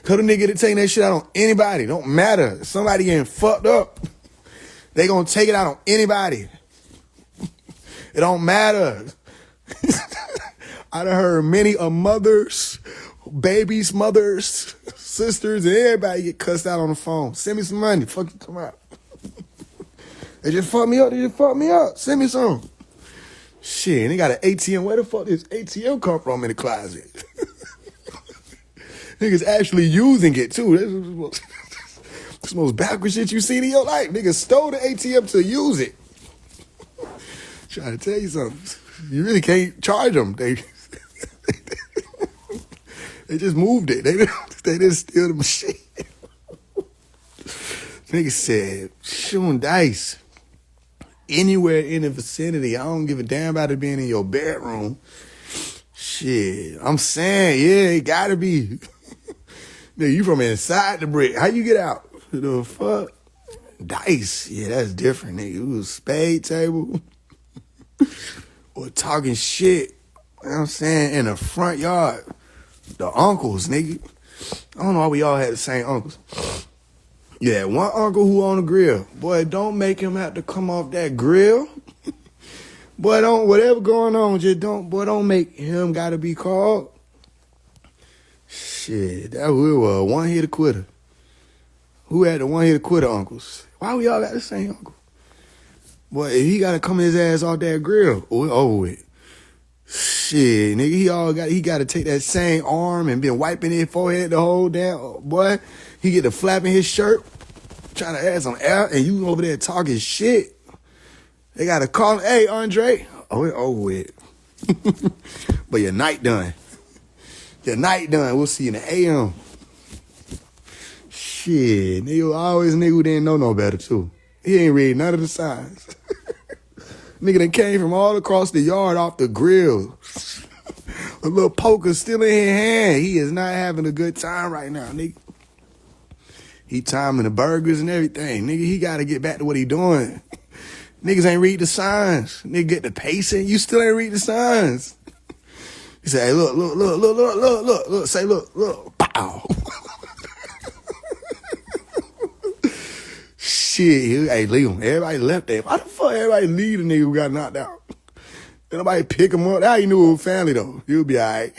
Cause the nigga to take that shit out on anybody. Don't matter. If somebody getting fucked up, they gonna take it out on anybody. It don't matter. I done heard many mothers, babies, mothers, sisters, and everybody get cussed out on the phone. Send me some money. Fuck you, come out. They just fucked me up. They just fucked me up. Send me some. Shit, and they got an ATM. Where the fuck does ATM come from in the closet? Niggas actually using it, too. This is the most backwards shit you seen in your life. Niggas stole the ATM to use it. Trying to tell you something. You really can't charge them. They just moved it. They didn't steal the machine. Nigga said, shooting dice anywhere in the vicinity. I don't give a damn about it being in your bedroom. Shit, I'm saying, yeah, it gotta be. Nigga, you from inside the brick. How you get out? The fuck? Dice. Yeah, that's different, nigga. It was spade table. Or talking shit. You know what I'm saying? In the front yard. The uncles, nigga. I don't know why we all had the same uncles. Yeah, one uncle who on the grill. Boy, don't make him have to come off that grill. Boy, don't, whatever going on, just don't make him gotta be called. Shit, that we were a one-hitter quitter. Who had the one-hitter quitter uncles? Why we all got the same uncle? Boy, if he gotta come his ass off that grill, we over with. Shit, nigga, he gotta take that same arm and been wiping his forehead the whole damn, boy. He get to flapping his shirt, trying to add some air, and you over there talking shit. They gotta call him, hey, Andre. Oh, it's over with. But your night done. Your night done. We'll see you in the AM. Shit, nigga, always nigga who didn't know no better, too. He ain't read none of the signs. Nigga done came from all across the yard off the grill. A little poker still in his hand. He is not having a good time right now, nigga. He timing the burgers and everything. Nigga, he got to get back to what he doing. Niggas ain't read the signs. Nigga get the pacing. You still ain't read the signs. He said, hey, look. Say, look. Pow. Shit. Hey, leave him. Everybody left there. Why the fuck everybody leave the nigga who got knocked out? Did nobody pick him up? How you knew it was family, though? You'll be all right.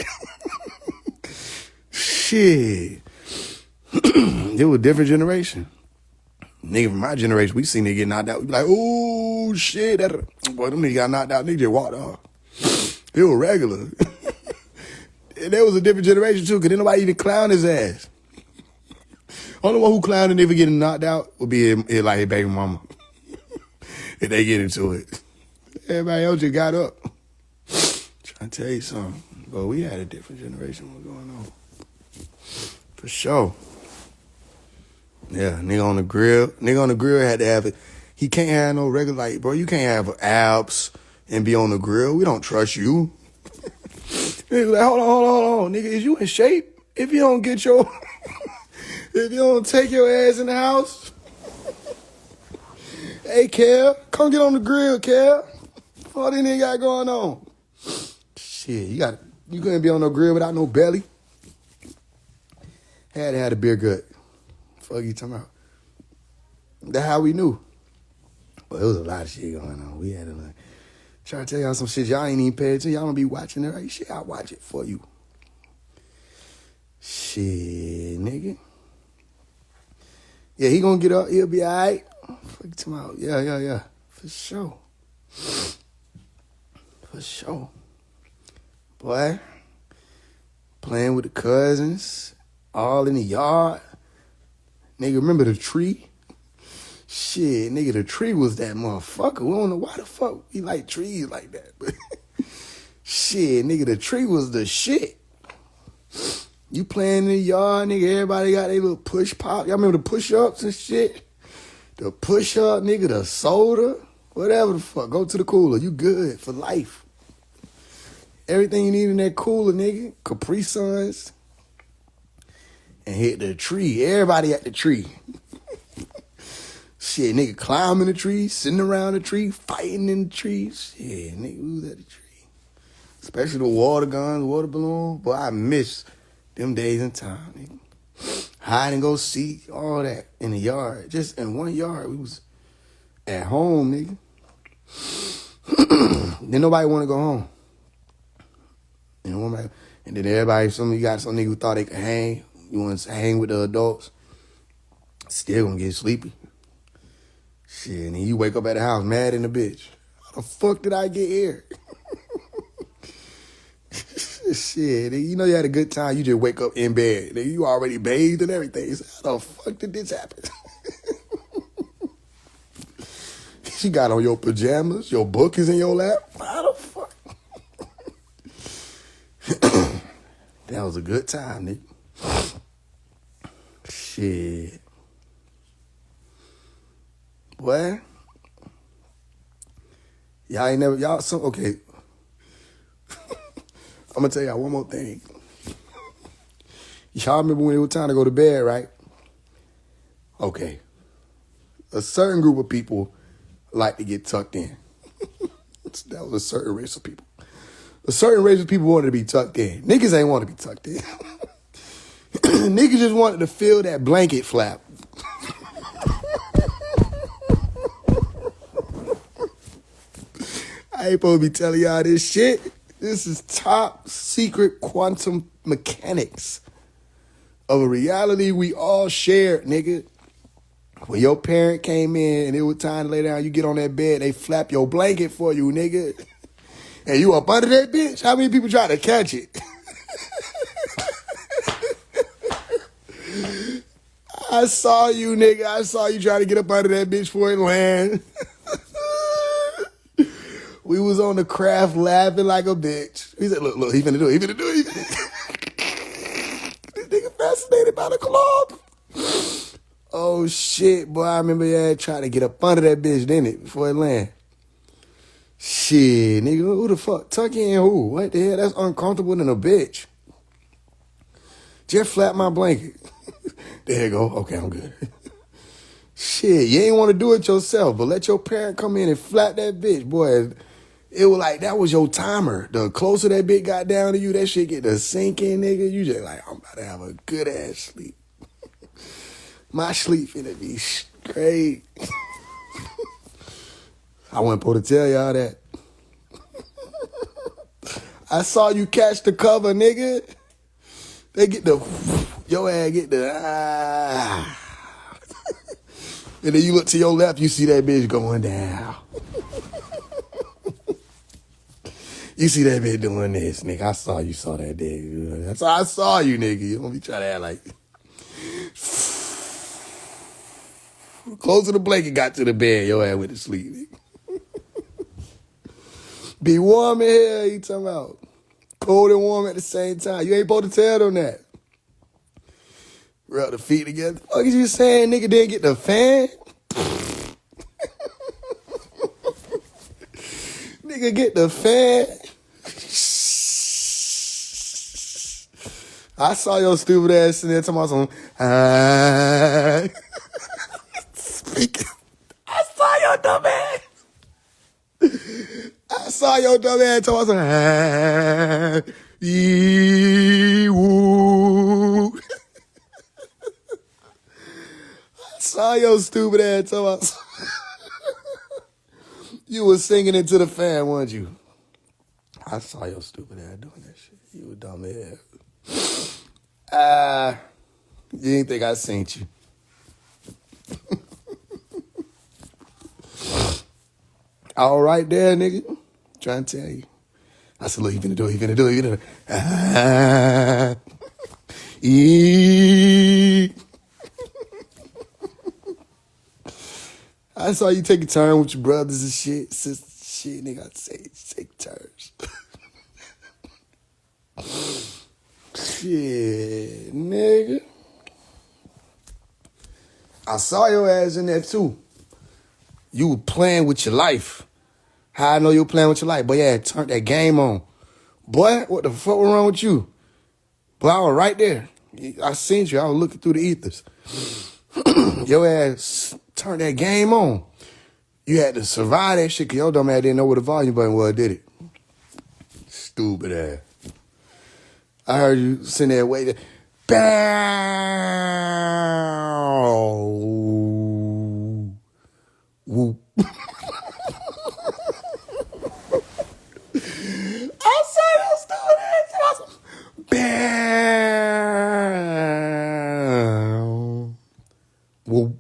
Shit. It was a different generation. Nigga from my generation, we seen nigga get knocked out. We be like, oh, shit. Boy, them niggas got knocked out. Nigga just walked off. It was regular. And there was a different generation, too, because didn't nobody even clown his ass. Only one who clowned and never getting knocked out would be like his baby mama. If they get into it. Everybody else just got up. Trying to tell you something. But we had a different generation. What's going on? For sure. Yeah, nigga on the grill. Nigga on the grill had to have it. He can't have no regular, like, bro, you can't have abs and be on the grill. We don't trust you. Nigga like, hold on. Nigga, is you in shape? If you don't get your, if you don't take your ass in the house. Hey, Kel, come get on the grill, Kel. What this nigga got going on? Shit, you couldn't be on no grill without no belly. Had to have a beer gut. Fuck you talking about? That's how we knew. But it was a lot of shit going on. We had to like try to tell y'all some shit y'all ain't even pay attention. Y'all don't be watching the right shit. I'll watch it for you. Shit, nigga. Yeah, he gonna get up. He'll be all right. Fuck you talking about? Yeah. For sure. For sure. Boy, playing with the cousins, all in the yard. Nigga, remember the tree? Shit, nigga, the tree was that motherfucker. We don't know why the fuck we like trees like that. But shit, nigga, the tree was the shit. You playing in the yard, nigga, everybody got their little push pop. Y'all remember the push-ups and shit? The push-up, nigga, the soda, whatever the fuck. Go to the cooler. You good for life. Everything you need in that cooler, nigga. Capri Suns. And hit the tree. Everybody at the tree. Shit, nigga climbing the tree, sitting around the tree, fighting in the trees. Shit, nigga, we was at the tree. Especially the water guns, water balloon. But I miss them days in time, nigga. Hide and go seek, all that in the yard. Just in one yard. We was at home, nigga. Then nobody want to go home. You know, and then everybody, you got some nigga who thought they could hang. You want to hang with the adults. Still gonna get sleepy. Shit, and then you wake up at the house mad in the bitch. How the fuck did I get here? Shit, you know you had a good time. You just wake up in bed. You already bathed and everything. So how the fuck did this happen? She got on your pajamas. Your book is in your lap. How the fuck? That was a good time, nigga. Shit. Boy. Y'all ain't never, okay. I'm gonna tell y'all one more thing. Y'all remember when it was time to go to bed, right? Okay. A certain group of people like to get tucked in. That was a certain race of people. A certain race of people wanted to be tucked in. Niggas ain't want to be tucked in. Niggas just wanted to feel that blanket flap. I ain't supposed to be telling y'all this shit. This is top secret quantum mechanics of a reality we all share, nigga. When your parent came in and it was time to lay down, you get on that bed, they flap your blanket for you, nigga. And you up under that bitch? How many people try to catch it? I saw you, nigga. I saw you trying to get up under that bitch before it land. We was on the craft laughing like a bitch. He said, look, he finna do it. This nigga fascinated by the cloth. Oh, shit, boy. I remember trying to get up under that bitch, didn't it, before it land? Shit, nigga, who the fuck? Tuck in who? What the hell? That's uncomfortable than a bitch. Just flap my blanket. There you go. Okay, I'm good. Shit, you ain't want to do it yourself, but let your parent come in and flap that bitch. Boy, it was like that was your timer. The closer that bitch got down to you, that shit get to sink in, nigga. You just like, I'm about to have a good ass sleep. My sleep finna be straight. I wasn't supposed to tell y'all that. I saw you catch the cover, nigga. They get your ass get the and then you look to your left, you see that bitch going down. You see that bitch doing this, nigga. I saw you saw that nigga. That's how I saw you, nigga. You don't be trying to act like. Closer the blanket got to the bed, your ass went to sleep, nigga. Be warm in here, you talking about. Cold and warm at the same time. You ain't supposed to tell them that. Rub the feet together. What is you saying, nigga didn't get the fan? Nigga get the fan. I saw your stupid ass in there talking about some speaking. I saw your dumb ass. I saw your dumb ass talking about some woo. I saw your stupid ass talking about some you was singing into the fan, weren't you? I saw your stupid ass doing that shit. You a dumb ass. You didn't think I seen you. All right there, nigga. Trying to tell you. I said, look, he finna do it. I saw you take a turn with your brothers and shit. Sisters, shit, nigga, I'd say take turns. Shit, nigga. I saw your ass in there, too. You were playing with your life. How I know you were playing with your life? But yeah, turn that game on. Boy, what the fuck was wrong with you? Boy, I was right there. I seen you. I was looking through the ethers. Your ass turned that game on. You had to survive that shit because your dumb ass didn't know where the volume button was, did it? stupid ass. I heard you sitting there waiting. Bow. Whoop. I said that stupid ass. I was bow. Whoop.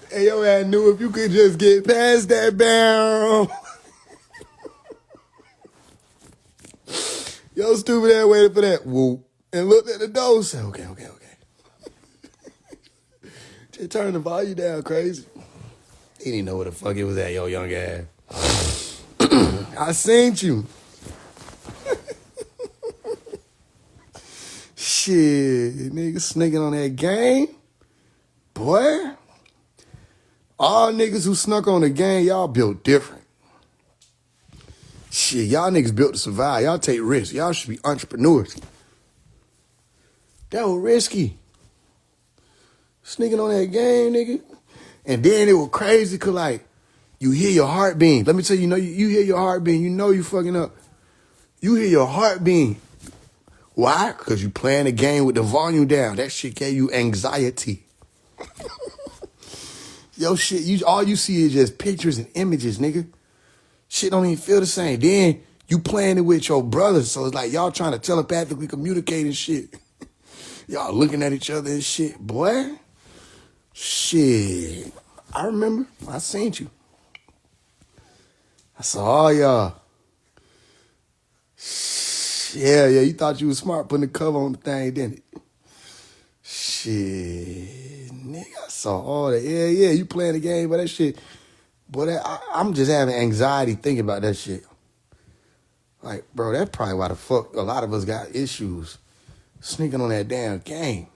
Hey, yo, I knew if you could just get past that bow. Yo, stupid ass waited for that. Whoop. And looked at the door. Said, okay. Just turn the volume down, crazy. He didn't know where the fuck it was at, yo, young ass. I seen you. Shit, niggas sneaking on that game. Boy. All niggas who snuck on the game, y'all built different. Shit, y'all niggas built to survive. Y'all take risks. Y'all should be entrepreneurs. That was risky. Sneaking on that game, nigga. And then it was crazy because, like, you hear your heart beating. Let me tell you, you hear your heart beating. You know you fucking up. You hear your heart beating. Why? Because you playing the game with the volume down. That shit gave you anxiety. Yo, shit, all you see is just pictures and images, nigga. Shit don't even feel the same. Then you playing it with your brothers, so it's like y'all trying to telepathically communicate and shit. Y'all looking at each other and shit. Boy, shit. I remember. I seen you. I saw all y'all. Yeah, you thought you was smart putting the cover on the thing, didn't it? Shit, nigga, I saw all that. Yeah, you playing the game, but that shit, boy, I'm just having anxiety thinking about that shit. Like, bro, that's probably why the fuck a lot of us got issues sneaking on that damn game.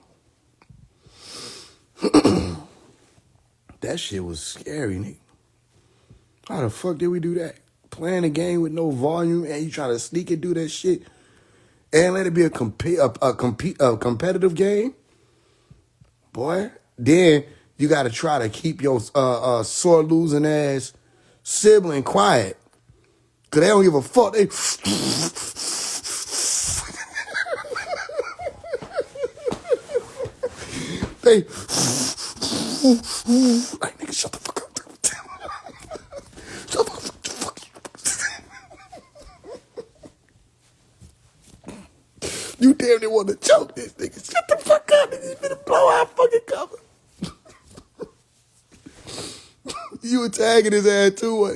That shit was scary, nigga. How the fuck did we do that? Playing a game with no volume and you try to sneak and do that shit and let it be a competitive game? Boy, then you got to try to keep your sore losing ass sibling quiet. Because they don't give a fuck. They like, nigga, shut the fuck up. Shut the fuck up. You damn near want to choke this nigga. Shut the fuck up. Nigga, you finna blow our fucking cover. You were tagging his ass too, what?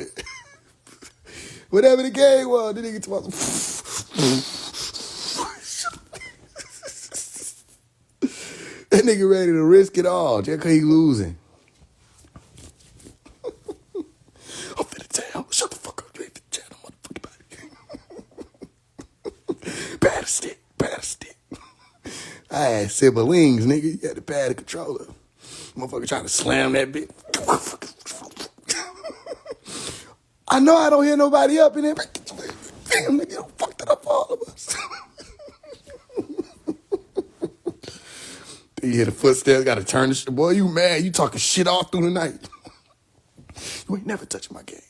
Whatever the game was, the nigga talking that nigga ready to risk it all just because he losing. I'm finna tell. Shut the fuck up. You ain't finna tell no motherfucking body. Pad a stick. I had siblings, nigga. You had to pad the controller. Motherfucker trying to slam that bitch. I know I don't hear nobody up in there. Damn, nigga, you fucked it up for all of us. You hear the footsteps, gotta turn the shit. Boy, you mad. You talking shit all through the night. You ain't never touching my game.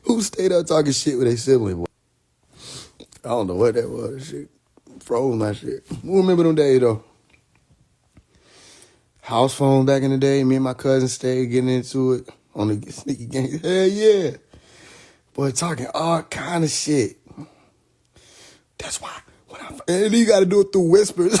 Who stayed up talking shit with their sibling, boy? I don't know what that was. Shit froze my shit. Who remember them days, though? House phone back in the day. Me and my cousin stayed getting into it on the sneaky game. Hell yeah. Boy, talking all kind of shit. That's why. And you got to do it through whispers.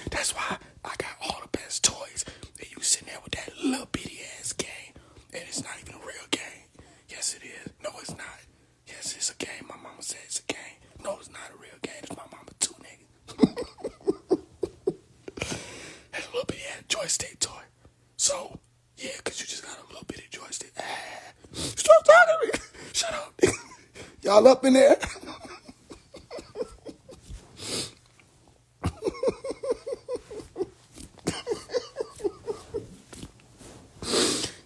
That's why I got all the best toys. And you sitting there with that little bitty ass game. And it's not even a real game. Yes, it is. No, it's not. Yes, it's a game. My mama said it's a game. No, it's not a real game. It's my mama too, nigga. That's a little bitty ass joystick toy. So, yeah, because you just got a little bitty joystick. Stop talking to me. Shut up. Y'all up in there?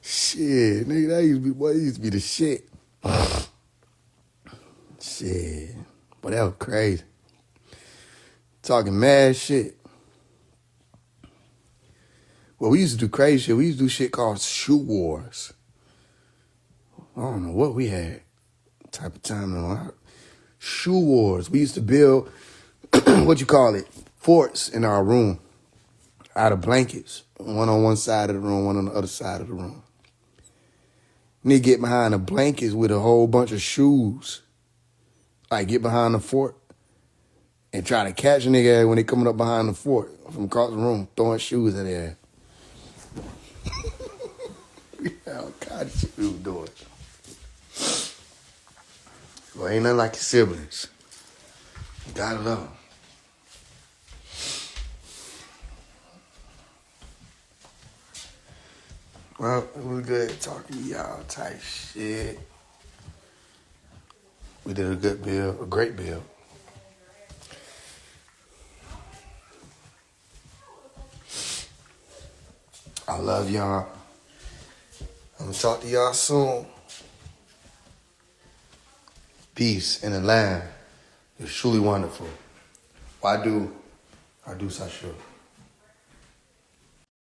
Shit, nigga, that used to be the shit. Shit. But that was crazy. Talking mad shit. Well, we used to do crazy shit. We used to do shit called shoe wars. I don't know what we had. Type of time. Shoe wars. We used to build, forts in our room out of blankets. One on one side of the room, one on the other side of the room. Nigga get behind the blankets with a whole bunch of shoes. Like get behind the fort and try to catch a nigga when they coming up behind the fort from across the room, throwing shoes at their ass. All kind of shit we was doing. Well, ain't nothing like your siblings. You gotta love them. Well, it was good talking to y'all type shit. We did a good build, a great build. I love y'all. I'm gonna talk to y'all soon. Peace in the land is truly wonderful. I do Sasha.